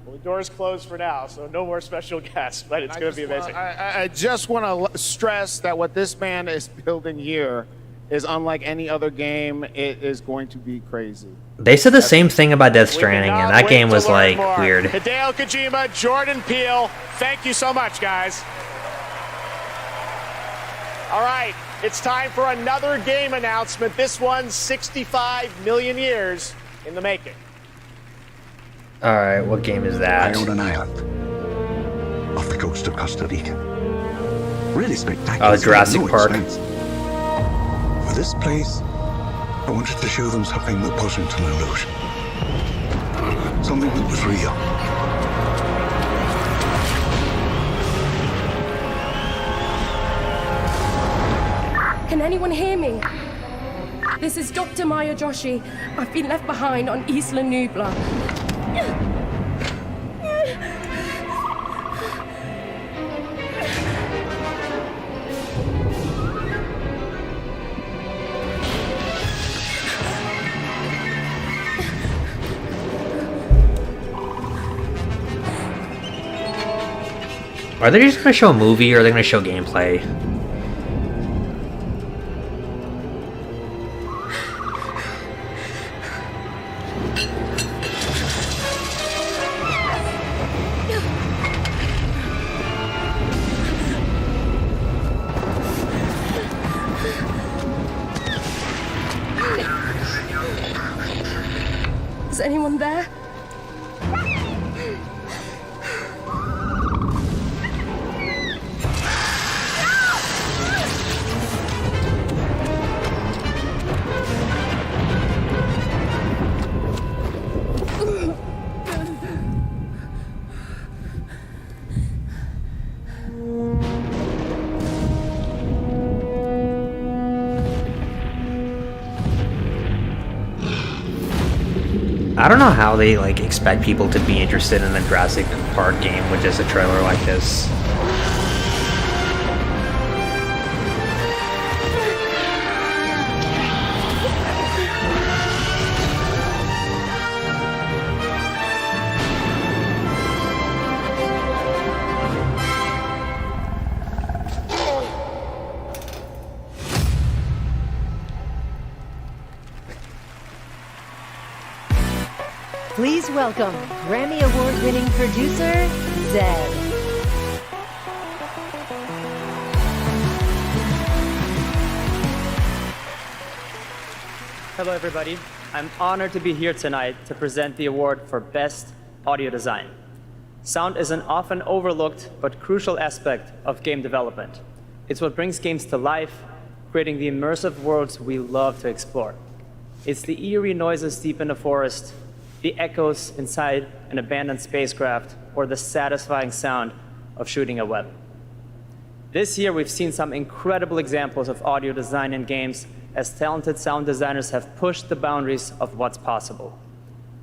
Well, the door's closed for now, so no more special guests, but it's going to be amazing. I just want to stress that what this man is building here is unlike any other game. It is going to be crazy. They said the same thing about Death Stranding, and that game was like more. weird. Hideo Kojima, Jordan Peele, thank you so much, guys. All right, it's time for another game announcement. This one's 65 million years in the making. All right, what game is that? I own an island off the coast of Costa Rica. Really spectacular. Oh, Jurassic Park. Expense. For this place, I wanted to show them something that wasn't an illusion. Something that was real. Can anyone hear me? This is Dr. Maya Joshi. I've been left behind on Isla Nubla. Are they just gonna show a movie, or are they gonna show gameplay? Is anyone there? I don't know how they like expect people to be interested in a Jurassic Park game with just a trailer like this. Please welcome Grammy Award-winning producer, Zed. Hello everybody. I'm honored to be here tonight to present the award for Best Audio Design. Sound is an often overlooked but crucial aspect of game development. It's what brings games to life, creating the immersive worlds we love to explore. It's the eerie noises deep in the forest, the echoes inside an abandoned spacecraft, or the satisfying sound of shooting a web. This year, we've seen some incredible examples of audio design in games as talented sound designers have pushed the boundaries of what's possible.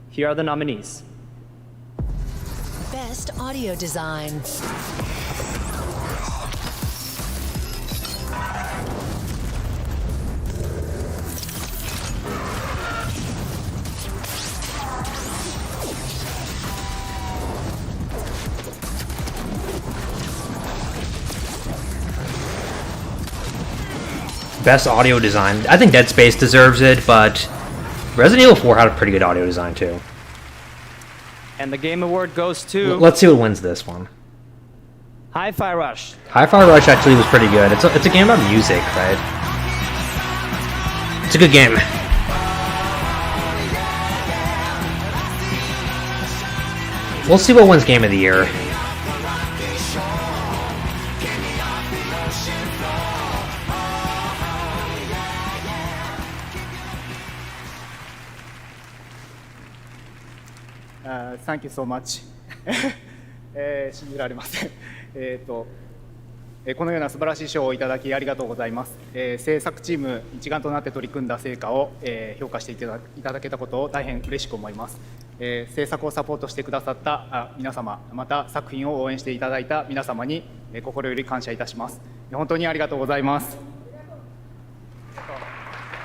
Here are the nominees. Best Audio Design. Best audio design. I think Dead Space deserves it, but Resident Evil 4 had a pretty good audio design too. And the Game Award goes to... Let's see who wins this one. Hi-Fi Rush. Hi-Fi Rush actually was pretty good. It's a game about music, right? It's a good game. We'll see what wins Game of the Year. Thank you so much. 信じられません。このような素晴らしい賞をいただきありがとうございます。制作チーム一丸となって取り組んだ成果を評価していただけたことを大変嬉しく思います。制作をサポートしてくださった皆様、また作品を応援していただいた皆様に心より感謝いたします。本当にありがとうございます。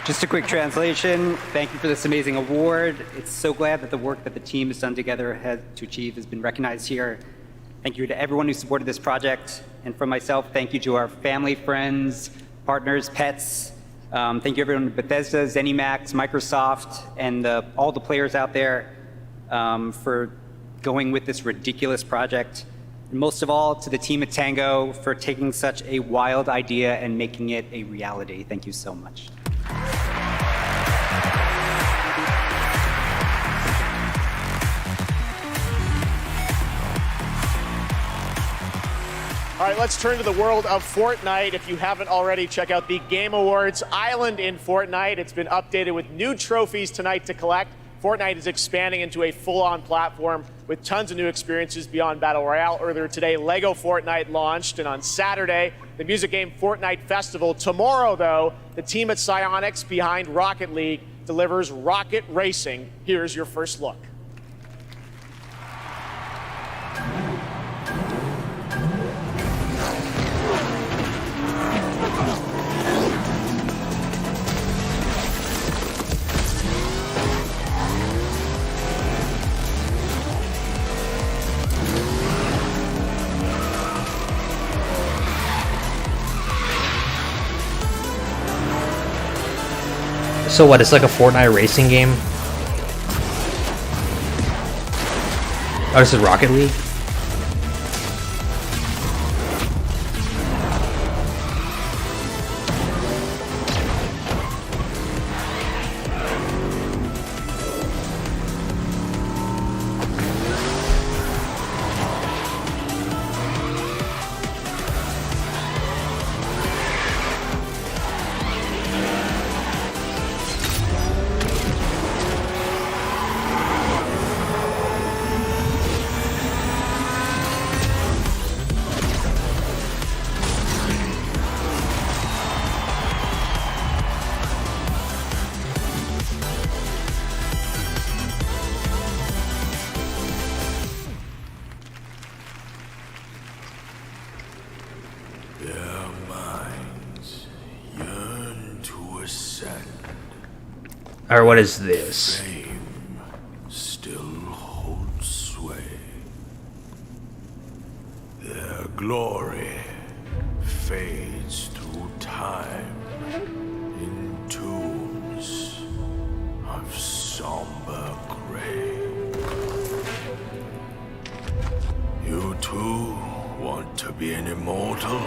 Just a quick translation. Thank you for this amazing award. It's so glad that the work that the team has done together to achieve has been recognized here. Thank you to everyone who supported this project. And from myself, thank you to our family, friends, partners, pets. Thank you everyone at Bethesda, ZeniMax, Microsoft, and all the players out there for going with this ridiculous project. And most of all, to the team at Tango for taking such a wild idea and making it a reality. Thank you so much. All right, let's turn to the world of Fortnite. If you haven't already, check out the Game Awards Island in Fortnite. It's been updated with new trophies tonight to collect. Fortnite is expanding into a full-on platform with tons of new experiences beyond Battle Royale. Earlier today, Lego Fortnite launched, and on Saturday, the music game Fortnite Festival. Tomorrow, though, the team at Psyonix behind Rocket League delivers Rocket Racing. Here's your first look. So what, it's like a Fortnite racing game? Oh, this is Rocket League? Or what is this? Fame still holds sway. Their glory fades through time in tombs of somber gray. You too want to be an immortal?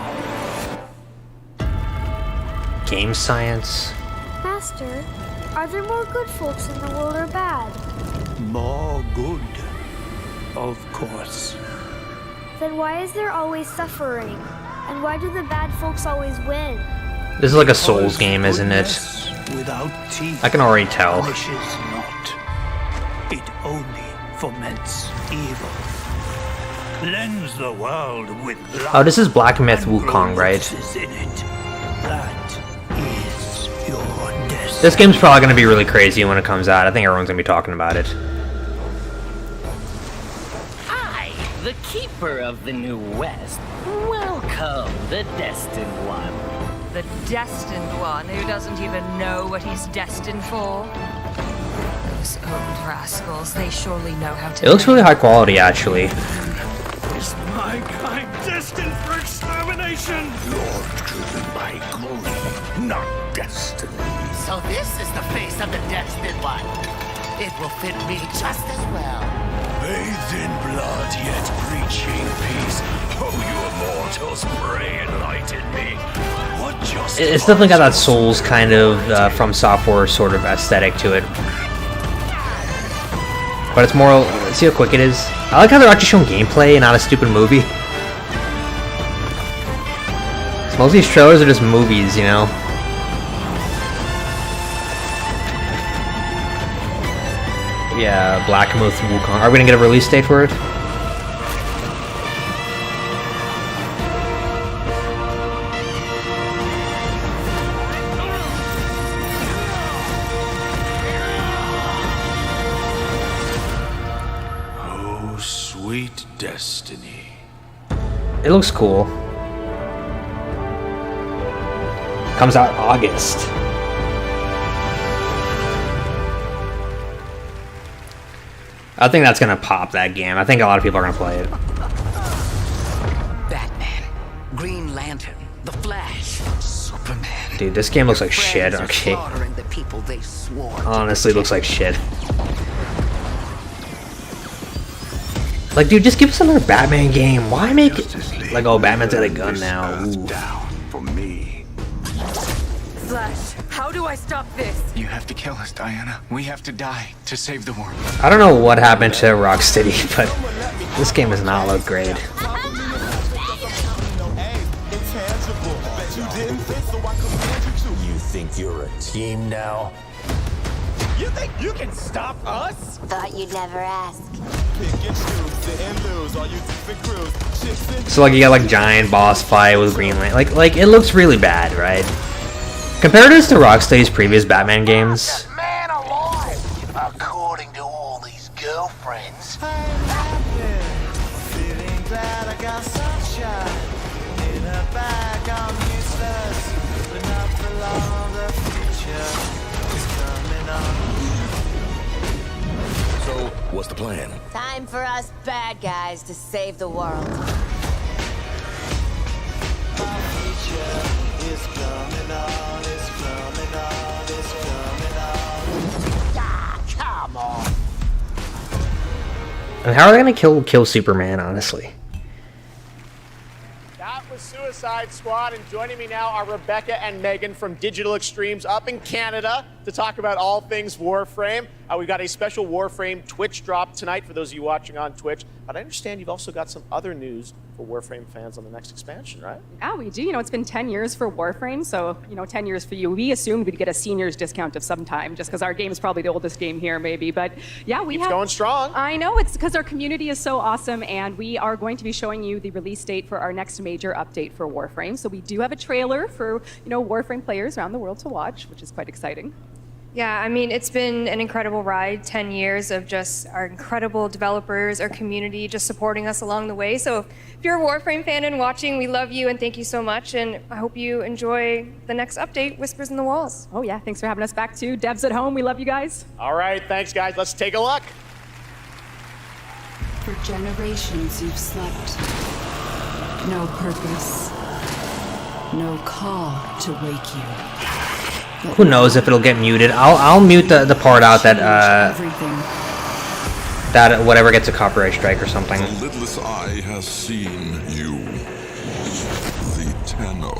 Game science? Master, are there more good folks in the world or bad? More good, of course. Then why is there always suffering? And why do the bad folks always win? This is like a Souls game, isn't it? Without teeth I can already tell. punishes not. It only foments evil. Lends the world with blood. Oh, this is Black Myth Wukong, right? In it. That is your destiny. This game's probably going to be really crazy when it comes out. I think everyone's going to be talking about it. I, the Keeper of the New West, welcome the Destined One. The Destined One who doesn't even know what he's destined for? Those old rascals, they surely know how to... It looks really high quality, actually. Is my kind destined for extermination? You're driven by glory, not destiny. So this is the face of the Destined One. It will fit me just as well. Bathed in blood, yet preaching peace. Oh, you immortals, pray enlighten me. What just? It's definitely got that Souls kind of From Software sort of aesthetic to it. But it's more... See how quick it is? I like how they're actually showing gameplay and not a stupid movie. So most of these trailers are just movies, you know? Yeah, Black Myth Wukong. Are we gonna get a release date for it? Oh, sweet destiny. It looks cool. Comes out August. I think that's gonna pop that game. I think a lot of people are gonna play it. Batman, Green Lantern, The Flash, Superman. Dude, this game looks like shit. Okay. The people they swore Honestly, looks like shit. Like, dude, just give us another Batman game. Why make it like, oh, Batman's got a gun now? Ooh. For me. Flash, how do I stop this? You have to kill us, Diana. We have to die to save the world. I don't know what happened to Rocksteady, but this game does not look great. You think you're a team now? You think you can stop us? Thought you'd never ask. So like you got like giant boss fight with Green Lantern. Like it looks really bad, right? Compared to Rocksteady's previous Batman games. Man alive! According to all these girlfriends. Feeling glad I got sunshine in a bag. I'm useless, but not for long. The future is coming on. So, what's the plan? Time for us bad guys to save the world. My future is coming on, it's coming on, it's coming on. Ah, come on. And how are they gonna kill Superman, honestly? That was Suicide Squad, and joining me now are Rebecca and Megan from Digital Extremes up in Canada to talk about all things Warframe. We've got a special Warframe Twitch drop tonight for those of you watching on Twitch. But I understand you've also got some other news for Warframe fans on the next expansion, right? Yeah, we do. You know, it's been 10 years for Warframe, so, 10 years for you. We assumed we'd get a seniors discount of some time, just because our game is probably the oldest game here, maybe. But yeah, Keeps going strong. I know, it's because our community is so awesome, and we are going to be showing you the release date for our next major update for Warframe. So we do have a trailer for, Warframe players around the world to watch, which is quite exciting. Yeah, I mean, it's been an incredible ride, 10 years of just our incredible developers, our community just supporting us along the way. So if you're a Warframe fan and watching, we love you and thank you so much. And I hope you enjoy the next update, Whispers in the Walls. Oh yeah, thanks for having us back too. Devs at home, we love you guys. All right, thanks guys. Let's take a look. For generations you've slept. No purpose. No call to wake you. Who knows if it'll get muted? I'll mute the part out that that whatever gets a copyright strike or something. The lidless eye has seen you, the Tenno.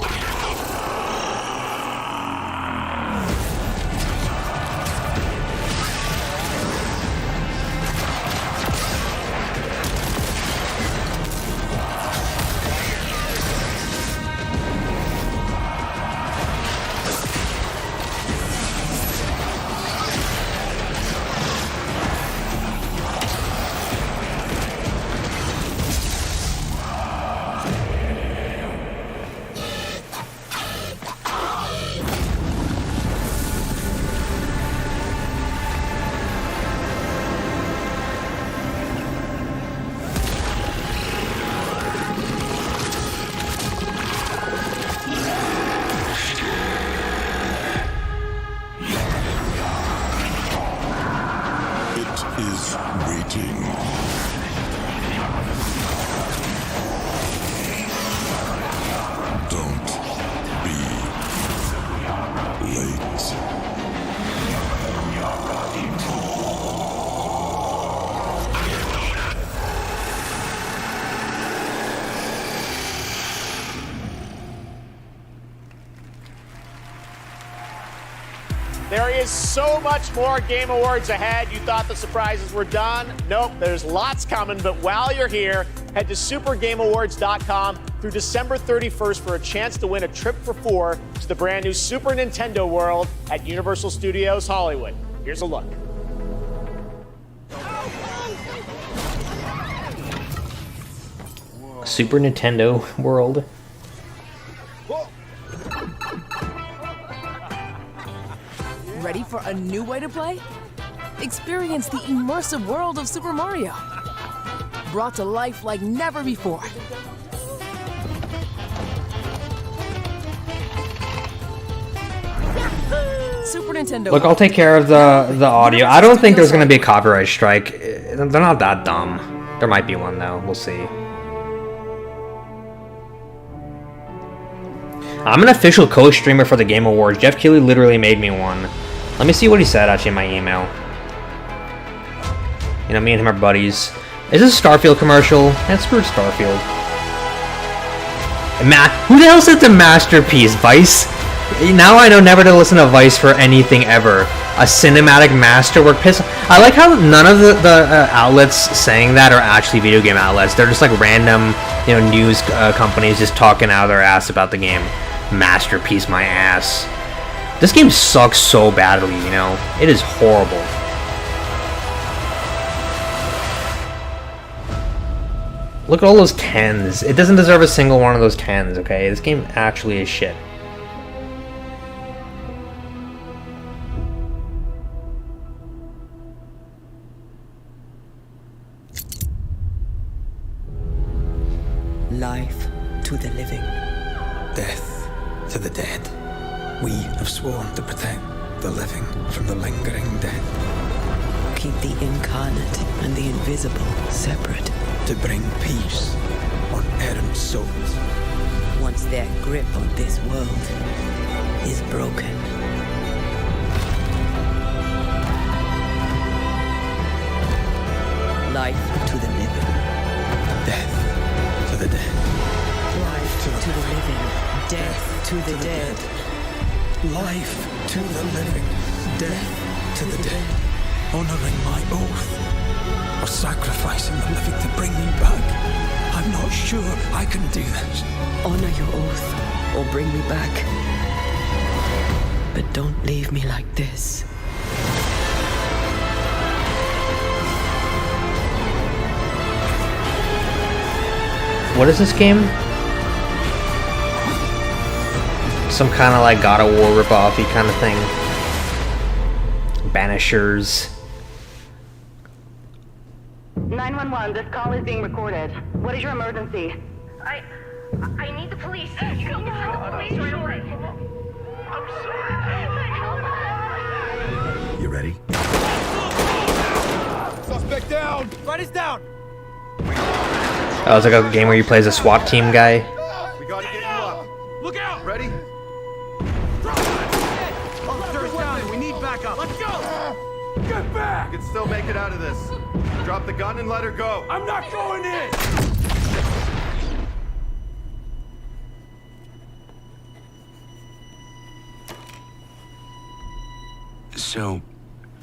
There is so much more Game Awards ahead. You thought the surprises were done? Nope, there's lots coming. But while you're here, head to supergameawards.com through December 31st for a chance to win a trip for 4 to the brand new Super Nintendo World at Universal Studios Hollywood. Here's a look. Super Nintendo World. Ready for a new way to play? Experience the immersive world of Super Mario. Brought to life like never before. Super Nintendo. Look, I'll take care of the audio. I don't think there's going to be a copyright strike. they're not that dumb. There might be one though. We'll see. I'm an official co-streamer for the Game Awards. Jeff Keighley literally made me one. Let me see what he said actually in my email. You know, me and him are buddies. Is this a Starfield commercial? That's for Starfield. Who the hell said the masterpiece? Vice? Now I know never to listen to Vice for anything ever. A cinematic masterwork. Piss. I like how none of the outlets saying that are actually video game outlets. They're just like random, you know, news companies just talking out of their ass about the game. Masterpiece, my ass. This game sucks so badly, you know. It is horrible. Look at all those 10s. It doesn't deserve a single one of those 10s, okay? This game actually is shit. Life to the living. Death to the dead. We have sworn to protect the living from the lingering dead. Keep the incarnate and the invisible separate. To bring peace on errant souls. Once their grip on this world is broken. Life to the living. Death to the dead. Life to the living. Death to the dead. Life to the living. Death to the dead. Honoring my oath. Or sacrificing the living to bring me back. I'm not sure I can do this. Honor your oath, or bring me back. But don't leave me like this. What is this game? Some kind of like God of War rip-offy kind of thing. Banishers. 911, this call is being recorded. What is your emergency? I need the police. You need to call the police right away. I'm sorry. You ready? Suspect down! Right is down! Oh, it's like a game where you play as a SWAT team guy. We gotta get you up. Look out! Ready? Officer's down. We need backup. Let's go! Get back! You can still make it out of this. Drop the gun and let her go. I'm not going in! So,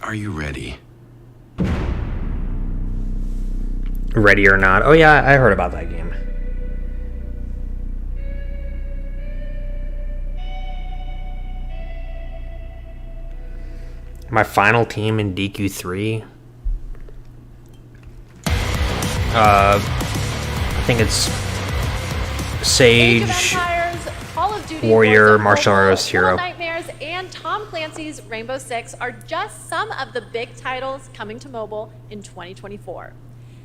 are you ready? Ready or Not. Oh yeah, I heard about that game. My final team in DQ3. I think it's Sage, Call of Duty, Warrior, Warzone, Martial Arts Little Hero. Nightmares, and Tom Clancy's Rainbow Six are just some of the big titles coming to mobile in 2024.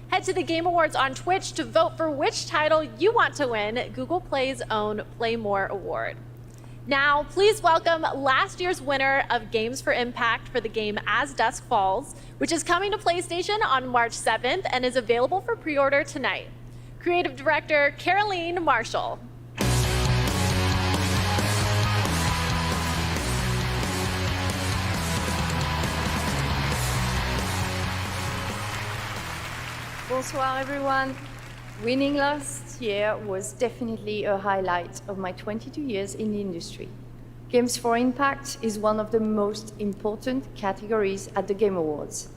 Head to the Game Awards on Twitch to vote for which title you want to win Google Play's own Play More award. Now, please welcome last year's winner of Games for Impact for the game As Dusk Falls, which is coming to PlayStation on March 7th and is available for pre-order tonight. Creative Director Caroline Marshall. Bonsoir everyone. Winning last year was definitely a highlight of my 22 years in the industry. Games for Impact is one of the most important categories at the Game Awards.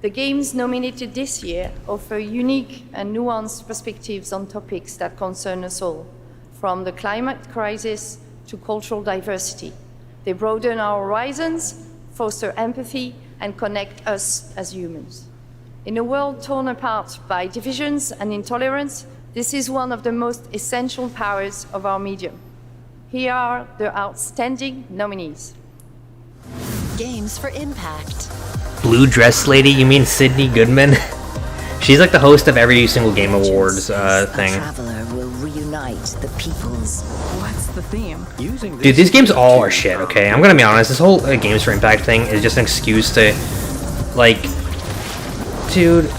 The games nominated this year offer unique and nuanced perspectives on topics that concern us all, from the climate crisis to cultural diversity. They broaden our horizons, foster empathy, and connect us as humans. In a world torn apart by divisions and intolerance, this is one of the most essential powers of our medium. Here are the outstanding nominees. Games for Impact. Blue Dress Lady? You mean Sydney Goodman? She's like the host of every single Game Awards thing. Traveler will reunite the peoples. What's the theme? Dude, these games all are shit, okay? I'm gonna be honest, this whole Games for Impact thing is just an excuse to, like... Dude,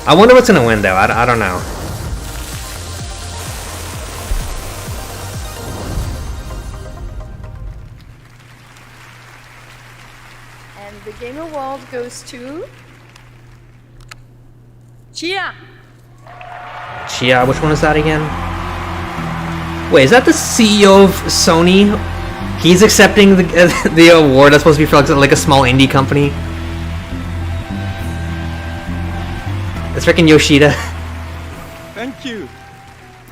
I wonder what's gonna win though. I don't know. And the Game Award goes to Chia. Chia, which one is that again? Wait, is that the CEO of Sony? He's accepting the award that's supposed to be for like a small indie company. It's freaking Yoshida. Thank you.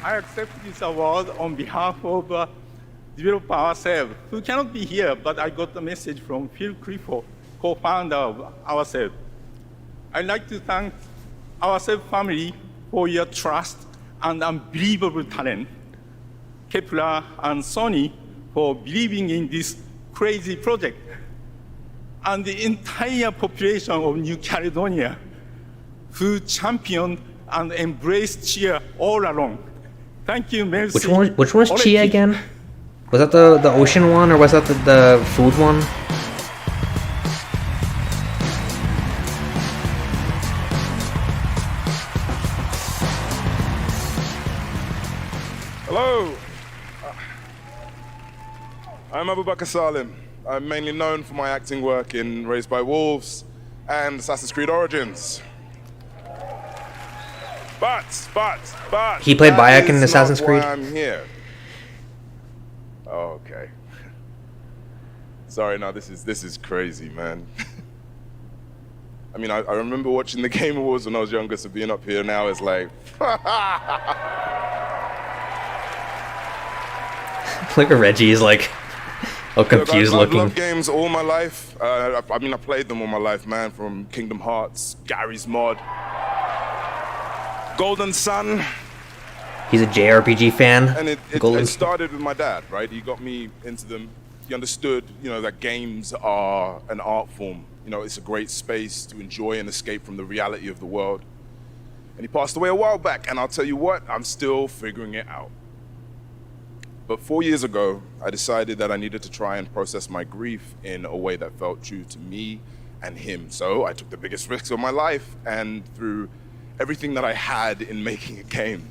I accept this award on behalf of developer ourselves, who cannot be here, but I got the message from Phil Clifford, co-founder of ourselves. I'd like to thank ourselves family for your trust and unbelievable talent. Kepler and Sony for believing in this crazy project. And the entire population of New Caledonia, who championed and embraced Chia all along. Thank you, merci. Which one was Chia again? Was that the ocean one, or was that the food one? Hello. I'm Abubakar Salim. I'm mainly known for my acting work in Raised by Wolves and Assassin's Creed Origins. But He played Bayek in that is Assassin's not Creed? why I'm here. Oh, okay. Sorry, no, this is crazy, man. I mean, I remember watching the Game Awards when I was younger, so being up here now is like... Look at Reggie, he's like all confused Look, I've looking. loved games all my life. I mean, I played them all my life, man, from Kingdom Hearts, Gary's Mod, Golden Sun. He's a JRPG fan. And it Golden. started with my dad, right? He got me into them. He understood, you know, that games are an art form. You know, it's a great space to enjoy and escape from the reality of the world. And he passed away a while back, and I'll tell you what, I'm still figuring it out. But 4 years ago, I decided that I needed to try and process my grief in a way that felt true to me and him. So I took the biggest risks of my life and threw everything that I had in making a game.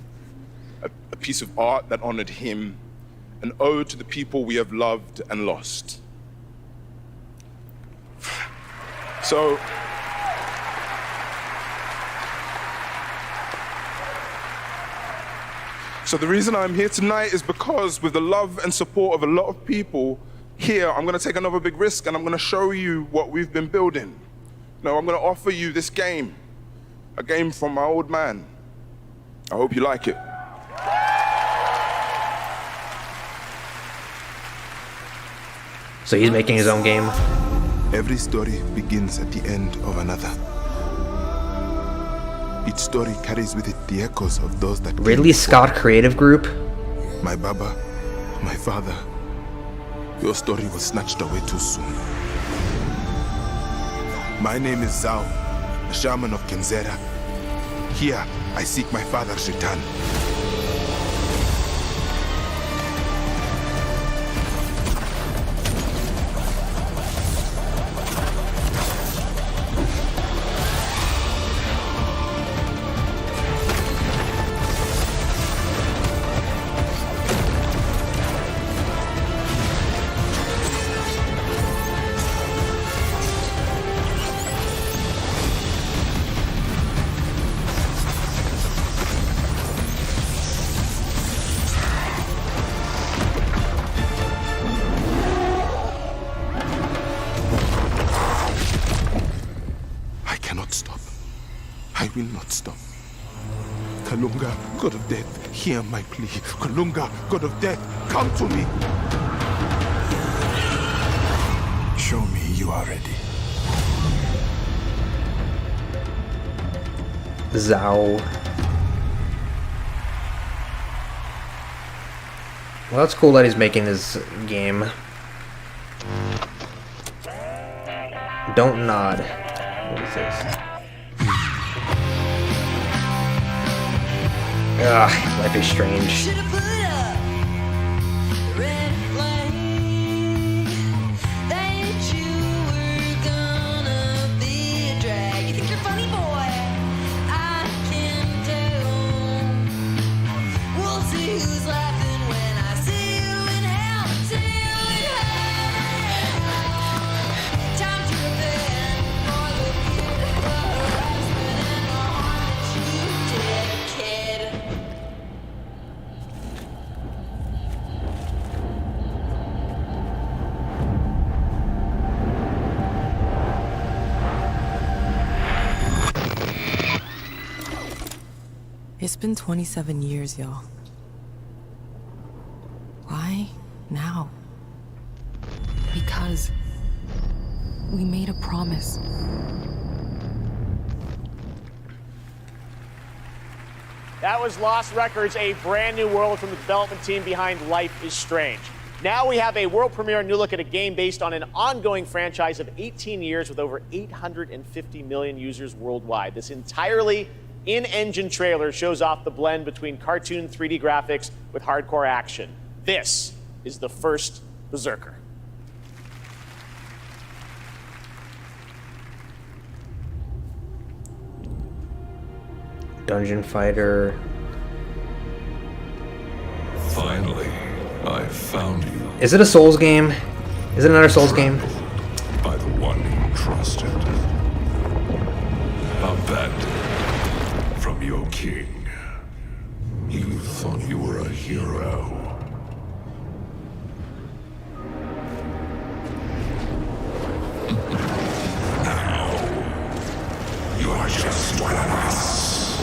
A piece of art that honored him, an ode to the people we have loved and lost. So the reason I'm here tonight is because with the love and support of a lot of people here, I'm gonna take another big risk and I'm gonna show you what we've been building. No, I'm gonna offer you this game, a game from my old man. I hope you like it. So he's making his own game. Every story begins at the end of another. Each story carries with it the echoes of those that Ridley Scott Creative Group. My Baba, my father. Your story was snatched away too soon. My name is Zhao, a shaman of Kenzera. Here, I seek my father's return. I will not stop. Kalunga, God of Death, hear my plea. Kalunga, God of Death, come to me. Show me you are ready. Zhao. Well, that's cool that he's making his game. Don't nod. What is this? Ugh, life is strange. It's been 27 years, y'all. Why now? Because we made a promise. That was Lost Records, a brand new world from the development team behind Life is Strange. Now we have a world premiere new look at a game based on an ongoing franchise of 18 years with over 850 million users worldwide. This entirely in-engine trailer shows off the blend between cartoon 3D graphics with hardcore action. This is the first Berserker. Dungeon fighter. Finally, I found you. Is it a Souls game? Is it another Souls game? By the one you trusted. Abandoned from your king. You thought you were a hero. Now, you are just one of us.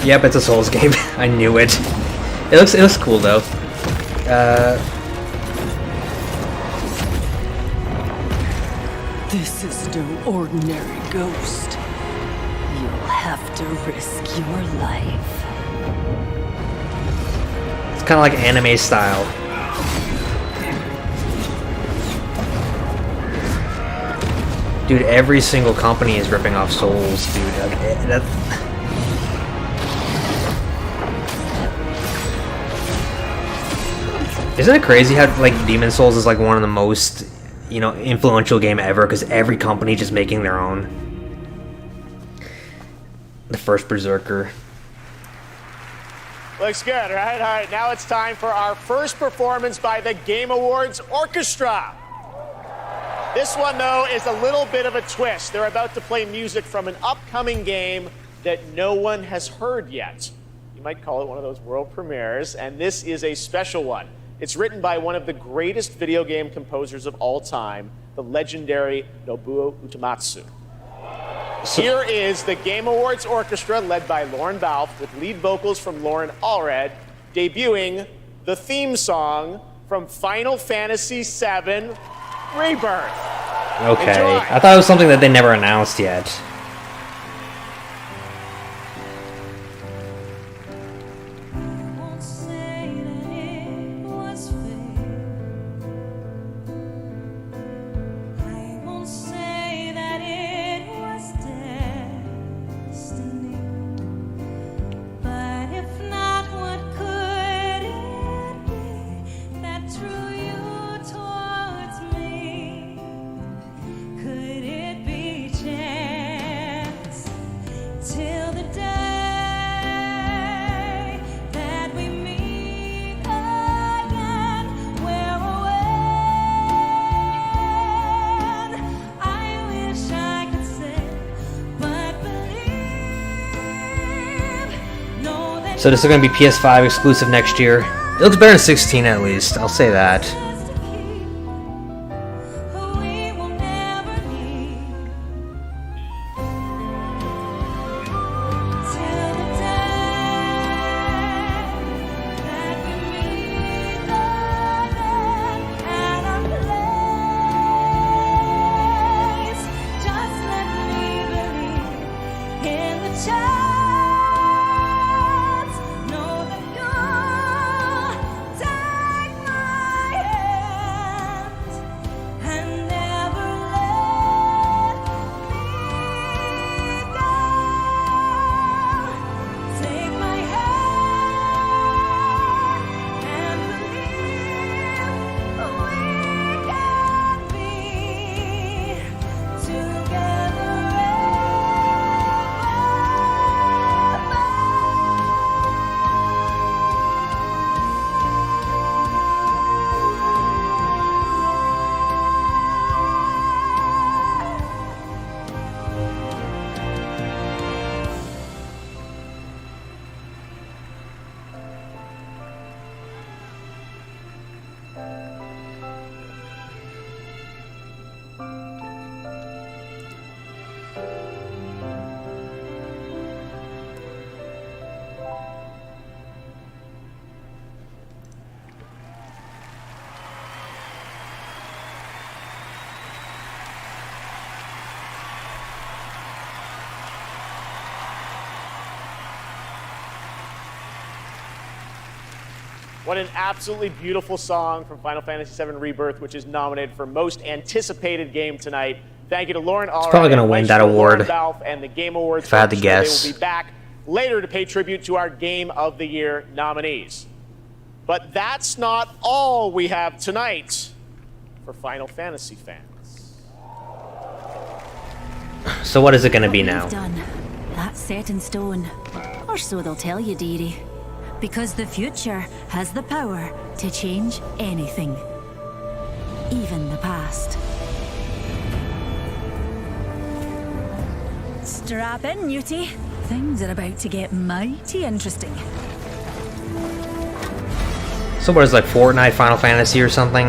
Yep, it's a Souls game. I knew it. It looks cool though. This is no ordinary ghost. You'll have to risk your life. It's kind of like anime style. Dude, every single company is ripping off Souls, dude. Isn't it crazy how like Demon Souls is like one of the most, you know, influential game ever because every company just making their own. The first Berserker. Looks good, right? All right, now it's time for our first performance by the Game Awards Orchestra. This one, though, is a little bit of a twist. They're about to play music from an upcoming game that no one has heard yet. You might call it one of those world premieres, and this is a special one. It's written by one of the greatest video game composers of all time, the legendary Nobuo Uematsu. Here is the Game Awards Orchestra, led by Lauren Balfe, with lead vocals from Lauren Allred, debuting the theme song from Final Fantasy VII Rebirth. Okay, Enjoy. I thought it was something that they never announced yet. So this is going to be PS5 exclusive next year. It looks better than 16 at least, I'll say that. What an absolutely beautiful song from Final Fantasy VII Rebirth, which is nominated for Most Anticipated Game tonight. Thank you to Lauren Allred. It's probably going to win that award. And the Game Awards. If I had to guess. They will be back later to pay tribute to our Game of the Year nominees. But that's not all we have tonight for Final Fantasy fans. So what is it going to be now? Done. That's set in stone. Or so they'll tell you, dearie. Because the future has the power to change anything. Even the past. Strap in, Newtie. Things are about to get mighty interesting. So what is it, like Fortnite Final Fantasy or something?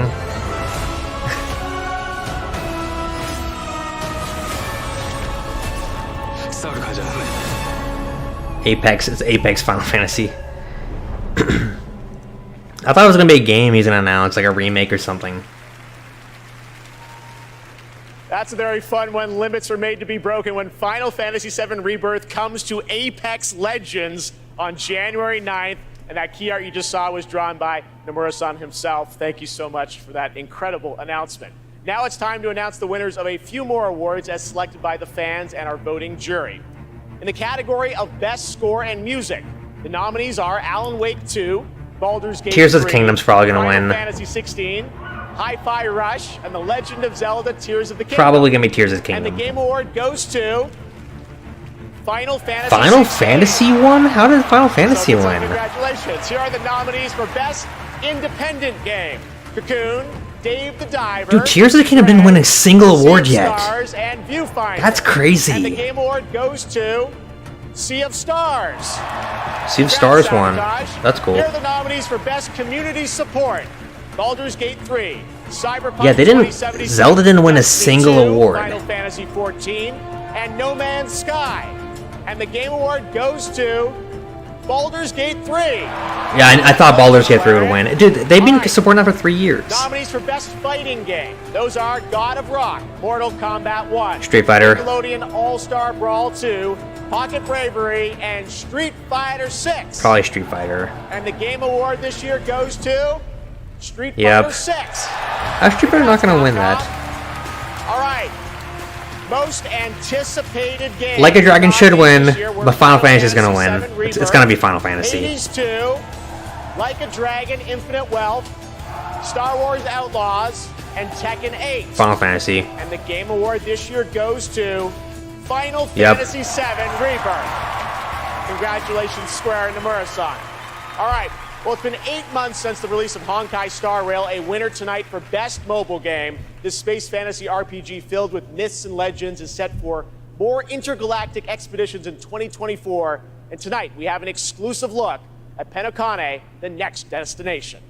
Apex, it's Apex Final Fantasy. I thought it was gonna be a game he's gonna announce, like a remake or something. That's a very fun one. Limits are made to be broken when Final Fantasy VII Rebirth comes to Apex Legends on January 9th. And that key art you just saw was drawn by Nomura-san himself. Thank you so much for that incredible announcement. Now it's time to announce the winners of a few more awards as selected by the fans and our voting jury. In the category of Best Score and Music, the nominees are Alan Wake 2, Baldur's Gate 3, Tears of the Kingdom's probably gonna Final win. Fantasy 16, Hi-Fi Rush, and The Legend of Zelda Tears of the Kingdom. Probably gonna be Tears of the And the Kingdom. Game Award goes to Final Fantasy Final 16. Fantasy won? How did Final Fantasy So, win? congratulations. Here are the nominees for Best Independent Game. Cocoon, Dave the Diver. Dude, Tears of the Kingdom didn't win a single award Sea of yet. Stars and Viewfinder. That's crazy. And the Game Award goes to Sea of Stars. Sea of Stars won. That's cool. Here are the nominees for Best Community Support. Baldur's Gate 3, Cyberpunk Yeah, they didn't. 2077, Zelda didn't win a Destiny single 2, award. Final Fantasy 14, and No Man's Sky. And the Game Award goes to Baldur's Gate 3. Yeah, I thought Baldur's Gate 3 would win. Dude, they've been supporting that for 3 years. Nominees for Best Fighting Game. Those are God of Rock, Mortal Kombat 1, Street Fighter. Nickelodeon All-Star Brawl 2, Pocket Bravery, and Street Fighter 6. Probably Street Fighter. And the Game Award this year goes to Street Yep. Fighter 6. Street Fighter not gonna win that. All right. Most anticipated game. Like a Dragon should win, but Final Fantasy is gonna win. It's gonna be Final Fantasy. Hades 2, Like a Dragon, Infinite Wealth, Star Wars Outlaws, and Tekken 8. Final Fantasy. And the Game Award this year goes to Final Yep. Fantasy VII Rebirth. Congratulations, Square and Nomura-san. All right. Well, it's been 8 months since the release of Honkai Star Rail, a winner tonight for Best Mobile Game. This space fantasy RPG filled with myths and legends is set for more intergalactic expeditions in 2024. And tonight, we have an exclusive look at Penokane, the next destination.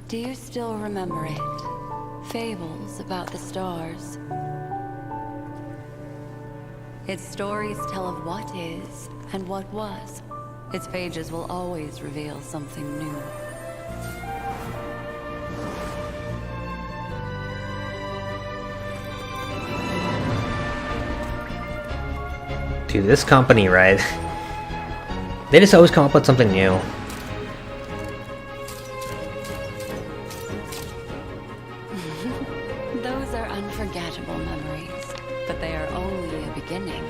Do you still remember it? Fables about the stars. Its stories tell of what is and what was. Its pages will always reveal something new. Dude, this company, right? They just always come up with something new. Those are unforgettable memories, but they are only a beginning.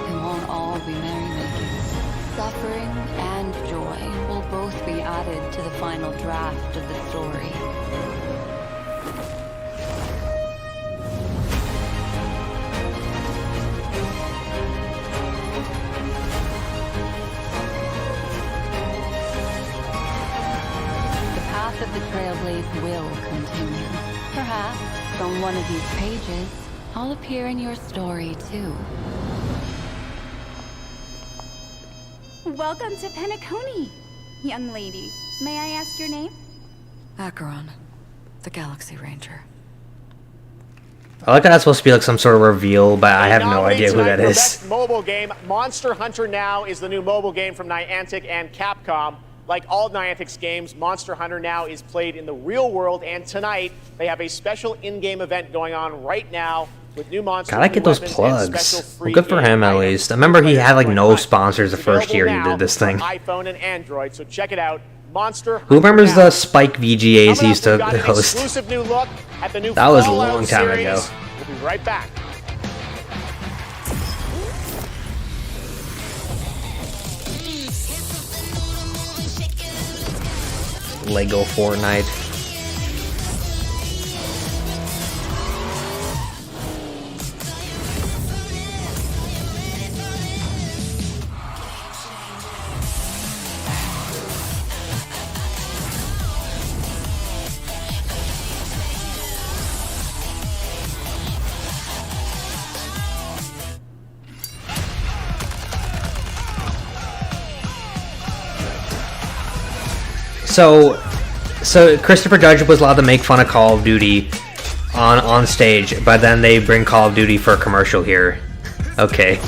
It won't all be merrymaking. Suffering and joy will both be added to the final draft of the story. The path of the Trailblaze will continue. Perhaps on one of these pages, I'll appear in your story too. Welcome to Penacony, young lady. May I ask your name? Acheron, the Galaxy Ranger. I like how that's supposed to be like some sort of reveal, but I have no idea who that For is. Best mobile game, Monster Hunter Now is the new mobile game from Niantic and Capcom. Like all Niantic's games, Monster Hunter now is played in the real world, and tonight they have a special in-game event going on right now with new monsters. Gotta get those plugs. Well, good for him at least. I remember he had like no sponsors the first year he did this thing. iPhone and Android, so check it out. Monster. Who remembers the Spike VGAs he used to host? Exclusive new look at the new That was a Fallout long time series. ago. We'll be right back. Lego Fortnite. So Christopher Judge was allowed to make fun of Call of Duty on stage, but then they bring Call of Duty for a commercial here. Okay.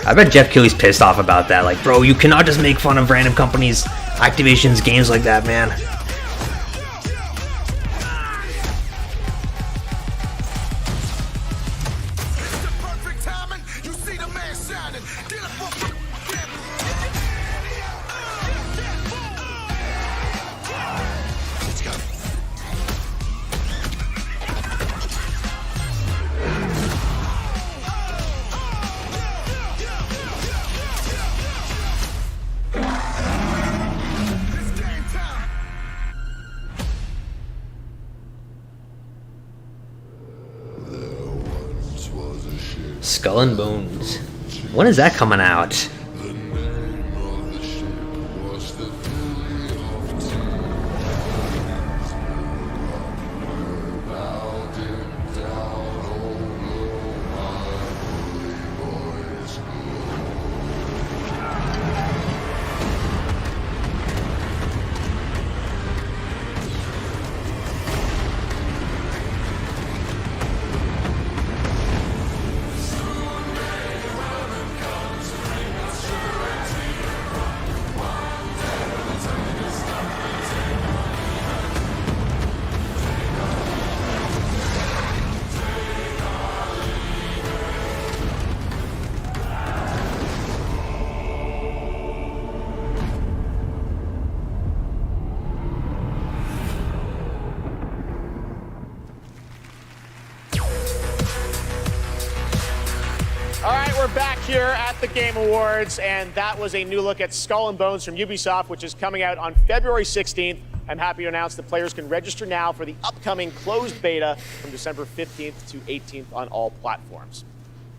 I bet Jeff Keighley's pissed off about that. Like, bro, you cannot just make fun of random companies' Activision's games like that, man. Skull and Bones. When is that coming out? We're back here at the Game Awards, and that was a new look at Skull and Bones from Ubisoft, which is coming out on February 16th. I'm happy to announce that players can register now for the upcoming closed beta from December 15th to 18th on all platforms.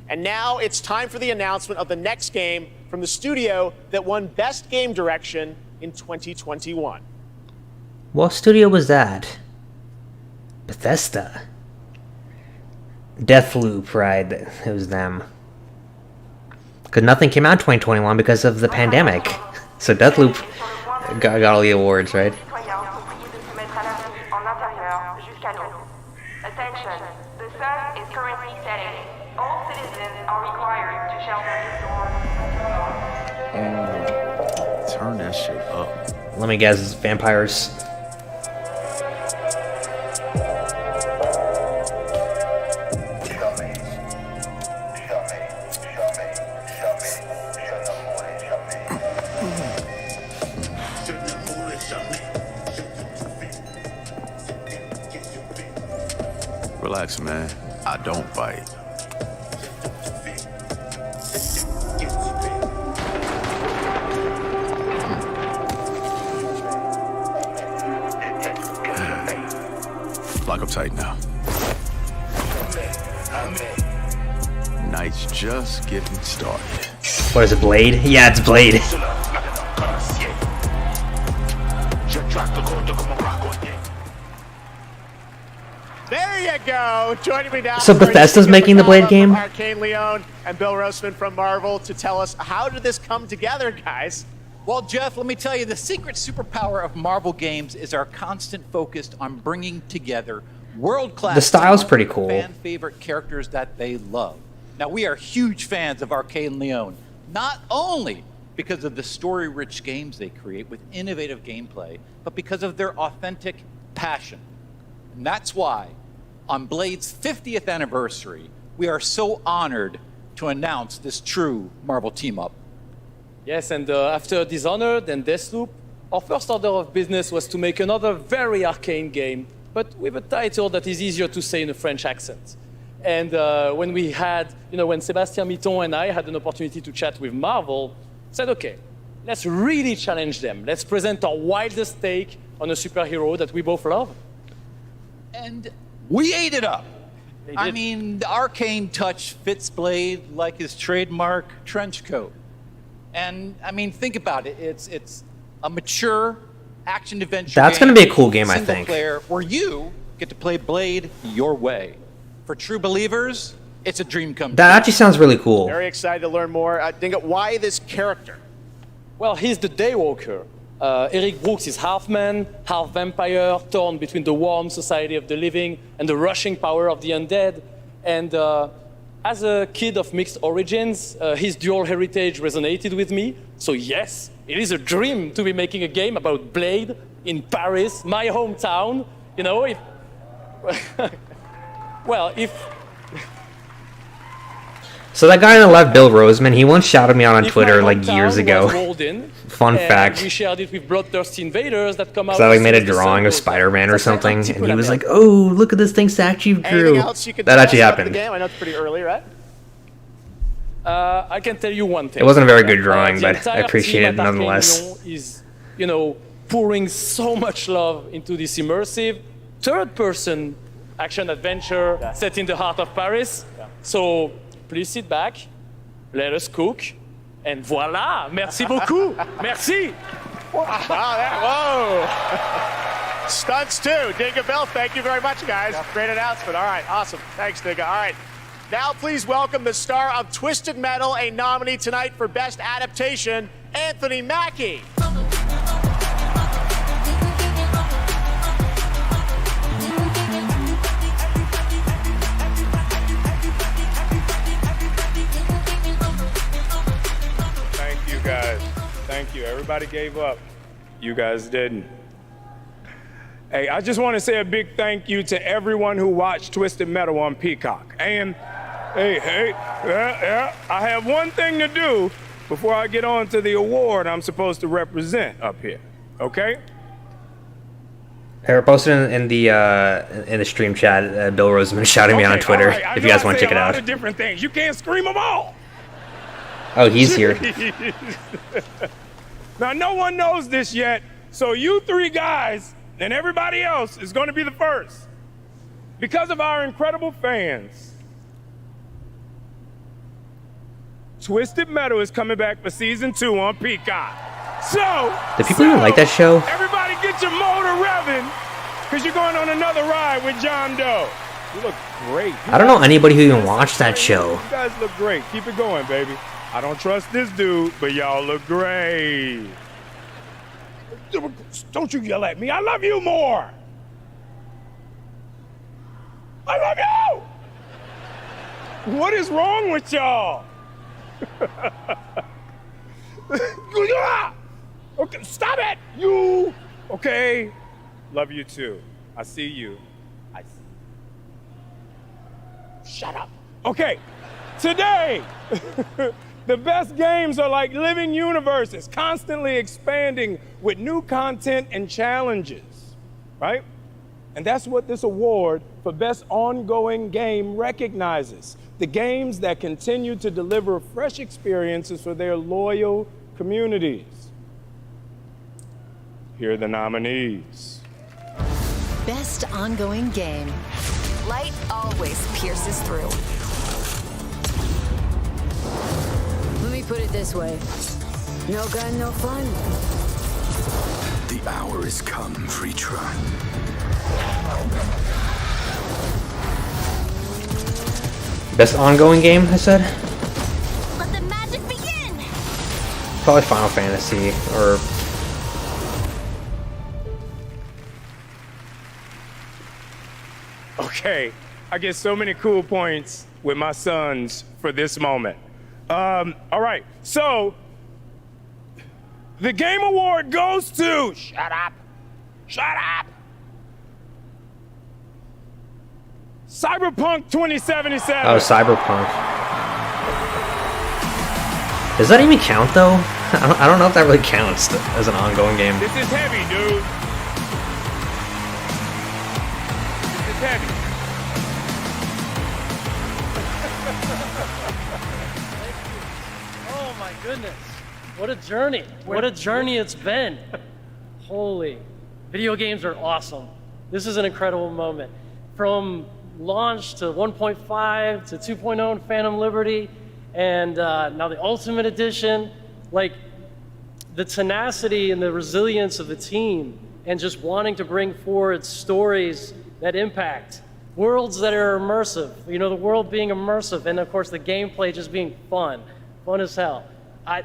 And now it's time for the announcement of the next game from the studio that won Best Game Direction in 2021. What studio was that? Bethesda. Deathloop, right? It was them. Because nothing came out in 2021 because of the pandemic. So Deathloop got all the awards, right? Attention, the sun is currently setting. All citizens are required to shelter in Turn that shit up. Let me guess, vampires. Relax, man. I don't bite. Lock up tight now. Night's just getting started. What is it, Blade? Yeah, it's Blade. There you go. Joining me now. So Bethesda's making the Blade game? Arcane Leon and Bill Roseman from Marvel to tell us, how did this come together, guys? Well, Jeff, let me tell you, the secret superpower of Marvel games is our constant focus on bringing together world-class The style's pretty cool. fan favorite characters that they love. Now, we are huge fans of Arcane Leon, not only because of the story-rich games they create with innovative gameplay, but because of their authentic passion. And that's why, on Blade's 50th anniversary, we are so honored to announce this true Marvel team-up. Yes, and after Dishonored and Deathloop, our first order of business was to make another very arcane game, but with a title that is easier to say in a French accent. And when we had, when Sébastien Mitton and I had an opportunity to chat with Marvel, said, okay, let's really challenge them. Let's present our wildest take on a superhero that we both love. And we ate it up. I mean, the arcane touch fits Blade like his trademark trench coat. And I mean, think about it. It's a mature action-adventure That's game, going to be a cool game, I single think. player, where you get to play Blade your way. For true believers, it's a dream come true. That actually sounds really cool. Very excited to learn more. I think, why this character? Well, he's the Daywalker. Eric Brooks is half man, half vampire, torn between the warm society of the living and the rushing power of the undead. And as a kid of mixed origins, his dual heritage resonated with me. So yes, it is a dream to be making a game about Blade in Paris, my hometown. So that guy on the left, Bill Roseman, he once shouted me out on Twitter like years ago. Fun fact. We shared it with bloodthirsty invaders that come out. So I made a drawing of Spider-Man or something, and he was like, "Oh, look at this thing sackchief drew." That actually happened. I know it's pretty early, right? I can tell you one thing. It wasn't a very good drawing, but I appreciate it nonetheless. Is pouring so much love into this immersive third-person action adventure set in the heart of Paris. So please sit back, let us cook, and voila! Merci beaucoup. Merci. Whoa! Stunts too. Dinga Bell, thank you very much, guys. Great announcement. All right, awesome. Thanks, Dinga. All right. Now please welcome the star of Twisted Metal, a nominee tonight for Best Adaptation, Anthony Mackie. Thank you, guys. Thank you. Everybody gave up. You guys didn't. Hey, I just want to say a big thank you to everyone who watched Twisted Metal on Peacock. And I have one thing to do before I get on to the award I'm supposed to represent up here, okay? I posted in the stream chat, Bill Roseman shouting me out on Twitter, right. if you guys want to check it out. A lot of different things. You can't scream them all. Oh, he's here. Now, no one knows this yet, so you three guys and everybody else is going to be the first. Because of our incredible fans, Twisted Metal is coming back for season 2 on Peacock. So, do people even like that show? Everybody get your motor revving, because you're going on another ride with John Doe. You look great. I don't know anybody who even watched that show. You guys look great. Keep it going, baby. I don't trust this dude, but y'all look great. Don't you yell at me. I love you more. I love you. What is wrong with y'all? Okay, stop it. You. Okay. Love you too. I see you. I see. Shut up. Okay. Today, the best games are like living universes, constantly expanding with new content and challenges, right? And that's what this award for Best Ongoing Game recognizes. The games that continue to deliver fresh experiences for their loyal communities. Here are the nominees. Best Ongoing Game. Light always pierces through. Let me put it this way. No gun, no fun. The hour has come, Freetron. Best ongoing game, I said? Let the magic begin! Probably Final Fantasy, or... Okay, I get so many cool points with my sons for this moment. All right, so the game award goes to, shut up, Cyberpunk 2077. Oh, Cyberpunk. Does that even count though? I don't know if that really counts as an ongoing game. This is heavy, dude. This is heavy. Oh my goodness. What a journey. What a journey it's been. Holy. Video games are awesome. This is an incredible moment. From launch to 1.5 to 2.0 and Phantom Liberty, and now the Ultimate Edition. Like, the tenacity and the resilience of the team, and just wanting to bring forward stories that impact, worlds that are immersive, you know, the world being immersive, and of course the gameplay just being fun as hell.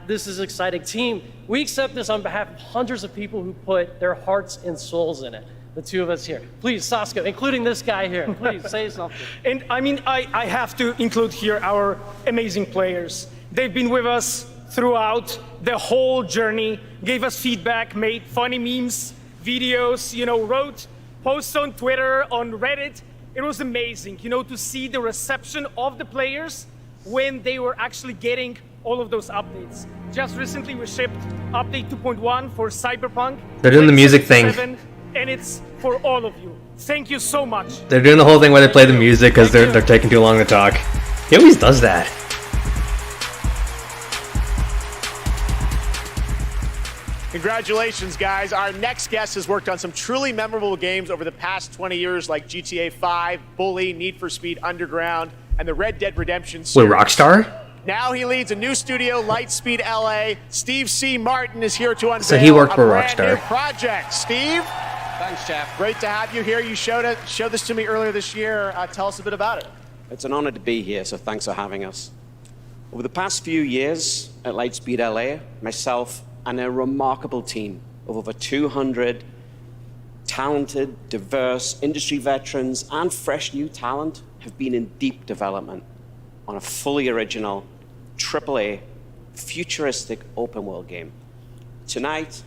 This is exciting. Team, we accept this on behalf of hundreds of people who put their hearts and souls in it. The two of us here. Please, Saskia, including this guy here, please say something. And I mean, I have to include here our amazing players. They've been with us throughout the whole journey, gave us feedback, made funny memes, videos, you know, wrote posts on Twitter, on Reddit. It was amazing, you know, to see the reception of the players when they were actually getting all of those updates. Just recently we shipped update 2.1 for Cyberpunk. They're doing the music thing. And it's for all of you. Thank you so much. They're doing the whole thing where they play the music because they're taking too long to talk. He always does that. Congratulations, guys. Our next guest has worked on some truly memorable games over the past 20 years, like GTA 5, Bully, Need for Speed Underground, and the Red Dead Redemption series. Wait, Rockstar? Now he leads a new studio, Lightspeed LA. Steve C. Martin is here to unveil So he worked a for brand Rockstar. new project. Steve? Thanks, Jeff. Great to have you here. You showed this to me earlier this year. Tell us a bit about it. It's an honor to be here, so thanks for having us. Over the past few years at Lightspeed LA, myself and a remarkable team of over 200 talented, diverse industry veterans and fresh new talent have been in deep development on a fully original, AAA, futuristic open world game. Tonight,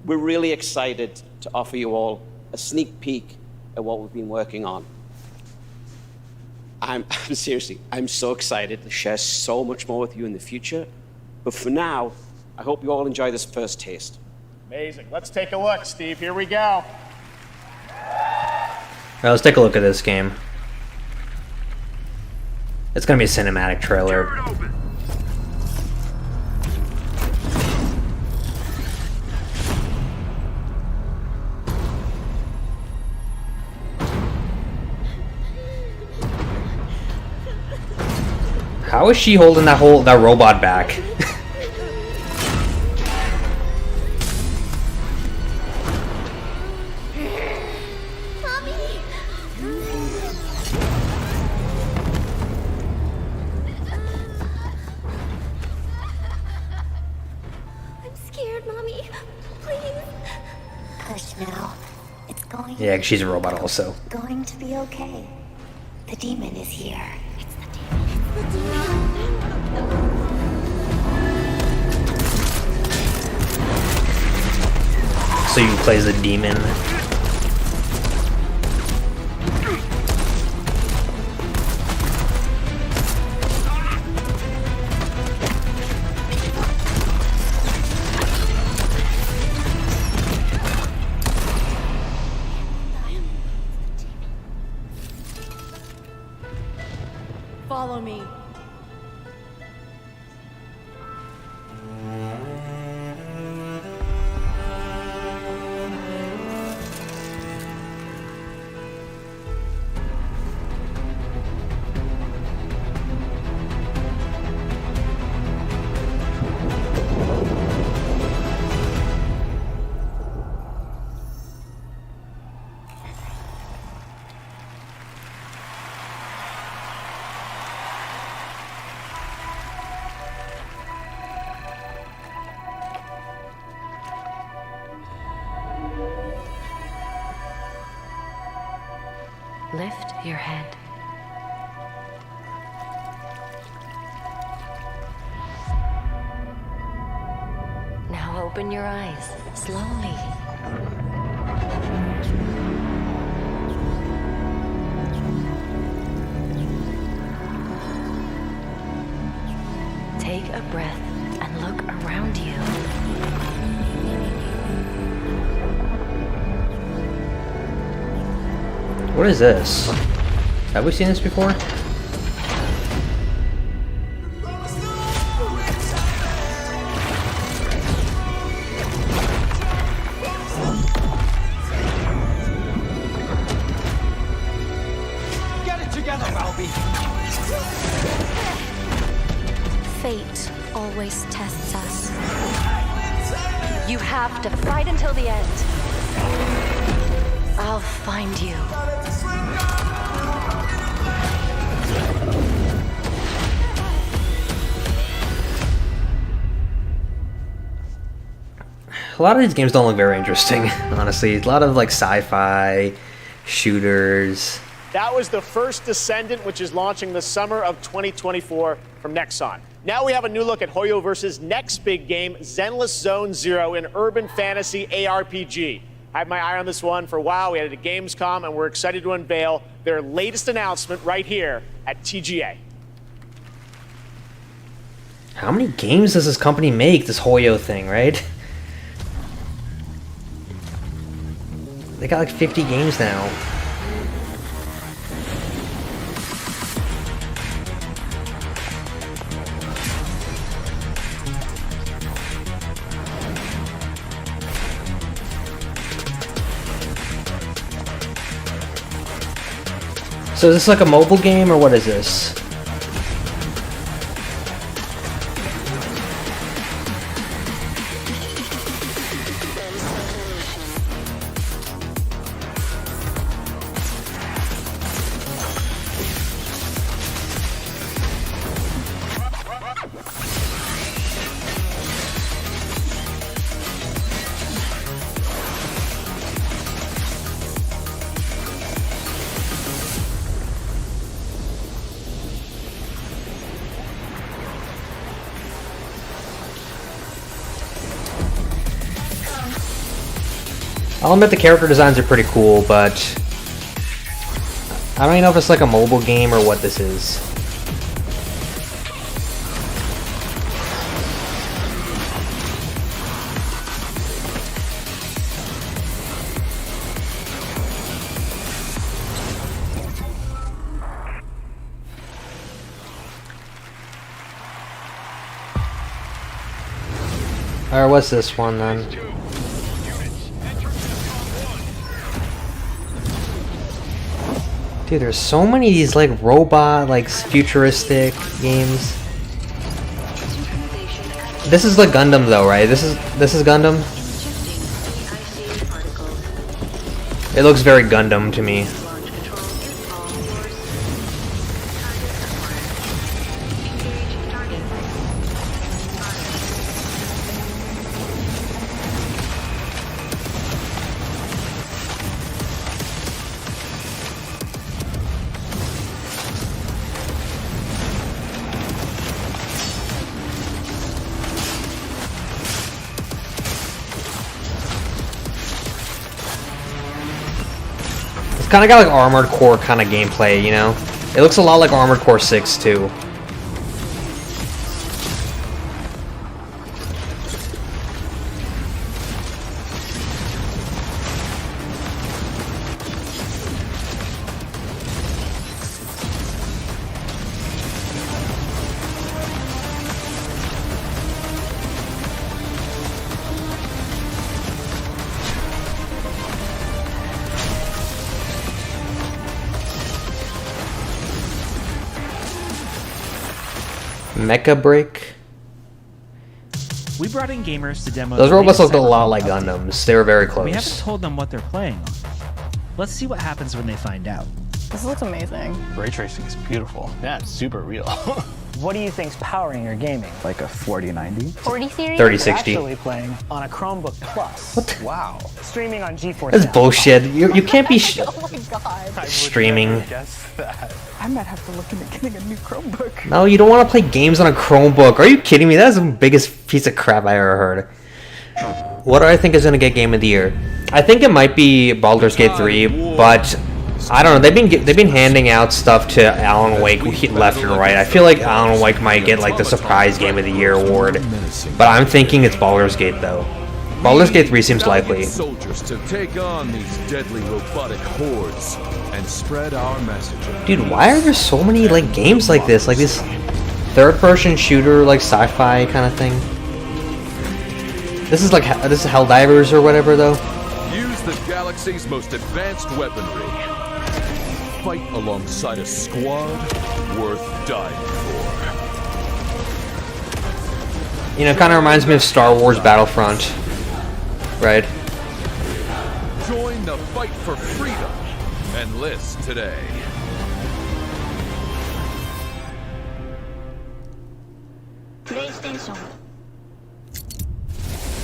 we're really excited to offer you all a sneak peek at what we've been working on. I'm seriously, I'm so excited to share so much more with you in the future. But for now, I hope you all enjoy this first taste. Amazing. Let's take a look, Steve. Here we go. Alright, let's take a look at this game. It's gonna be a cinematic trailer. How is she holding that robot back? Yeah, she's a robot also. Going to be okay. The demon is here. It's the So you play as a demon. Follow me. Lift your head. Open your eyes slowly. Take a breath and look around you. What is this? Have we seen this before? Get it together, Albie. Fate always tests us. You have to fight until the end. I'll find you. A lot of these games don't look very interesting, honestly. A lot of like sci-fi shooters. That was the first Descendant, which is launching the summer of 2024 from Nexon. Now we have a new look at Hoyo versus next big game, Zenless Zone Zero, an urban fantasy ARPG. I had my eye on this one for a while. We had it at Gamescom, and we're excited to unveil their latest announcement right here at TGA. How many games does this company make, this Hoyo thing, right? They got like 50 games now. So is this like a mobile game or what is this? I'll admit the character designs are pretty cool, but I don't even know if it's like a mobile game or what this is. Alright, what's this one then? Dude, there's so many of these like robot, like futuristic games. This is like Gundam though, right? This is Gundam? It looks very Gundam to me. It's kind of got like Armored Core kind of gameplay, you know? It looks a lot like Armored Core 6 too. Mecha Break. We brought in gamers to demo. Those robots looked a lot like Gundams. They were very close. We haven't told them what they're playing on. Let's see what happens when they find out. This looks amazing. Ray tracing is beautiful. Yeah, it's super real. What do you think's powering your gaming? Like a 4090? 40 series? 3060. We're actually playing on a Chromebook Plus. What? Wow. Streaming on GeForce. That's bullshit. You can't be Oh my god. streaming. I might have to look into getting a new Chromebook. No, you don't want to play games on a Chromebook. Are you kidding me? That's the biggest piece of crap I ever heard. What do I think is going to get Game of the Year? I think it might be Baldur's Gate 3, but I don't know. They've been handing out stuff to Alan Wake left and right. I feel like Alan Wake might get like the surprise Game of the Year award, but I'm thinking it's Baldur's Gate though. Baldur's Gate 3 seems likely. Soldiers to take on these deadly robotic hordes and spread our message. Dude, why are there so many like games like this third-person shooter, like sci-fi kind of thing? This is Helldivers or whatever though. Use the galaxy's most advanced weaponry. Fight alongside a squad worth dying for. You know, it kind of reminds me of Star Wars Battlefront, right? Join the fight for freedom. Enlist today. PlayStation.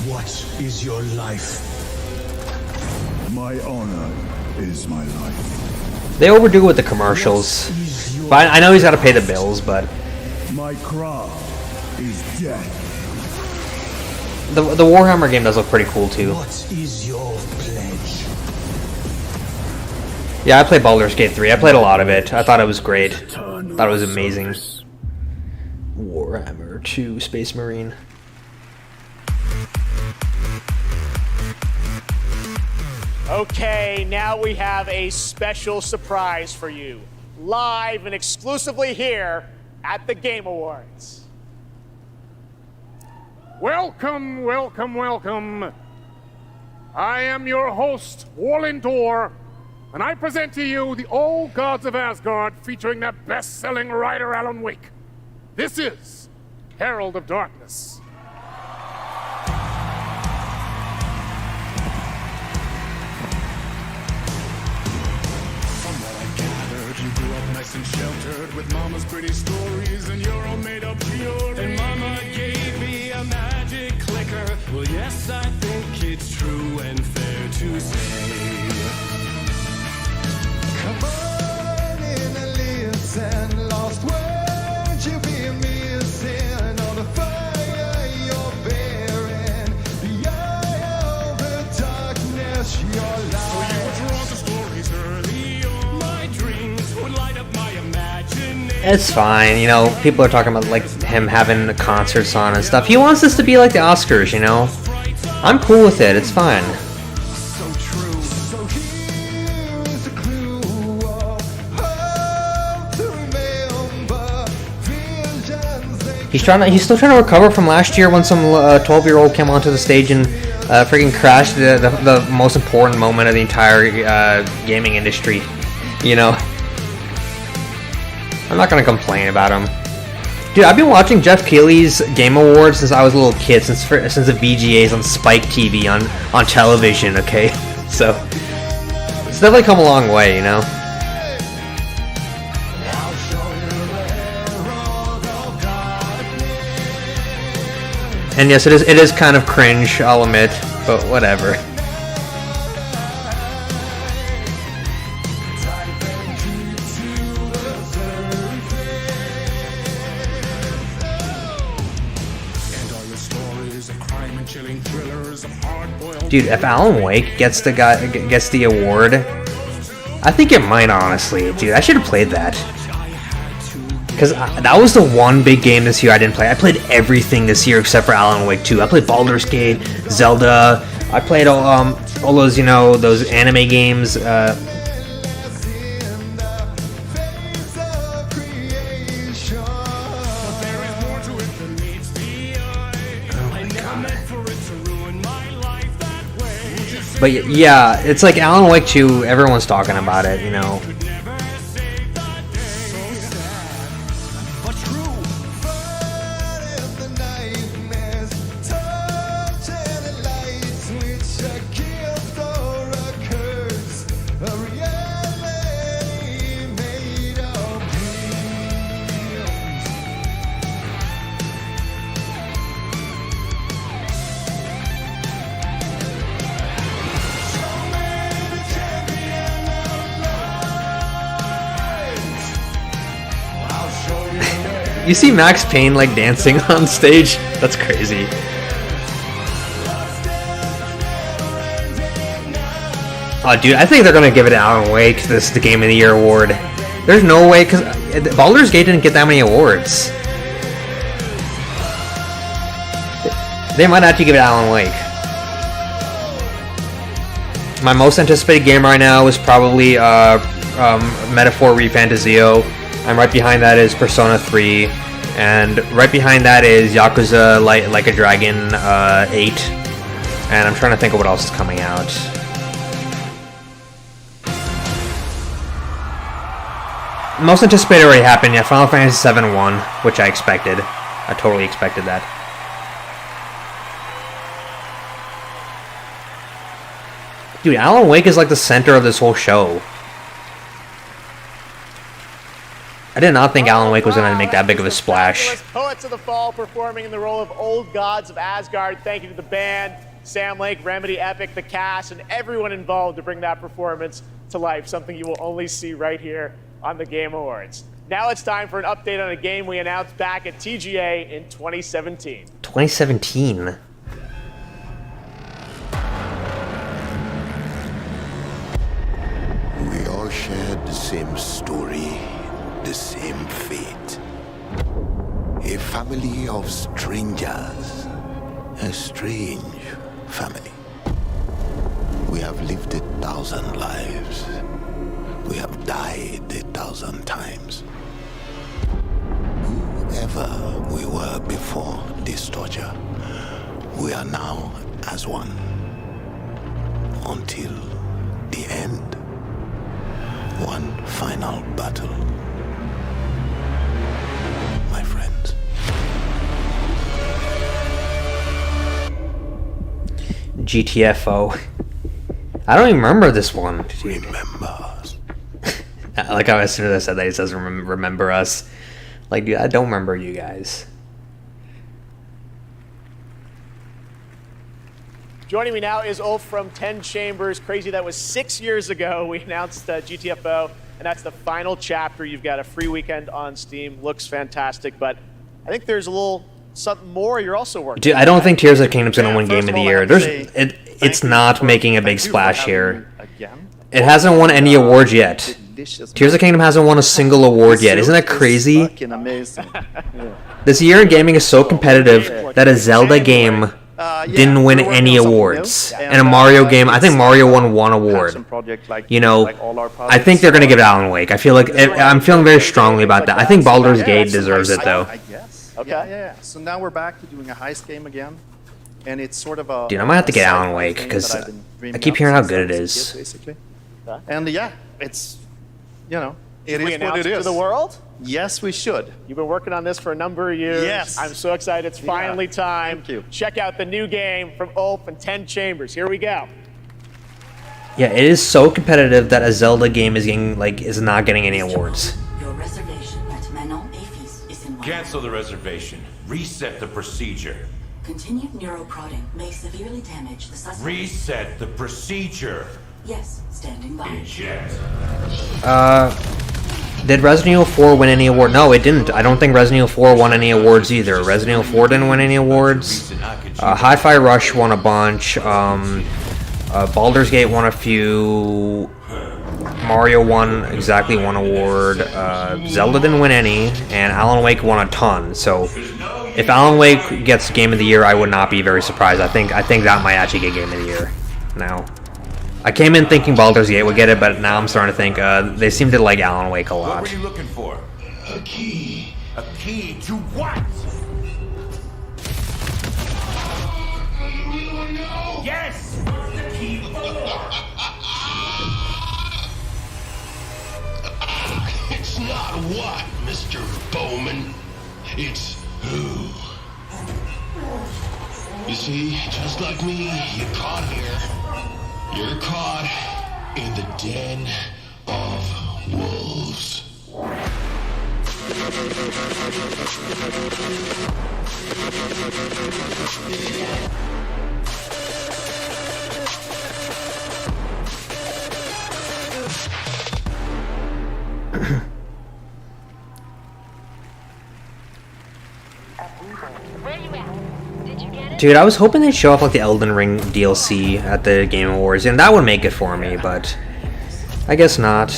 What is your life? My honor is my life. They overdo it with the commercials. But I know he's got to pay the bills, but My craft is death. the Warhammer game does look pretty cool too. What is your pledge? Yeah, I played Baldur's Gate 3. I played a lot of it. I thought it was great. Thought it was amazing. Warhammer 2 Space Marine. Okay, now we have a special surprise for you. Live and exclusively here at the Game Awards. Welcome, welcome, welcome. I am your host, Warlindor, and I present to you the Old Gods of Asgard featuring that best-selling writer Alan Wake. This is Herald of Darkness. Nice and sheltered with mama's pretty stories and you're all made up pure. And mama gave me a magic clicker. Well, yes, I think it's true and fair to say. Come on in the lips and lost words you'll be missing on the fire you're bearing. The eye of the darkness, your life. So you were drawn to stories early on. My dreams would light up my imagination. It's fine, you know, people are talking about like him having concerts on and stuff. He wants this to be like the Oscars, you know? I'm cool with it, it's fine. He's still trying to recover from last year when some 12-year-old came onto the stage and freaking crashed the most important moment of the entire gaming industry, you know? I'm not gonna complain about him. Dude, I've been watching Jeff Keighley's Game Awards since I was a little kid, since the VGAs on Spike TV on television, okay? So, it's definitely come a long way, you know? And yes, it is kind of cringe, I'll admit, but whatever. Dude, if Alan Wake gets the award, I think it might, honestly. Dude, I should have played that. Because that was the one big game this year I didn't play. I played everything this year except for Alan Wake 2. I played Baldur's Gate, Zelda. I played all those, you know, those anime games. But yeah, it's like Alan Wake 2, everyone's talking about it, you know. You see Max Payne like dancing on stage? That's crazy. Oh, dude, I think they're gonna give it to Alan Wake. This is the Game of the Year award. There's no way, because Baldur's Gate didn't get that many awards. They might actually give it to Alan Wake. My most anticipated game right now is probably Metaphor Refantasio, and right behind that is Persona 3, and right behind that is Yakuza Like a Dragon 8, and I'm trying to think of what else is coming out. Most anticipated already happened, yeah, Final Fantasy VII won, which I expected. I totally expected that. Dude, Alan Wake is like the center of this whole show. I did not think Alan Wake was going to make that big of a splash. Poets of the Fall performing in the role of Old Gods of Asgard. Thank you to the band, Sam Lake, Remedy, Epic, the cast, and everyone involved to bring that performance to life. Something you will only see right here on the Game Awards. Now it's time for an update on a game we announced back at TGA in 2017. 2017? We all shared the same story, the same fate. A family of strangers. A strange family. We have lived 1,000 lives. We have died 1,000 times. Whoever we were before this torture, we are now as one. Until the end. One final battle. My friends. GTFO. I don't even remember this one. Remember. Like how as soon as I said that, he says remember us. Like, dude, I don't remember you guys. Joining me now is Ulf from 10 Chambers. Crazy, that was 6 years ago we announced GTFO, and that's the final chapter. You've got a free weekend on Steam. Looks fantastic, but I think there's a little something more you're also working on. Dude, I don't think Tears of the Kingdom's gonna win Game of the Year. It's not making a big splash here. It hasn't won any awards yet. Tears of the Kingdom hasn't won a single award yet. Isn't that crazy? This year in gaming is so competitive that a Zelda game didn't win any awards. And a Mario game, I think Mario won one award. You know, I think they're going to give it Alan Wake. I feel like, I'm feeling very strongly about that. I think Baldur's Gate deserves it, though. I guess. Okay. Yeah. So now we're back to doing a heist game again. And it's sort of a... Dude, I might have to get Alan Wake, because I keep hearing how good it is. Basically. And yeah, it's, you know, it we is what it announce it is. to the world? Yes, we should. You've been working on this for a number of years. Yes. I'm so excited. It's finally time. Thank you. Check out the new game from Ulf and 10 Chambers. Here we go. Yeah, it is so competitive that a Zelda game is not getting any awards. Your reservation at Manon Afis is in Cancel the reservation. Reset the procedure. Continued neuroprodding may severely damage the suspect. Reset the procedure. Yes, standing by. Eject. Did Resident Evil 4 win any award? No, it didn't. I don't think Resident Evil 4 won any awards either. Resident Evil 4 didn't win any awards. Hi-Fi Rush won a bunch. Baldur's Gate won a few. Mario won exactly one award. Zelda didn't win any, and Alan Wake won a ton. So, if Alan Wake gets Game of the Year, I would not be very surprised. I think that might actually get Game of the Year. Now, I came in thinking Baldur's Gate would get it, but now I'm starting to think they seem to like Alan Wake a lot. What were you looking for? A key. A key to what? Yes! The key It's not what, Mr. Bowman. It's who. You see, just like me, you're caught here. You're caught in the den of wolves. Where you at? Dude, I was hoping they'd show off like the Elden Ring DLC at the Game Awards, and that would make it for me, but I guess not.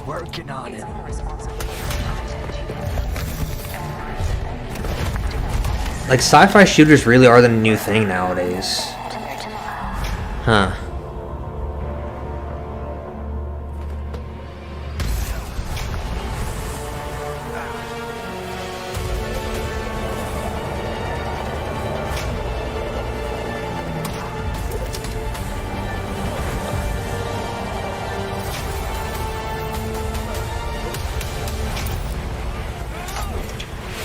Working on it. Like, sci-fi shooters really are the new thing nowadays. Huh.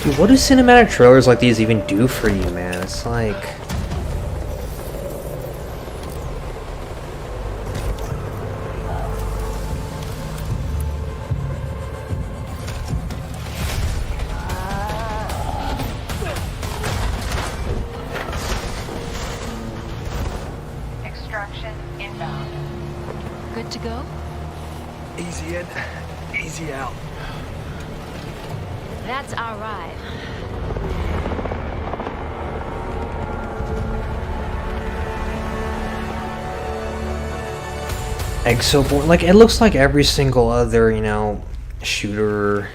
Dude, what do cinematic trailers like these even do for you, man? It's like... Extraction inbound. Good to go? Easy in, easy out. That's our ride. Exoborn, like, it looks like every single other, you know, shooter.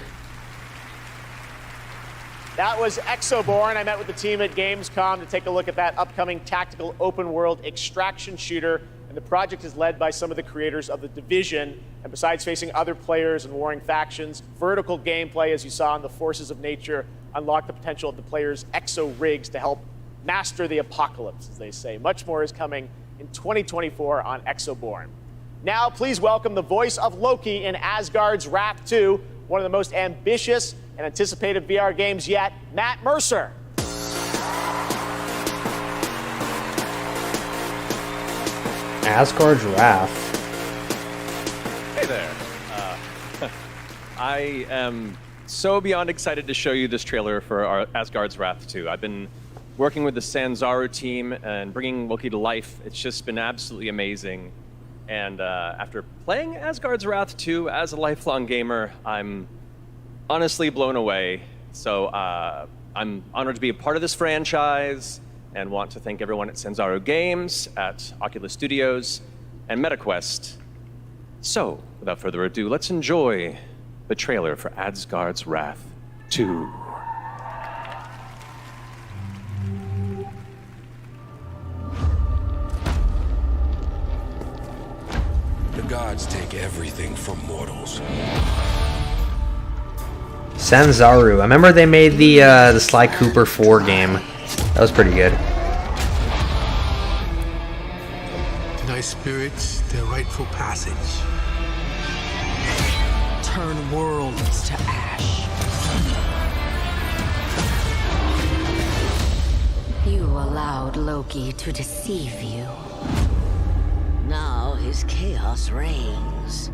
That was Exoborn. I met with the team at Gamescom to take a look at that upcoming tactical open-world extraction shooter. And the project is led by some of the creators of The Division. And besides facing other players and warring factions, vertical gameplay, as you saw in the Forces of Nature, unlock the potential of the players' exo rigs to help master the apocalypse, as they say. Much more is coming in 2024 on Exoborn. Now, please welcome the voice of Loki in Asgard's Wrath 2, one of the most ambitious and anticipated VR games yet, Matt Mercer. Asgard's Wrath. Hey there. I am so beyond excited to show you this trailer for our Asgard's Wrath 2. I've been working with the Sanzaru team and bringing Loki to life. It's just been absolutely amazing. And after playing Asgard's Wrath 2 as a lifelong gamer, I'm honestly blown away. So I'm honored to be a part of this franchise and want to thank everyone at Sanzaru Games, at Oculus Studios, and MetaQuest. So, without further ado, let's enjoy the trailer for Asgard's Wrath 2. The gods take everything from mortals. Sanzaru. I remember they made the Sly Cooper 4 game. That was pretty good. Deny spirits their rightful passage. Turn worlds to ash. You allowed Loki to deceive you. Now his chaos reigns.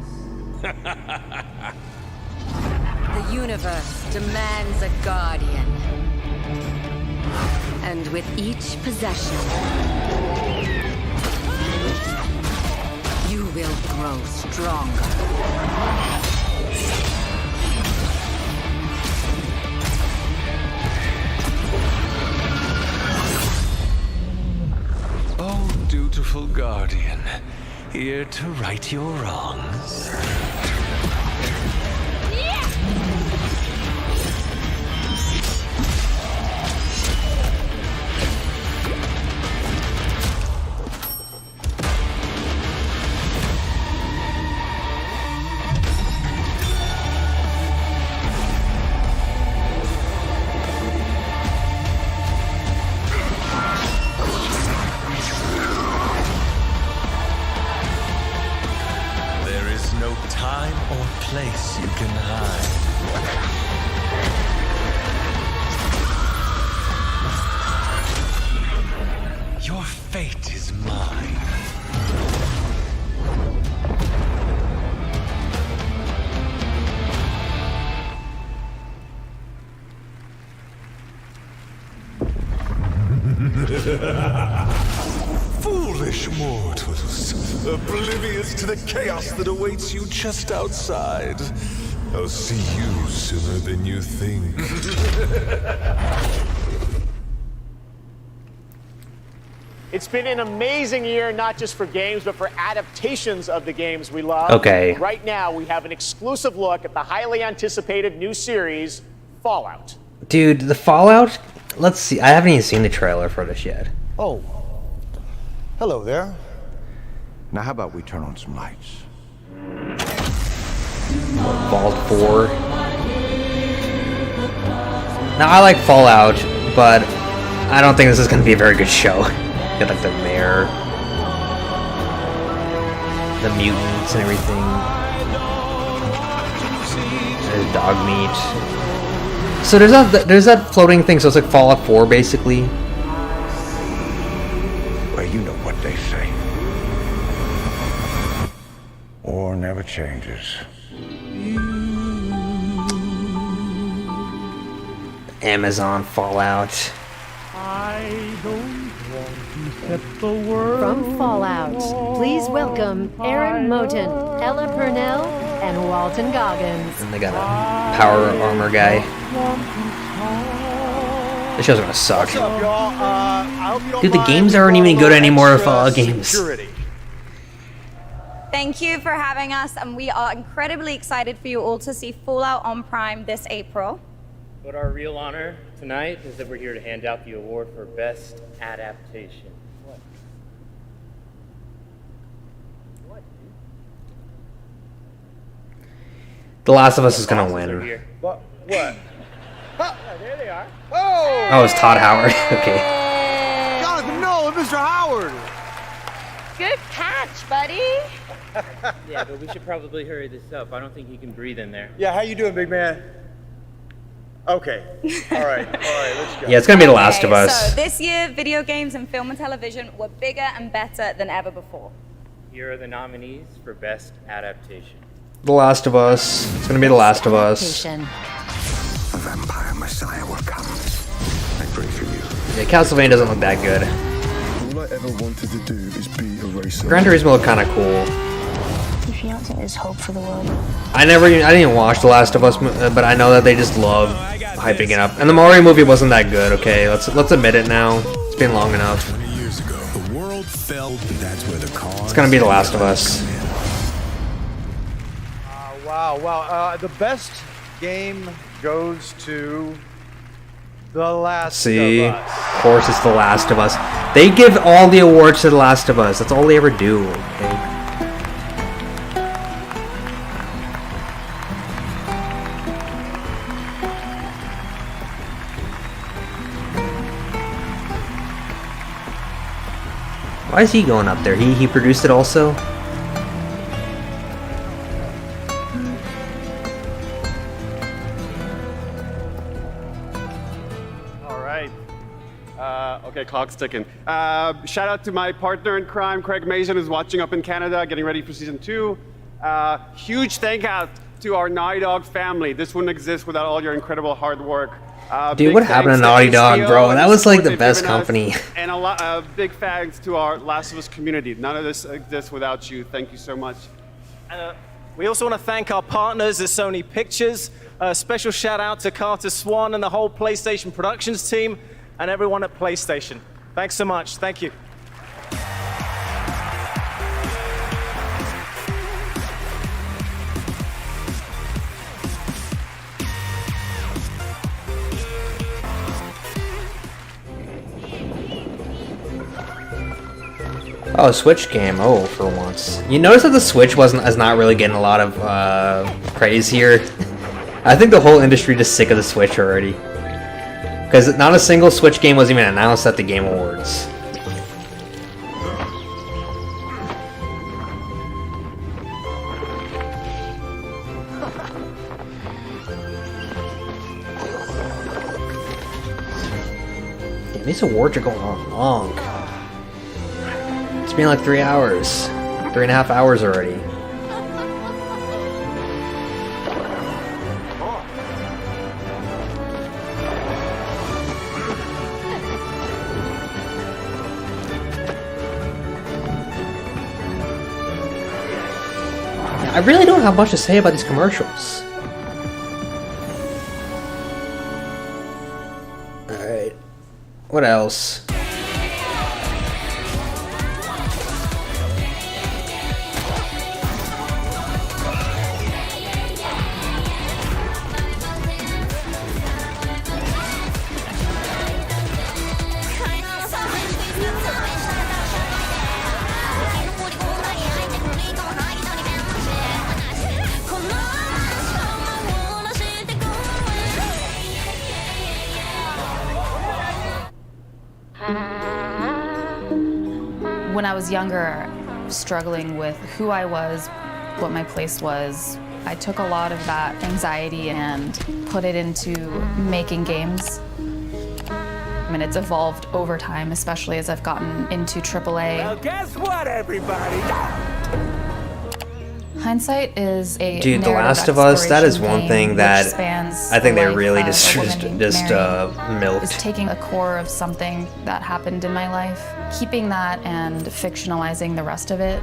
The universe demands a guardian. And with each possession, you will grow stronger. Oh, dutiful guardian, here to right your wrongs. Time or place you can hide. Your fate is mine. Foolish mortals, oblivious to the chaos that awaits you just outside. I'll see you sooner than you think. It's been an amazing year, not just for games, but for adaptations of the games we love. Okay. Right now, we have an exclusive look at the highly anticipated new series, Fallout. Dude, the Fallout? Let's see. I haven't even seen the trailer for this yet. Oh. Hello there. Now how about we turn on some lights? Vault 4. Now, I like Fallout, but I don't think this is going to be a very good show. Got like the mayor, the mutants and everything. There's dog meat. So there's that floating thing, so it's like Fallout 4 basically. Well, you know what they say. War never changes. Amazon Fallout. I don't want to set the world. From Fallout, please welcome Aaron Moten, Ella Purnell, and Walton Goggins. And they got a power armor guy. This show's gonna suck. What's up, y'all? I hope you don't Dude, the mind games we aren't even go good anymore extra of Fallout games. security. Thank you for having us, and we are incredibly excited for you all to see Fallout on Prime this April. But our real honor tonight is that we're here to hand out the award for Best Adaptation. The Last of Us is gonna win. What? Yeah, there they are. Oh, it's Todd Howard. Okay. Jonathan Nolan, Mr. Howard! Good catch, buddy. Yeah, but we should probably hurry this up. I don't think you can breathe in there. Yeah, how you doing, big man? Okay. All right, let's go. Yeah, it's gonna be The Last of Us. So this year, video games and film and television were bigger and better than ever before. Here are the nominees for Best Adaptation. The Last of Us. It's gonna be The Last of Us. A vampire messiah will come. I pray for you. Yeah, Castlevania doesn't look that good. All I ever wanted to do is be a racer. Gran Turismo looked kind of cool. If you don't think there's hope for the world. I didn't even watch The Last of Us, but I know that they just love hyping it up. And the Mario movie wasn't that good. Okay, let's admit it now. It's been long enough. 20 years ago, the world fell, and that's where the car. It's gonna be The Last of Us. Wow. The best game goes to The Last See, of of Us. course it's The Last of Us. They give all the awards to The Last of Us. That's all they ever do. Okay? Why is he going up there? He produced it also? All right. Okay, clock's ticking. Shout out to my partner in crime, Craig Mason, who's watching up in Canada, getting ready for season 2. Huge thank out to our Naughty Dog family. This wouldn't exist without all your incredible hard work. Dude, what happened to Naughty Dog, bro? That was like the best company. And a lot, big thanks to our Last of Us community. None of this exists without you. Thank you so much. We also want to thank our partners at Sony Pictures. A special shout out to Carter Swan and the whole PlayStation Productions team and everyone at PlayStation. Thanks so much. Thank you. Oh, Switch game. Oh, for once. You notice that the Switch is not really getting a lot of praise here. I think the whole industry is sick of the Switch already. Because not a single Switch game was even announced at the Game Awards. Damn, these awards are going on long. It's been like 3 hours. 3.5 hours already. I really don't have much to say about these commercials. Alright. What else? When I was younger, struggling with who I was, what my place was, I took a lot of that anxiety and put it into making games. And it's evolved over time, especially as I've gotten into AAA. Well, guess what, everybody? Hindsight is a Dude, The Last of Us, that is one thing that I think they really just milked. Is taking a core of something that happened in my life, keeping that and fictionalizing the rest of it.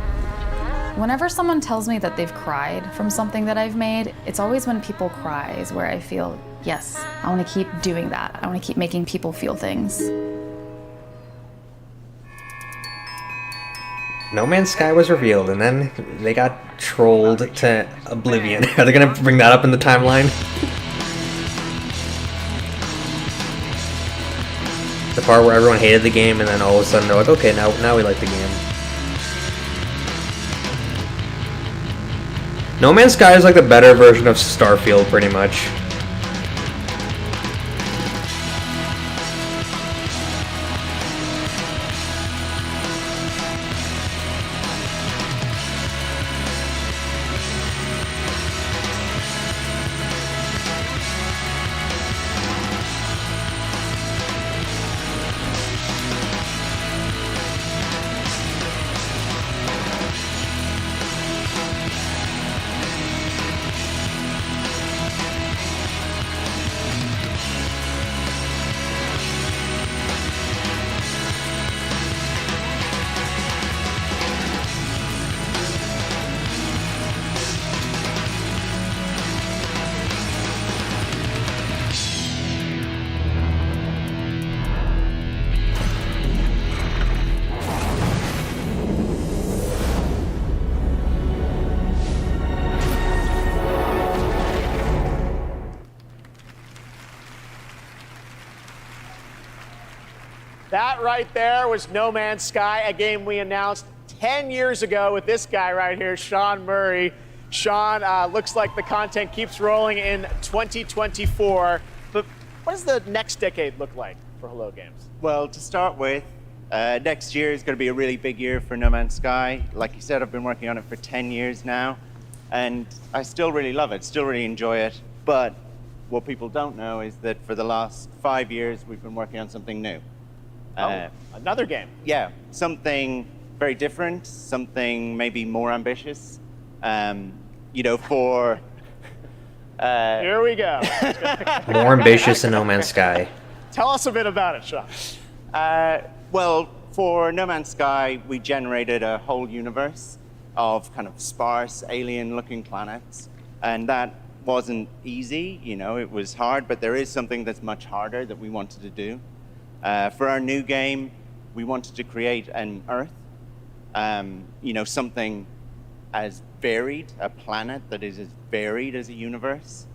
Whenever someone tells me that they've cried from something that I've made, it's always when people cry is where I feel, yes, I want to keep doing that. I want to keep making people feel things. No Man's Sky was revealed, and then they got trolled to oblivion. Are they gonna bring that up in the timeline? The part where everyone hated the game, and then all of a sudden they're like, okay, now we like the game. No Man's Sky is like the better version of Starfield, pretty much. That right there was No Man's Sky, a game we announced 10 years ago with this guy right here, Sean Murray. Sean, looks like the content keeps rolling in 2024. But what does the next decade look like for Hello Games? Well, to start with, next year is going to be a really big year for No Man's Sky. Like you said, I've been working on it for 10 years now, and I still really love it, still really enjoy it. But what people don't know is that for the last 5 years, we've been working on something new. Another game. Yeah, something very different, something maybe more ambitious. You know, for... Here we go. More ambitious than No Man's Sky. Tell us a bit about it, Sean. Well, for No Man's Sky, we generated a whole universe of kind of sparse, alien-looking planets. And that wasn't easy, you know, it was hard, but there is something that's much harder that we wanted to do. For our new game, we wanted to create an Earth, you know, something as varied, a planet that is as varied as a universe,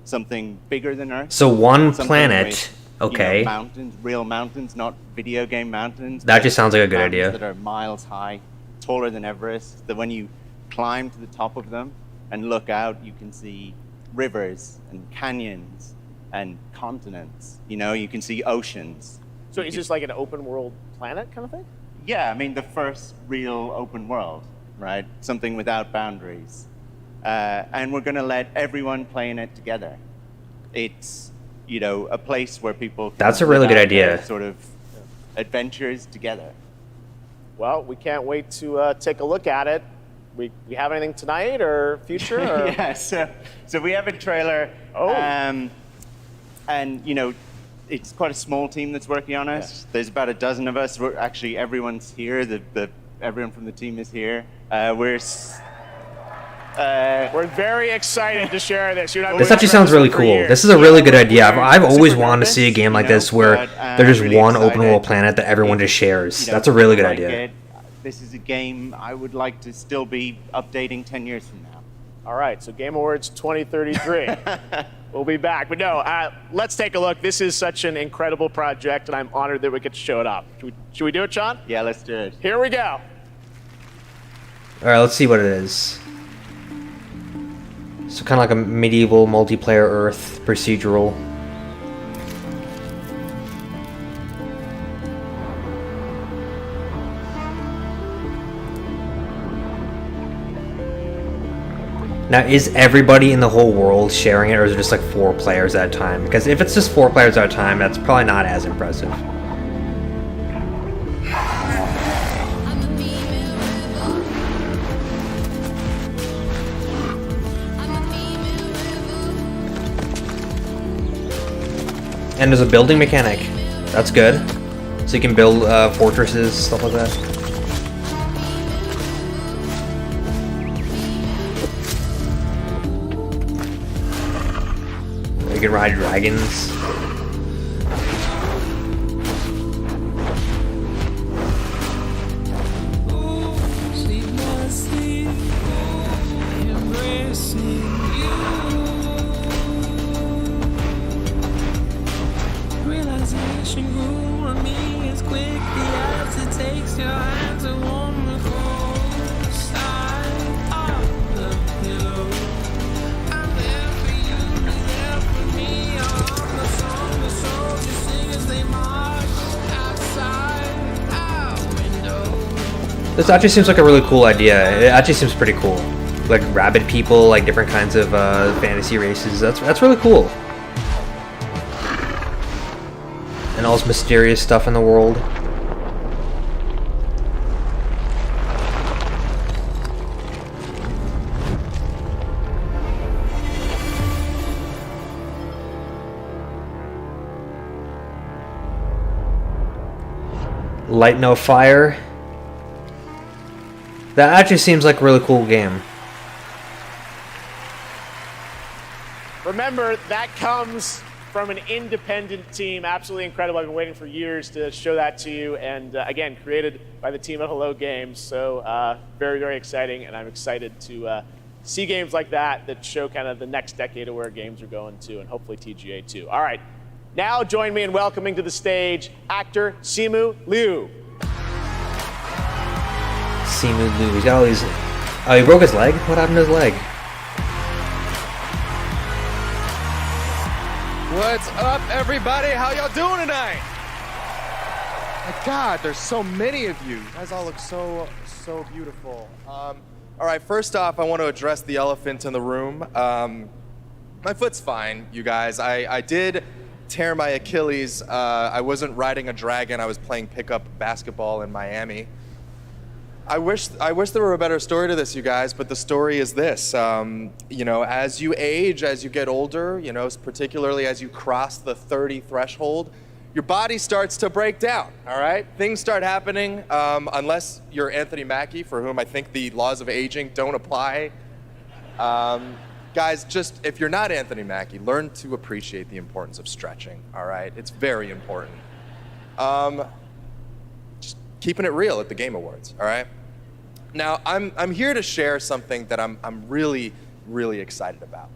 something bigger than Earth. So one something planet, with, okay. You know, mountains, real mountains, not video game mountains. That just sounds like a good mountains idea. that are miles high, taller than Everest, that when you climb to the top of them and look out, you can see rivers and canyons and continents. You know, you can see oceans. So it's just like an open world planet kind of thing? Yeah, I mean, the first real open world, right? Something without boundaries. And we're going to let everyone play in it together. It's, you know, a place where people can That's a really live good out their idea. sort of adventures together. Well, we can't wait to take a look at it. We have anything tonight or future? Or? Yeah, so we have a trailer. Oh. And, you know, it's quite a small team that's working on it. Yeah. There's about a dozen of us. Actually, everyone's here. Everyone from the team is here. We're very excited to share this. This actually sounds really cool. This is a really good idea. I've always wanted to see a game like this where there's just really one excited. open world planet that everyone just shares. You know, That's a really good like idea. it. This is a game I would like to still be updating 10 years from now. All right, so Game Awards 2033. We'll be back. But no, let's take a look. This is such an incredible project, and I'm honored that we could show it up. Should we do it, Sean? Yeah, let's do it. Here we go. All right, let's see what it is. So kind of like a medieval multiplayer Earth procedural. Now, is everybody in the whole world sharing it, or is it just like 4 players at a time? Because if it's just 4 players at a time, that's probably not as impressive. And there's a building mechanic. That's good. So you can build fortresses, stuff like that. You can ride dragons. This actually seems like a really cool idea. It actually seems pretty cool. Like rabbit people, like different kinds of fantasy races. That's really cool. And all this mysterious stuff in the world. Light No Fire. That actually seems like a really cool game. Remember, that comes from an independent team. Absolutely incredible. I've been waiting for years to show that to you. And again, created by the team at Hello Games. So very, very exciting. And I'm excited to see games like that that show kind of the next decade of where games are going to, and hopefully TGA too. All right. Now join me in welcoming to the stage actor Simu Liu. Simu Liu. He's got all these... Oh, he broke his leg? What happened to his leg? What's up, everybody? How y'all doing tonight? My God, there's so many of you. You guys all look so beautiful. All right, first off, I want to address the elephant in the room. My foot's fine, you guys. I did tear my Achilles. I wasn't riding a dragon. I was playing pickup basketball in Miami. I wish there were a better story to this, you guys, but the story is this. You know, as you age, as you get older, you know, particularly as you cross the 30 threshold, your body starts to break down, all right? Things start happening, unless you're Anthony Mackie, for whom I think the laws of aging don't apply. Guys, just, if you're not Anthony Mackie, learn to appreciate the importance of stretching, all right? It's very important. Just keeping it real at the Game Awards, all right? Now, I'm here to share something that I'm really, really excited about.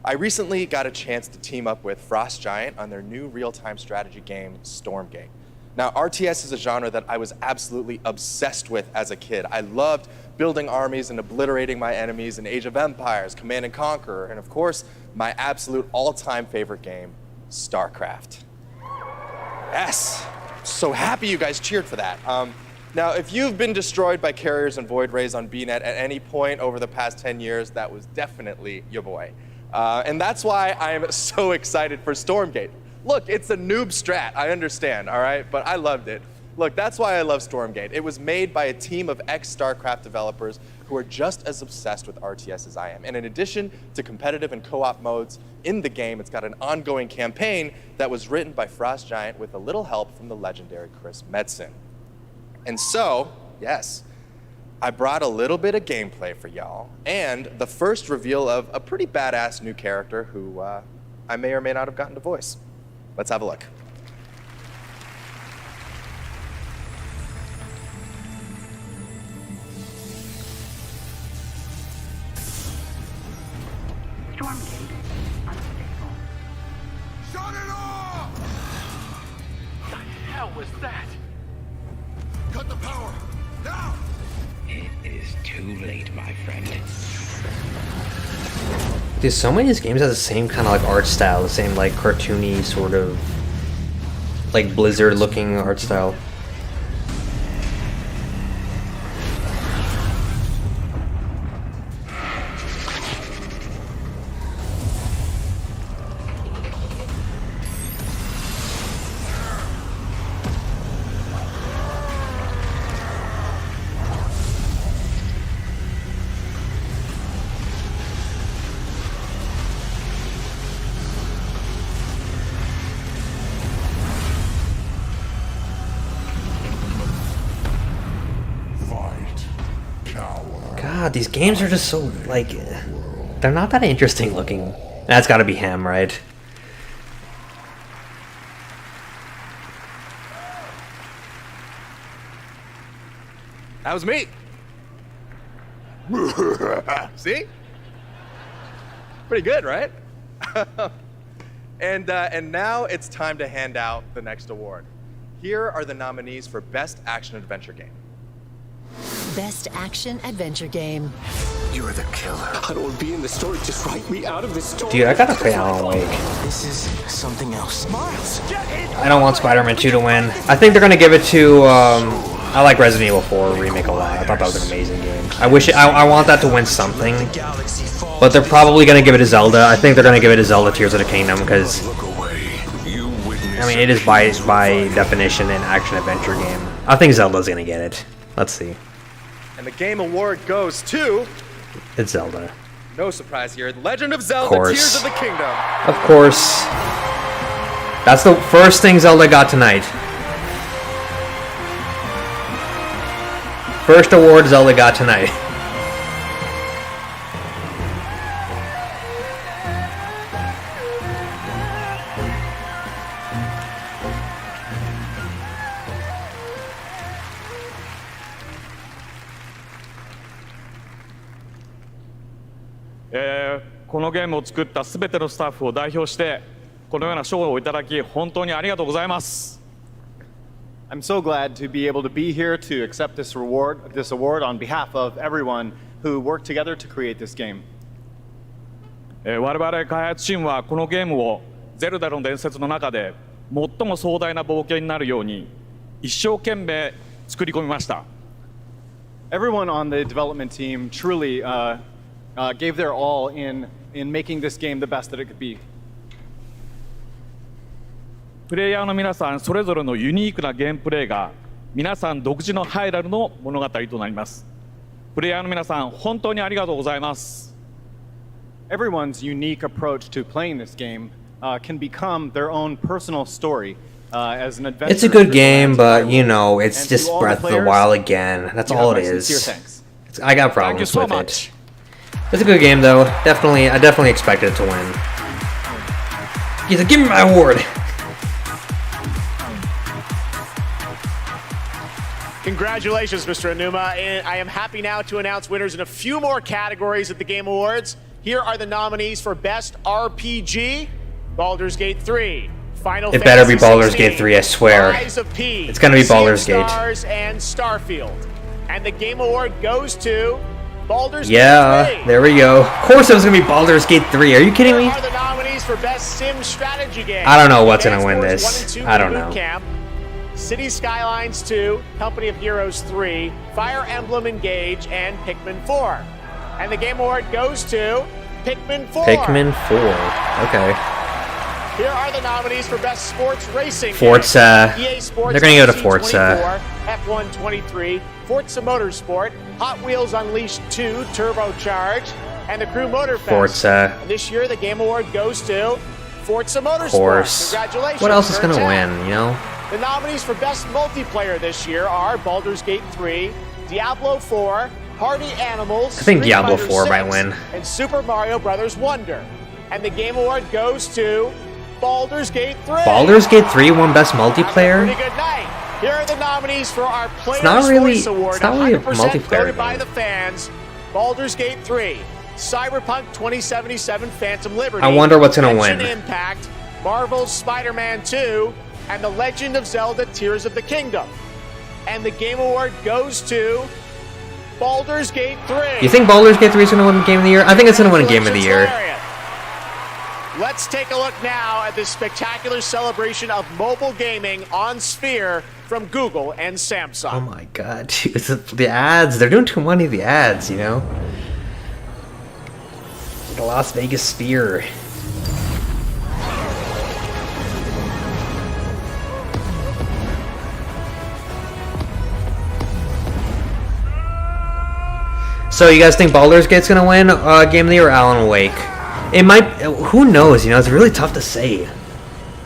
I recently got a chance to team up with Frost Giant on their new real-time strategy game, Stormgate. Now, RTS is a genre that I was absolutely obsessed with as a kid. I loved building armies and obliterating my enemies in Age of Empires, Command and Conquer, and of course, my absolute all-time favorite game, StarCraft. Yes, so happy you guys cheered for that. Now, if you've been destroyed by carriers and void rays on BNet at any point over the past 10 years, that was definitely your boy. And that's why I'm so excited for Stormgate. Look, it's a noob strat, I understand, all right? But I loved it. Look, that's why I love Stormgate. It was made by a team of ex-StarCraft developers who are just as obsessed with RTS as I am. And in addition to competitive and co-op modes in the game, it's got an ongoing campaign that was written by Frost Giant with a little help from the legendary Chris Metzen. And so, yes, I brought a little bit of gameplay for y'all, and the first reveal of a pretty badass new character who I may or may not have gotten to voice. Let's have a look. Stormgate unstable. Shut it off! What the hell was that? Cut the power! Now! It is too late, my friend. Dude, so many of these games have the same kind of like art style, the same like cartoony sort of like Blizzard looking art style. God, these games are just so, like, they're not that interesting looking. That's gotta be him, right? That was me. See? Pretty good, right? And now it's time to hand out the next award. Here are the nominees for Best Action Adventure Game. Best Action Adventure Game. You're the killer. I don't want to be in the story. Just write me out of this story. Dude, I gotta play Alan Wake. This is something else. Miles, I don't want Spider-Man 2 to win. I think they're gonna give it to, I like Resident Evil 4 Remake a lot. I thought that was an amazing game. I want that to win something. But they're probably gonna give it to Zelda. I think they're gonna give it to Zelda Tears of the Kingdom, because, I mean, it is by definition an action-adventure game. I think Zelda's gonna get it. Let's see. And the game award goes to... It's Zelda. No surprise here. Legend of Zelda Tears of the Kingdom. Of course. That's the first thing Zelda got tonight. First award Zelda got tonight. I'm so glad to be able to be here to accept this award on behalf of everyone who worked together to create this game. 我々開発チームはこのゲームをゼルダの伝説の中で最も壮大な冒険になるように一生懸命作り込みました。Everyone on the development team truly gave their all in making this game the best that it could be. プレイヤーの皆さんそれぞれのユニークなゲームプレイが皆さん独自のハイラルの物語となります。プレイヤーの皆さん本当にありがとうございます。Everyone's unique approach to playing this game can become their own personal story as an adventure. It's a good game, but you know, it's just Breath of the Wild again. That's all it is. I got problems with it. It's a good game though. I definitely expected it to win. He's like, give me my award. Congratulations, Mr. Anuma. And I am happy now to announce winners in a few more categories at the Game Awards. Here are the nominees for Best RPG, Baldur's Gate 3, Final Fantasy It better be Baldur's 16, Gate 3, I swear. Rise of P, It's gonna be Baldur's Sea of Gate. Stars, and Starfield. And the Game Award goes to Baldur's Gate 3. Yeah, there we go. Of course it was gonna be Baldur's Gate 3. Are you kidding me? Here are the nominees for Best Sim Strategy Game. I don't know what's gonna win Advance this. Wars 1 and 2 I don't Boot know. Camp, City Skylines 2, Company of Heroes 3, Fire Emblem Engage, and Pikmin 4. And the Game Award goes to Pikmin 4. Pikmin 4. Okay. Here are the nominees for Best Sports Racing Forza. game. EA Sports They're gonna go to FC Forza. 24, F1 23, Forza Motorsport, Hot Wheels Unleashed 2 Turbocharged, and the Crew Motorfest. Forza. And this year, the Game Award goes to Forza Motorsport. Of course. Congratulations. What else is gonna Turn 10. win, you know? The nominees for Best Multiplayer this year are Baldur's Gate 3, Diablo 4, Party Animals, I think Street Diablo Fighter 4 might 6, win. and Super Mario Bros. Wonder. And the Game Award goes to Baldur's Gate 3. Baldur's Gate 3 won Best Multiplayer? Pretty good night. Here are the nominees for our Player's not really- Voice Award. it's not really a 100% multiplayer voted by game. the fans. Baldur's Gate 3, Cyberpunk 2077 Phantom Liberty. I wonder what's gonna Genshin win. Impact, Marvel's Spider-Man 2, and The Legend of Zelda Tears of the Kingdom. And the Game Award goes to Baldur's Gate 3. You think Baldur's Gate 3 is gonna win Game of the Year? I think it's gonna win Game of the Year. Let's take a look now at this spectacular celebration of mobile gaming on Sphere from Google and Samsung. Oh my god, dude. The ads, they're doing too many of the ads, you know? The Las Vegas Sphere. So you guys think Baldur's Gate's gonna win Game of the Year or Alan Wake? It might. Who knows? You know, it's really tough to say.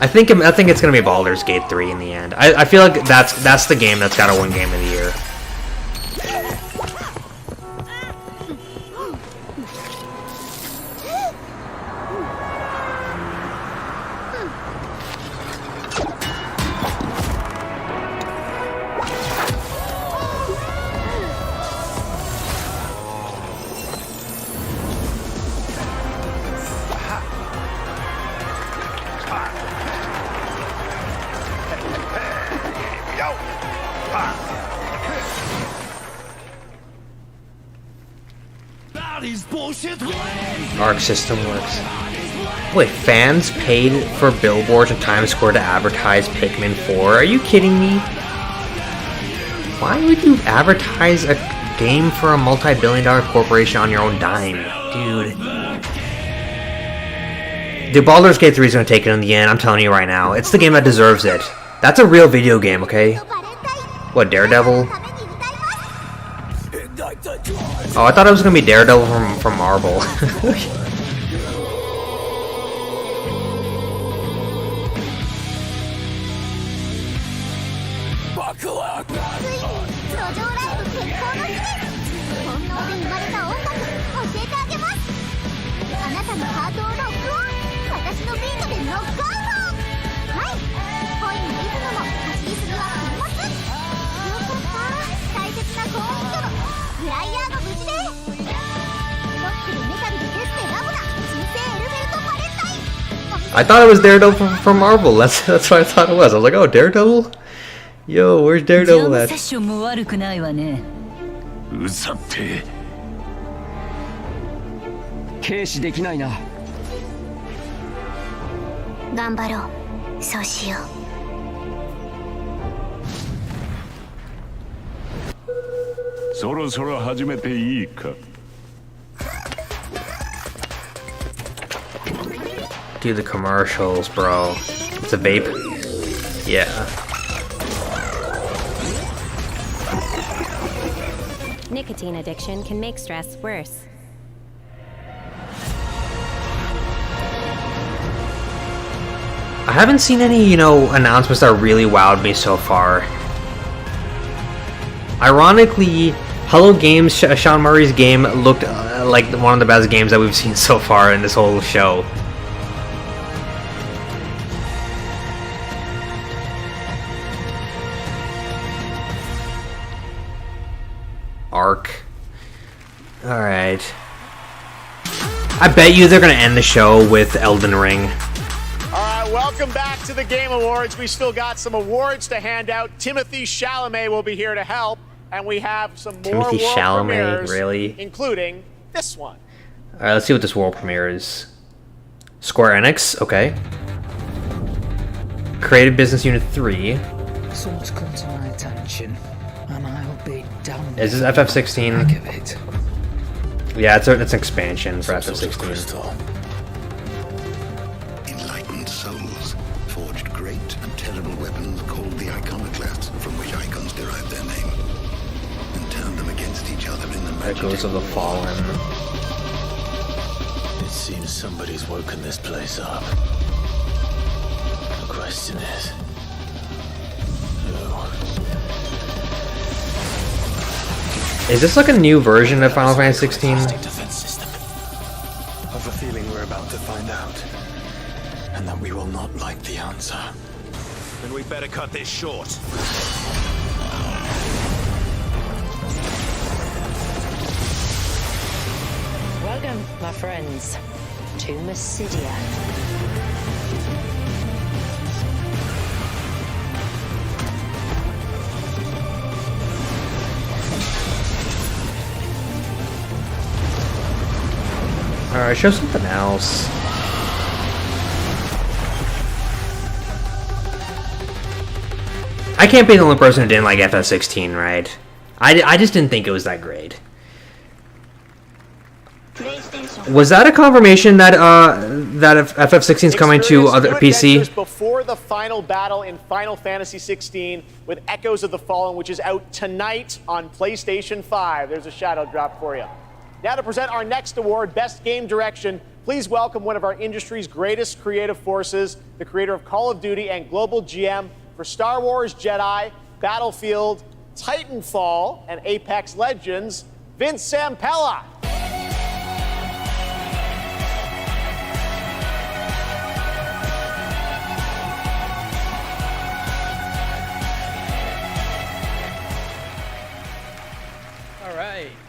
I think it's gonna be Baldur's Gate 3 in the end. I feel like that's the game that's gotta win Game of the Year. Arc system works. Wait, fans paid for billboards in Times Square to advertise Pikmin 4? Are you kidding me? Why would you advertise a game for a multi-billion-dollar corporation on your own dime? Dude, Baldur's Gate 3 is going to take it in the end, I'm telling you right now. It's the game that deserves it. That's a real video game, okay? What, Daredevil? Oh, I thought it was going to be Daredevil from Marvel. I thought it was Daredevil from Marvel. That's what I thought it was. I was like, oh, Daredevil? Yo, where's Daredevil at? うざって軽視できないな頑張ろうそうしようそろそろ始めていいか Dude, the commercials, bro. It's a vape? Yeah. Nicotine addiction can make stress worse. I haven't seen any, announcements that really wowed me so far. Ironically, Hello Games, Sean Murray's game looked like one of the best games that we've seen so far in this whole show. Arc. Alright. I bet you they're gonna end the show with Elden Ring. Alright, welcome back to the Game Awards. We still got some awards to hand out. Timothy Chalamet will be here to help. And we have some more Timothy world Chalamet, premieres, really? including this one. Alright, let's see what this world premiere is. Square Enix, okay. Creative Business Unit 3. Someone's come to my attention, and I'll be damned. Is this FF16? Yeah, it's an expansion for FF16. Enlightened souls forged great and terrible weapons called the iconoclasts, from which icons derive their name, and turned them against each other in the Echoes of the Fallen. It seems somebody's woken this place up. The question is, Is this like a new version of Final Fantasy 16? I have a feeling we're about to find out, and that we will not like the answer. Then we better cut this short. Welcome, my friends, to Mysidia. Alright, show something else. I can't be the only person who didn't like FF16, right? I just didn't think it was that great. Was that a confirmation that that FF16 is coming to other PC? Before the final battle in Final Fantasy 16 with Echoes of the Fallen, which is out tonight on PlayStation 5. There's a shadow drop for you. Now to present our next award, Best Game Direction, please welcome one of our industry's greatest creative forces, the creator of Call of Duty and global GM for Star Wars Jedi, Battlefield, Titanfall, and Apex Legends, Vince Zampella.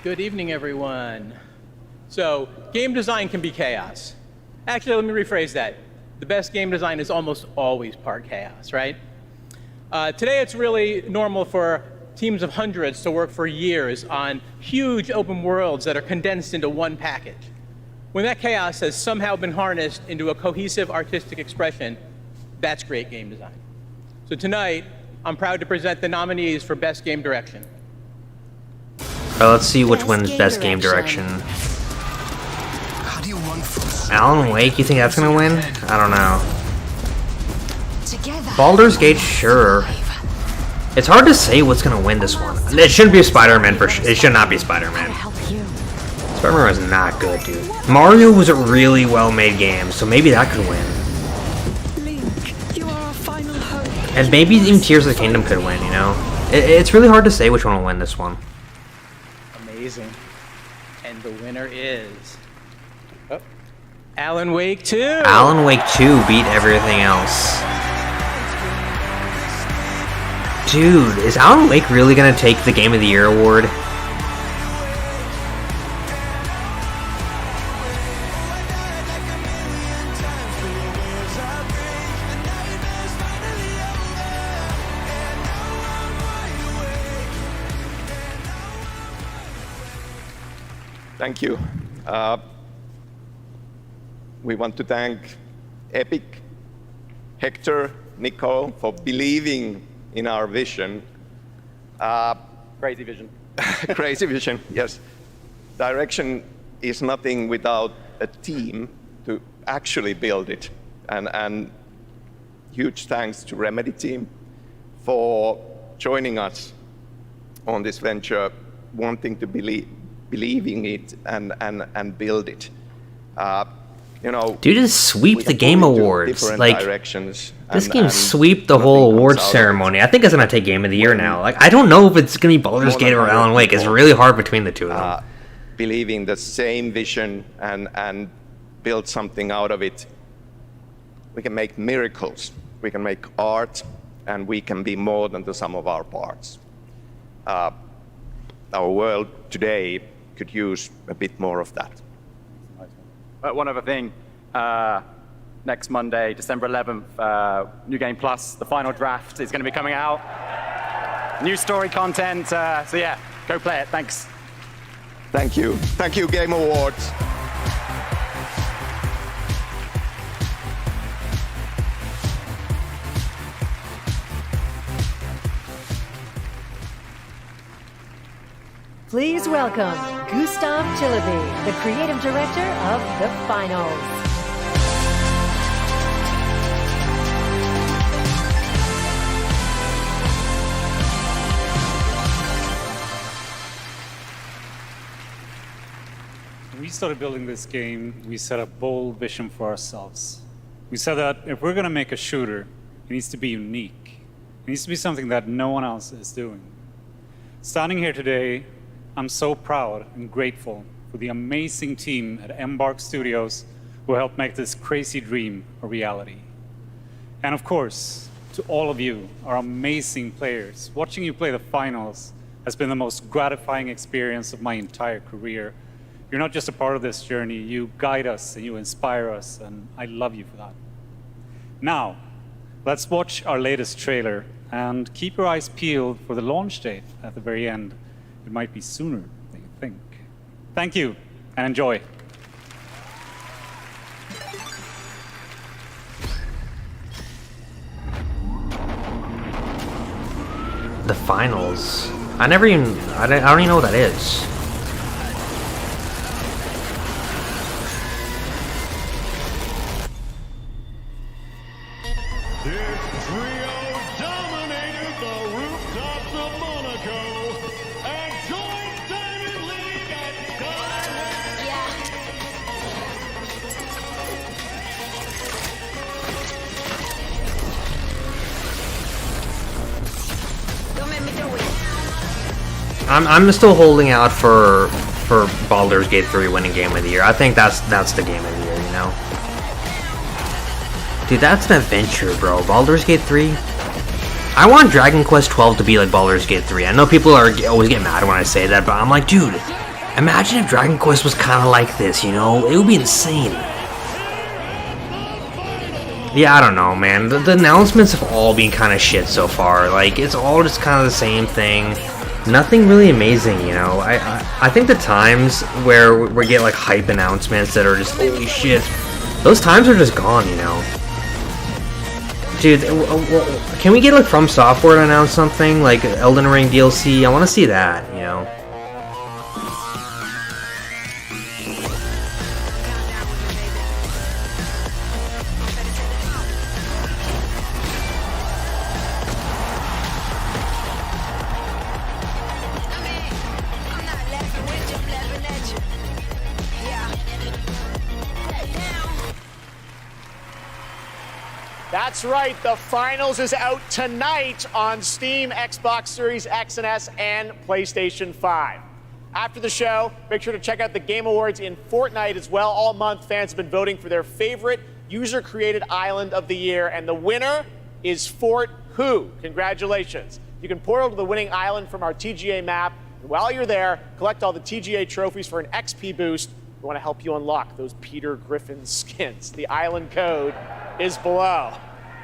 Good evening, everyone. So, game design can be chaos. Actually, let me rephrase that. The best game design is almost always part chaos, right? Today, it's really normal for teams of hundreds to work for years on huge open worlds that are condensed into one package. When that chaos has somehow been harnessed into a cohesive artistic expression, that's great game design. So tonight, I'm proud to present the nominees for Best Game Direction. Let's see which wins Best Game Direction. Alan Wake, you think that's gonna win? I don't know. Baldur's Gate, sure. It's hard to say what's gonna win this one. It shouldn't be Spider-Man for sure. It should not be Spider-Man. Spider-Man was not good, dude. Mario was a really well-made game, so maybe that could win. And maybe even Tears of the Kingdom could win, you know? It's really hard to say which one will win this one. Amazing. And the winner is... Alan Wake 2! Alan Wake 2 beat everything else. Dude, is Alan Wake really gonna take the Game of the Year award? Thank you. We want to thank Epic, Hector, Nico for believing in our vision. Crazy vision. Crazy vision, yes. Direction is nothing without a team to actually build it. And huge thanks to Remedy team for joining us on this venture, wanting to believing it and build it. You know, dude, just sweep the Game Awards. Like, this game sweep the whole awards ceremony. I think it's gonna take Game of the Year now. Like, I don't know if it's gonna be Baldur's Gate or Alan Wake. It's really hard between the two of them. Believing the same vision and build something out of it. We can make miracles. We can make art, and we can be more than the sum of our parts. Our world today could use a bit more of that. One other thing, next Monday, December 11th, New Game Plus, the final draft is going to be coming out. New story content, so yeah, go play it, thanks. Thank you. Thank you, Game Awards. Please welcome Gustav Chillaby, the creative director of the finals. When we started building this game, we set a bold vision for ourselves. We said that if we're going to make a shooter, it needs to be unique. It needs to be something that no one else is doing. Standing here today, I'm so proud and grateful for the amazing team at Embark Studios who helped make this crazy dream a reality. And of course, to all of you, our amazing players, watching you play the finals has been the most gratifying experience of my entire career. You're not just a part of this journey, you guide us and you inspire us, and I love you for that. Now, let's watch our latest trailer and keep your eyes peeled for the launch date at the very end. It might be sooner than you think. Thank you, and enjoy. The finals. I don't even know what that is. I'm still holding out for Baldur's Gate 3 winning Game of the Year. I think that's the Game of the Year, you know? Dude, that's an adventure, bro. Baldur's Gate 3? I want Dragon Quest 12 to be like Baldur's Gate 3. I know people always get mad when I say that, but I'm like, dude, imagine if Dragon Quest was kind of like this, you know? It would be insane. Yeah, I don't know, man. The announcements have all been kind of shit so far. Like, it's all just kind of the same thing. Nothing really amazing, you know. I think the times where we get like hype announcements that are just holy shit, those times are just gone, you know. Dude, can we get like From Software to announce something like Elden Ring DLC? I want to see that, you know. That's right, the finals is out tonight on Steam, Xbox Series X and S, and PlayStation 5. After the show, make sure to check out the Game Awards in Fortnite as well. All month, fans have been voting for their favorite user-created island of the year, and the winner is Fort Who. Congratulations. You can portal to the winning island from our TGA map, and while you're there, collect all the TGA trophies for an XP boost. We want to help you unlock those Peter Griffin skins. The island code is below.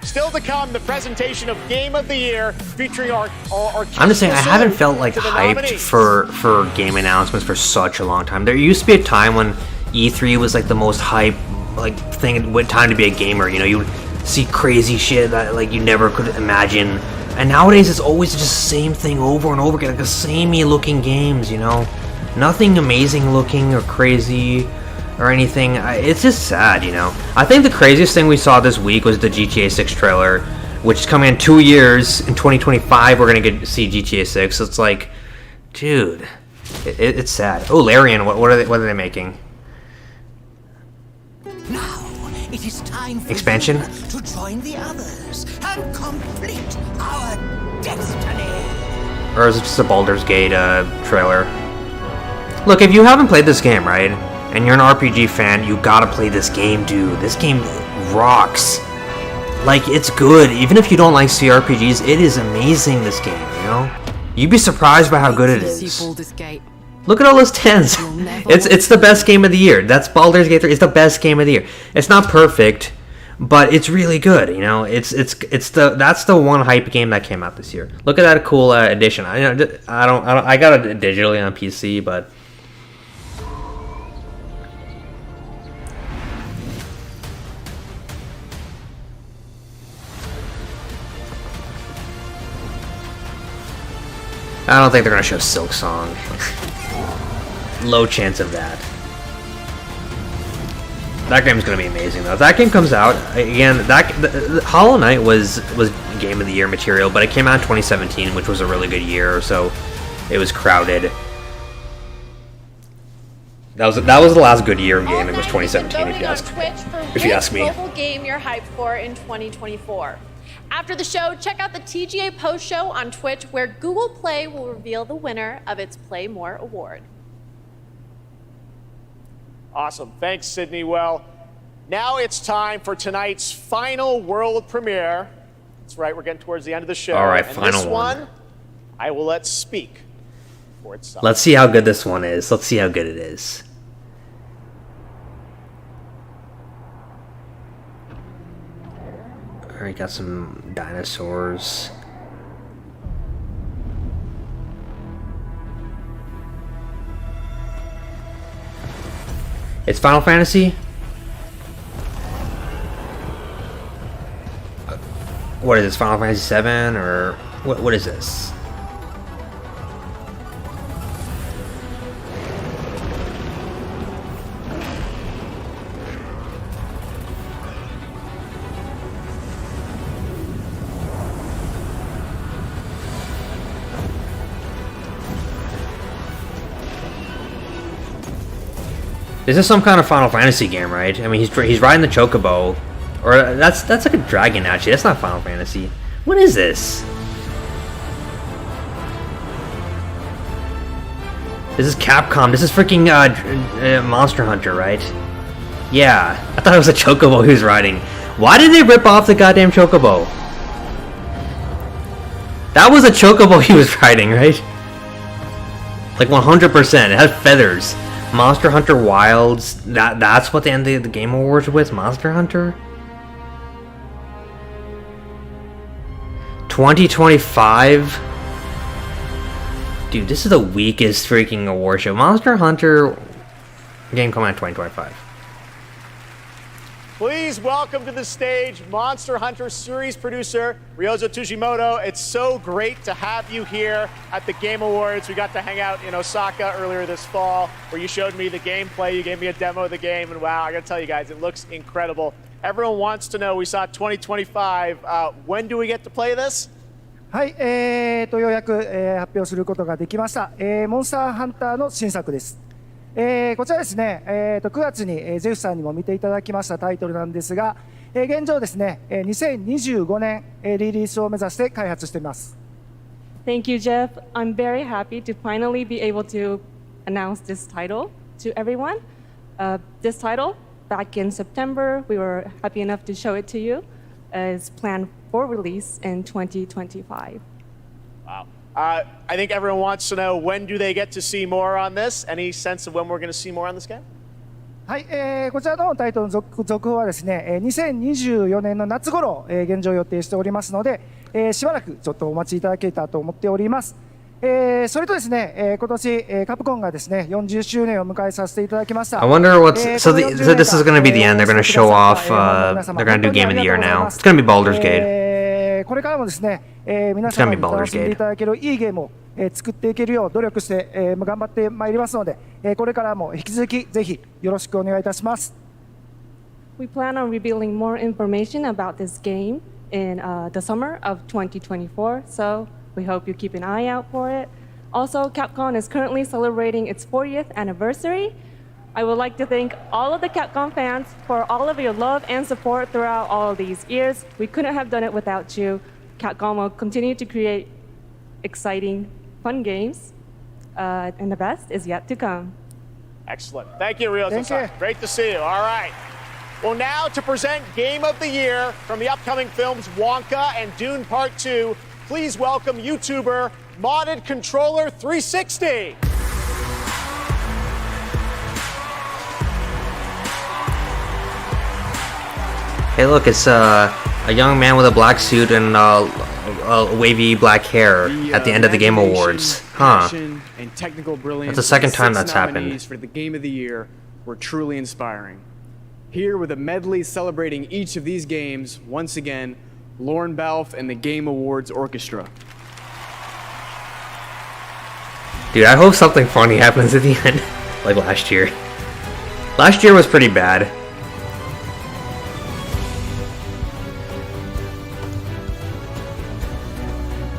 Still to come, the presentation of Game of the Year featuring our I'm just saying, I haven't felt like hyped for game announcements for such a long time. There used to be a time when E3 was like the most hype like thing, time to be a gamer. You know, you would see crazy shit that like you never could imagine. And nowadays, it's always just the same thing over and over again, like the samey looking games. You know, nothing amazing looking or crazy or anything. It's just sad, you know. I think the craziest thing we saw this week was the GTA 6 trailer, which is coming in 2 years. In 2025, we're gonna get to see GTA 6. So it's like, dude, it's sad. Oh, Larian, what are they making? Now it is time for Expansion? you to join the others and complete our destiny. Or is it just a Baldur's Gate trailer? Look, if you haven't played this game, right, and you're an RPG fan, you gotta play this game, dude. This game rocks. Like, it's good. Even if you don't like CRPGs, it is amazing, this game, you know? You'd be surprised by how good it is. Look at all those 10s. It's the best game of the year. That's Baldur's Gate 3. It's the best game of the year. It's not perfect, but it's really good, you know? That's the one hype game that came out this year. Look at that cool edition. I got it digitally on PC, but I don't think they're gonna show Silk Song. Low chance of that. That game's gonna be amazing though. If that game comes out again, Hollow Knight was Game of the Year material, but it came out in 2017, which was a really good year, so it was crowded. That was the last good year of gaming, was 2017, if you ask me. Mobile game you're hyped for in 2024. After the show, check out the TGA post show on Twitch, where Google Play will reveal the winner of its Play More award. Awesome. Thanks, Sydney. Well, now it's time for tonight's final world premiere. That's right, we're getting towards the end of the show. All right, and final this one, I will let speak for itself. Let's see how good this one is. Let's see how good it is. Alright, got some dinosaurs. It's Final Fantasy? What is this, Final Fantasy 7 or what is this? This is some kind of Final Fantasy game, right? I mean, he's riding the chocobo, or that's like a dragon actually. That's not Final Fantasy. What is this? This is Capcom. This is freaking Monster Hunter, right? Yeah, I thought it was a chocobo he was riding. Why did they rip off the goddamn chocobo? That was a chocobo he was riding, right? Like 100%. It had feathers. Monster Hunter Wilds, that's what they ended the Game Awards with? Monster Hunter? 2025. Dude, this is the weakest freaking award show. Monster Hunter game coming out in 2025. Please welcome to the stage Monster Hunter series producer Ryozo Tujimoto. It's so great to have you here at the Game Awards. We got to hang out in Osaka earlier this fall where you showed me the gameplay. You gave me a demo of the game, and wow, I gotta tell you guys, it looks incredible. Everyone wants to know, we saw 2025. When do we get to play this? はい、ようやく、発表することができました。モンスターハンターの新作です。こちらですね、9月に、ゼフさんにも見ていただきましたタイトルなんですが、現状ですね、2025年、リリースを目指して開発しています。Thank you, Jeff. I'm very happy to finally be able to announce this title to everyone. This title, back in September, we were happy enough to show it to you, is planned for release in 2025. Wow. I think everyone wants to know, when do they get to see more on this? Any sense of when we're going to see more on this game? はい、こちらのタイトルの続報はですね、2024年の夏頃、現状予定しておりますので、しばらくちょっとお待ちいただけたらと思っております。それとですね、今年、カプコンがですね、40周年を迎えさせていただきました。I wonder what's so this is going to be the end. They're going to show off. They're going to do Game of the Year now. It's going to be Baldur's Gate. これからもですね、皆様に楽しんでいただけるいいゲームを作っていけるよう努力して頑張ってまいりますので、これからも引き続きぜひよろしくお願いいたします。We plan on revealing more information about this game in the summer of 2024, so we hope you keep an eye out for it. Also, Capcom is currently celebrating its 40th anniversary. I would like to thank all of the Capcom fans for all of your love and support throughout all of these years. We couldn't have done it without you. Capcom will continue to create exciting, fun games, and the best is yet to come. Excellent. Thank you, Ryozo. Thank you. Great to see you. All right. Well, now to present Game of the Year from the upcoming films Wonka and Dune Part 2, please welcome YouTuber Modded Controller 360. Hey, look, it's a young man with a black suit and wavy black hair at the end of the Game Awards. Huh. And technical brilliance. That's the second time that's happened. For the Game of the Year were truly inspiring. Here with a medley celebrating each of these games, once again, Lauren Balfe and the Game Awards Orchestra. Dude, I hope something funny happens at the end, like last year. Last year was pretty bad.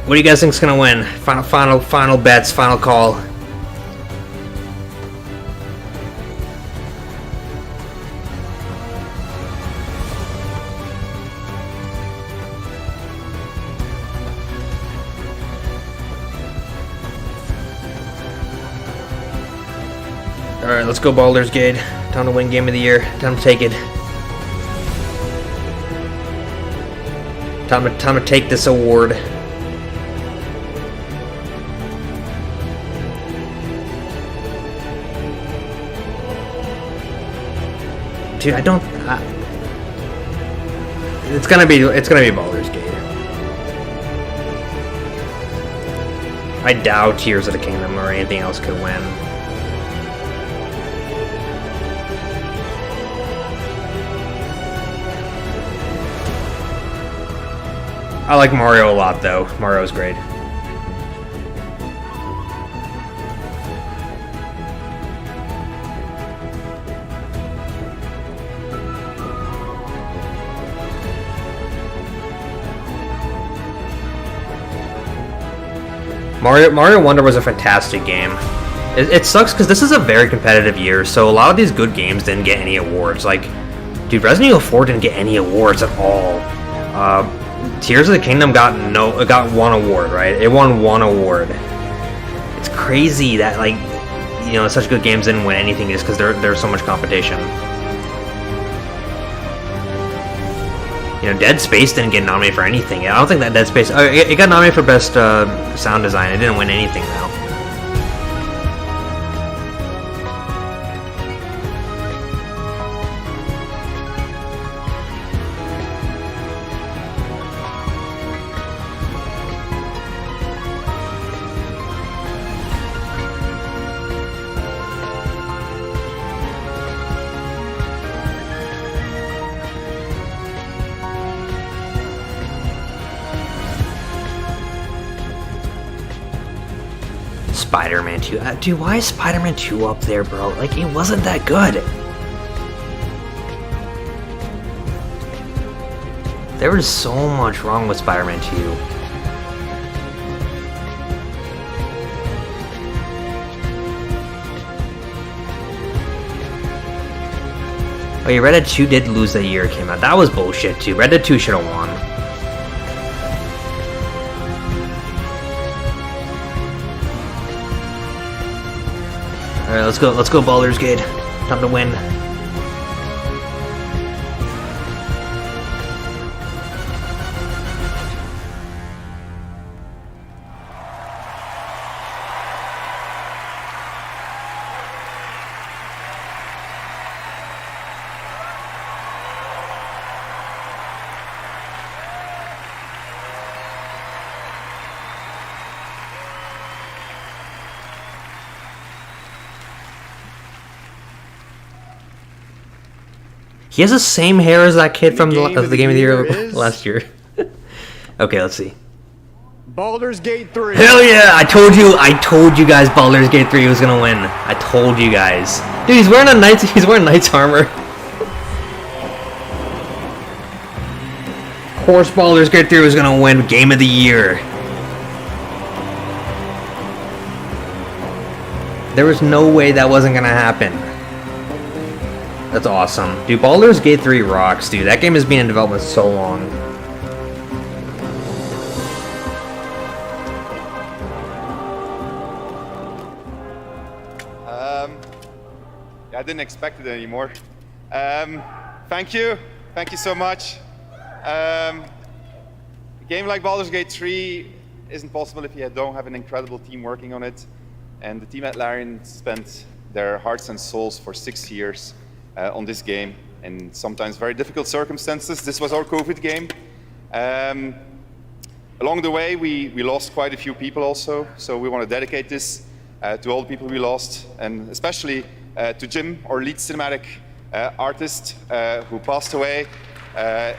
What do you guys think's gonna win? Final bets, final call. Alright, let's go Baldur's Gate. Time to win Game of the Year. Time to take it. Time to take this award. Dude, I don't. It's gonna be Baldur's Gate. I doubt Tears of the Kingdom or anything else could win. I like Mario a lot, though. Mario's great. Mario Wonder was a fantastic game. It sucks because this is a very competitive year, so a lot of these good games didn't get any awards. Like, dude, Resident Evil 4 didn't get any awards at all. Tears of the Kingdom got one award, right? It won one award. It's crazy that, like, you know, such good games didn't win anything just because there's so much competition. You know, Dead Space didn't get nominated for anything. I don't think that Dead Space... it got nominated for Best Sound Design. It didn't win anything, though. Spider-Man 2. Dude, why is Spider-Man 2 up there, bro? Like, it wasn't that good. There was so much wrong with Spider-Man 2. Oh yeah, Red Dead 2 did lose the year it came out. That was bullshit too. Red Dead 2 should have won. Alright, let's go Baldur's Gate. Time to win. He has the same hair as that kid from the Game of the Year last year. Okay, let's see. Baldur's Gate 3. Hell yeah! I told you guys Baldur's Gate 3 was gonna win. I told you guys. Dude, he's wearing knight's armor. Of course Baldur's Gate 3 was gonna win Game of the Year. There was no way that wasn't gonna happen. That's awesome. Dude, Baldur's Gate 3 rocks, dude. That game has been in development so long. I didn't expect it anymore. Thank you so much. A game like Baldur's Gate 3 isn't possible if you don't have an incredible team working on it. And the team at Larian spent their hearts and souls for 6 years on this game in sometimes very difficult circumstances. This was our COVID game. Along the way, we lost quite a few people also, so we want to dedicate this to all the people we lost, and especially to Jim, our lead cinematic artist, who passed away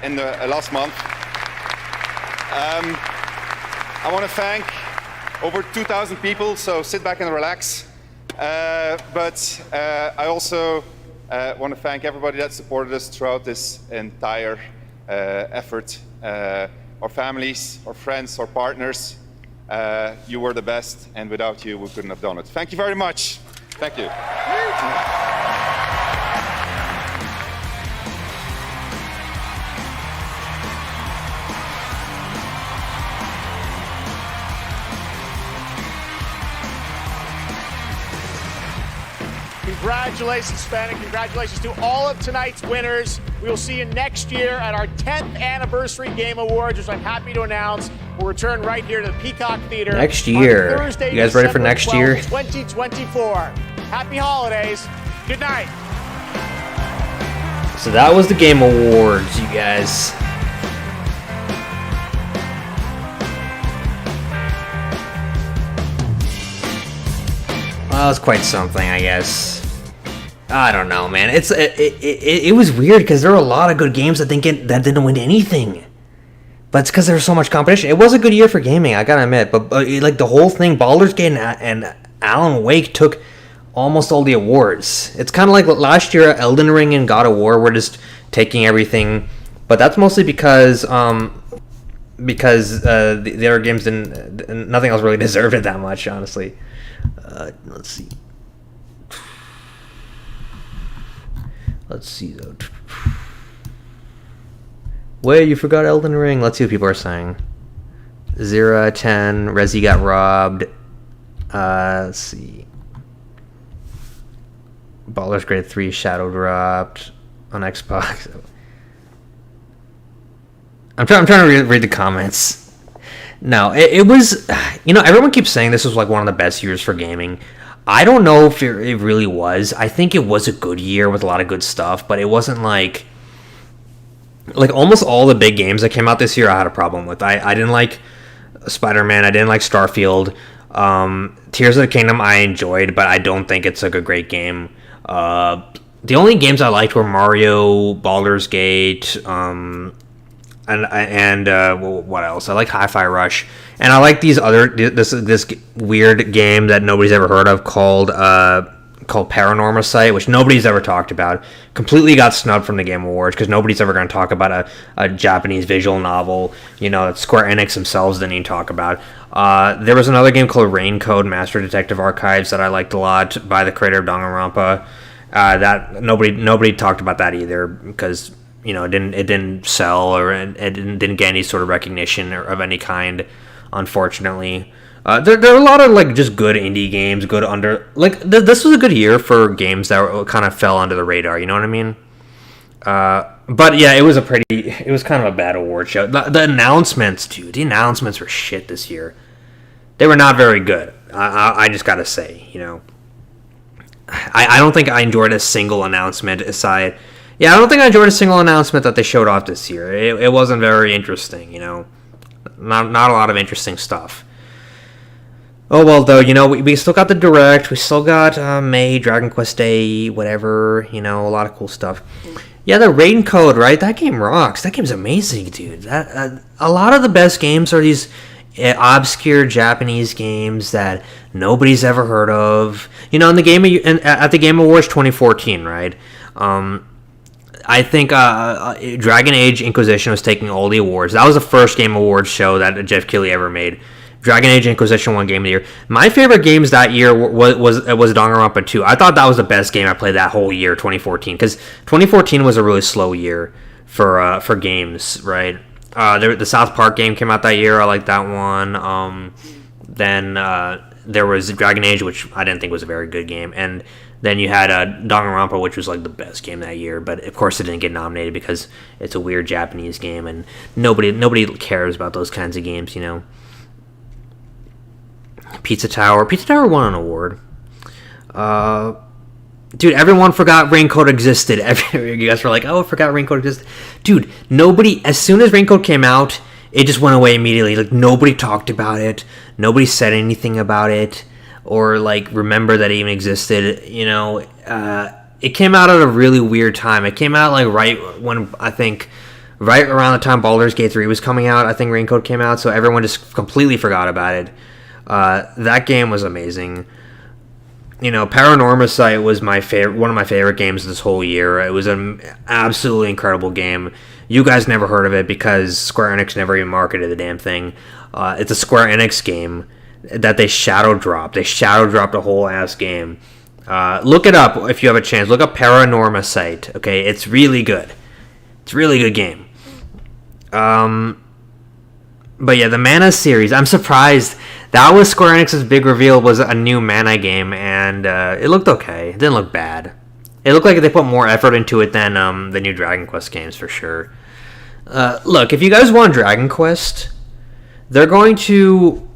in the last month. I want to thank over 2,000 people, so sit back and relax. But I also want to thank everybody that supported us throughout this entire effort. Our families, our friends, our partners, you were the best, and without you, we couldn't have done it. Thank you very much. Thank you. Congratulations, Sven, and congratulations to all of tonight's winners. We will see you next year at our 10th Anniversary Game Awards, which I'm happy to announce will return right here to the Peacock Theater. Next year. On Thursday, you guys ready for December next 12th, year? 2024. Happy holidays. Good night. So that was the Game Awards, you guys. Well, that was quite something, I guess. I don't know, man. It was weird because there were a lot of good games that didn't win anything. But it's because there was so much competition. It was a good year for gaming, I gotta admit. But like the whole thing, Baldur's Gate and Alan Wake took almost all the awards. It's kind of like last year, Elden Ring and God of War were just taking everything. But that's mostly because the other games didn't. Nothing else really deserved it that much, honestly. Let's see. Let's see though. Wait, you forgot Elden Ring. Let's see what people are saying. 0 out of 10. Resi got robbed. Let's see. Baldur's Gate 3 Shadow dropped on Xbox. I'm trying to read the comments. No, it was, everyone keeps saying this was like one of the best years for gaming. I don't know if it really was. I think it was a good year with a lot of good stuff, but it wasn't like almost all the big games that came out this year I had a problem with. I didn't like Spider-Man. I didn't like Starfield. Tears of the Kingdom I enjoyed, but I don't think it's like a great game. The only games I liked were Mario, Baldur's Gate, what else? I like Hi-Fi Rush, and I like this weird game that nobody's ever heard of called Paranormal Site, which nobody's ever talked about. Completely got snubbed from the Game Awards because nobody's ever going to talk about a Japanese visual novel, that Square Enix themselves didn't even talk about. There was another game called Raincode Master Detective Archives that I liked a lot by the creator of Danganronpa. That nobody talked about that either because it didn't sell or it didn't get any sort of recognition of any kind, unfortunately. There are a lot of just good indie games, this was a good year for games that kind of fell under the radar. You know what I mean? But yeah, it was kind of a bad award show. The announcements, dude, the announcements were shit this year. They were not very good. I just gotta say, I don't think I enjoyed a single announcement aside. Yeah, I don't think I enjoyed a single announcement that they showed off this year. It wasn't very interesting, Not a lot of interesting stuff. Oh, well, though, we still got the Direct. We still got May, Dragon Quest Day, whatever, a lot of cool stuff. Yeah, the Raincode, right? That game rocks. That game's amazing, dude. A lot of the best games are these obscure Japanese games that nobody's ever heard of. At the Game Awards 2014, right? I think Dragon Age Inquisition was taking all the awards. That was the first Game Awards show that Jeff Keighley ever made. Dragon Age Inquisition won Game of the Year. My favorite games that year was Danganronpa 2. I thought that was the best game I played that whole year, 2014, because 2014 was a really slow year for games, right? The South Park game came out that year. I liked that one. Then there was Dragon Age, which I didn't think was a very good game, and then you had Danganronpa, which was like the best game that year, but of course it didn't get nominated because it's a weird Japanese game, and nobody cares about those kinds of games, Pizza Tower won an award. Dude, everyone forgot Raincode existed. You guys were like, oh, I forgot Raincode existed. Dude, as soon as Raincode came out, it just went away immediately. Like, nobody talked about it. Nobody said anything about it. Or, remember that it even existed. It came out at a really weird time. It came out, right around the time Baldur's Gate 3 was coming out. I think Raincode came out, so everyone just completely forgot about it. That game was amazing. Paranormal Site was one of my favorite games this whole year. It was an absolutely incredible game. You guys never heard of it because Square Enix never even marketed the damn thing. It's a Square Enix game that they shadow dropped. They shadow dropped a whole ass game. Look it up if you have a chance. Look up Paranormal Site. Okay, it's really good. It's a really good game. But yeah, the Mana series. I'm surprised. That was Square Enix's big reveal, was a new Mana game, and it looked okay. It didn't look bad. It looked like they put more effort into it than the new Dragon Quest games, for sure. Look, if you guys want Dragon Quest, they're going to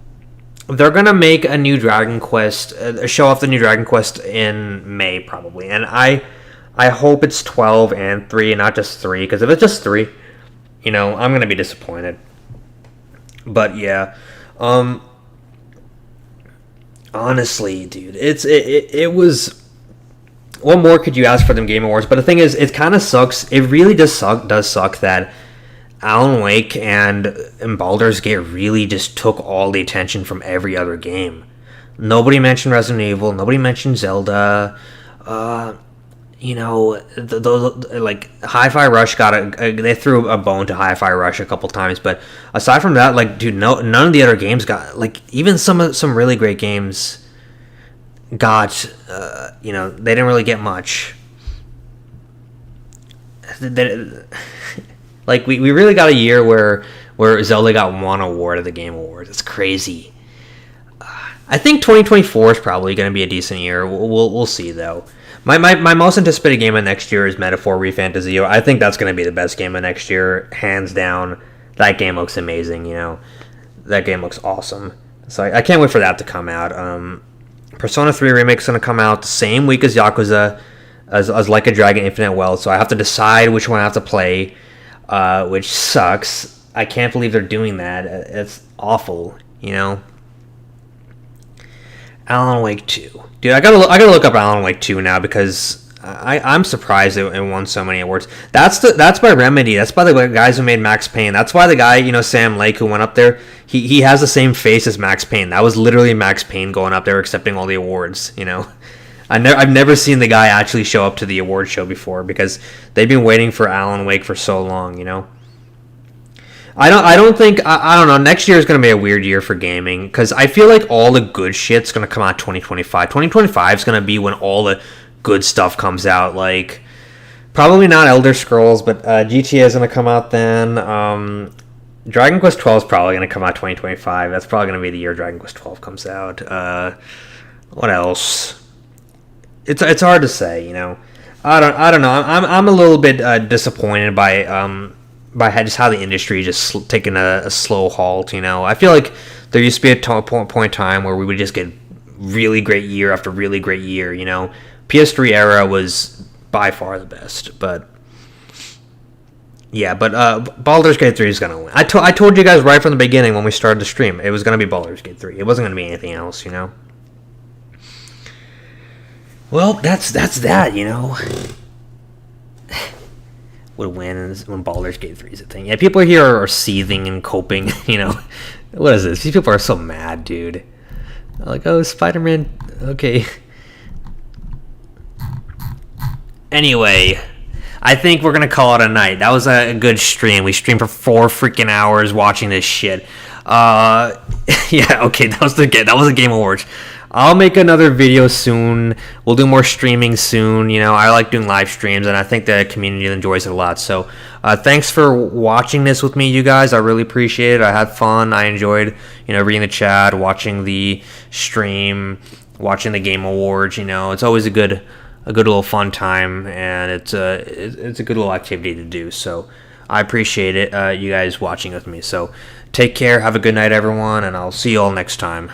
make a new Dragon Quest, show off the new Dragon Quest in May, probably. And I hope it's 12 and 3 and not just 3, because if it's just 3, I'm going to be disappointed. But yeah, honestly, dude, it was. What more could you ask for them Game Awards? But the thing is, it kind of sucks. It really does suck that Alan Wake and Baldur's Gate really just took all the attention from every other game. Nobody mentioned Resident Evil. Nobody mentioned Zelda. Hi-Fi Rush they threw a bone to Hi-Fi Rush a couple times, but aside from that, dude, none of the other games got, even some really great games got, they didn't really get much. We really got a year where Zelda got one award at the Game Awards. It's crazy. I think 2024 is probably going to be a decent year. We'll see, though. My most anticipated game of next year is Metaphor ReFantazio. I think that's going to be the best game of next year, hands down. That game looks amazing, That game looks awesome. So I can't wait for that to come out. Persona 3 Remake's going to come out the same week as Yakuza, as Like a Dragon Infinite Wealth, so I have to decide which one I have to play, which sucks. I can't believe they're doing that. It's awful, Alan Wake 2. Dude, I gotta look up Alan Wake 2 now because I'm surprised it won so many awards. That's by Remedy. That's by the guys who made Max Payne. That's why the guy, Sam Lake, who went up there, he has the same face as Max Payne. That was literally Max Payne going up there accepting all the awards. I've never seen the guy actually show up to the award show before because they've been waiting for Alan Wake for so long. I don't know. Next year is going to be a weird year for gaming because I feel like all the good shit's going to come out 2025. 2025 is going to be when all the good stuff comes out. Like, probably not Elder Scrolls, but GTA is going to come out then. Dragon Quest 12 is probably going to come out 2025. That's probably going to be the year Dragon Quest 12 comes out. What else? It's hard to say, I don't know. I'm a little bit disappointed by just how the industry just taking a slow halt. I feel like there used to be a point in time where we would just get really great year after really great year. PS3 era was by far the best, but yeah. But Baldur's Gate 3 is gonna win. I told you guys right from the beginning when we started the stream, it was gonna be Baldur's Gate 3. It wasn't gonna be anything else. Well, that's that. Would win when Baldur's Gate 3 is a thing. Yeah, people here are seething and coping. What is this? These people are so mad, dude. Like, oh, Spider-Man. Okay. Anyway, I think we're gonna call it a night. That was a good stream. We streamed for 4 freaking hours watching this shit. Yeah, okay, that was the Game Awards. I'll make another video soon. We'll do more streaming soon. I like doing live streams, and I think the community enjoys it a lot. So, thanks for watching this with me, you guys. I really appreciate it. I had fun. I enjoyed, reading the chat, watching the stream, watching the Game Awards. It's always a good little fun time, and it's a good little activity to do. So, I appreciate it, you guys watching with me. So, take care. Have a good night, everyone, and I'll see you all next time.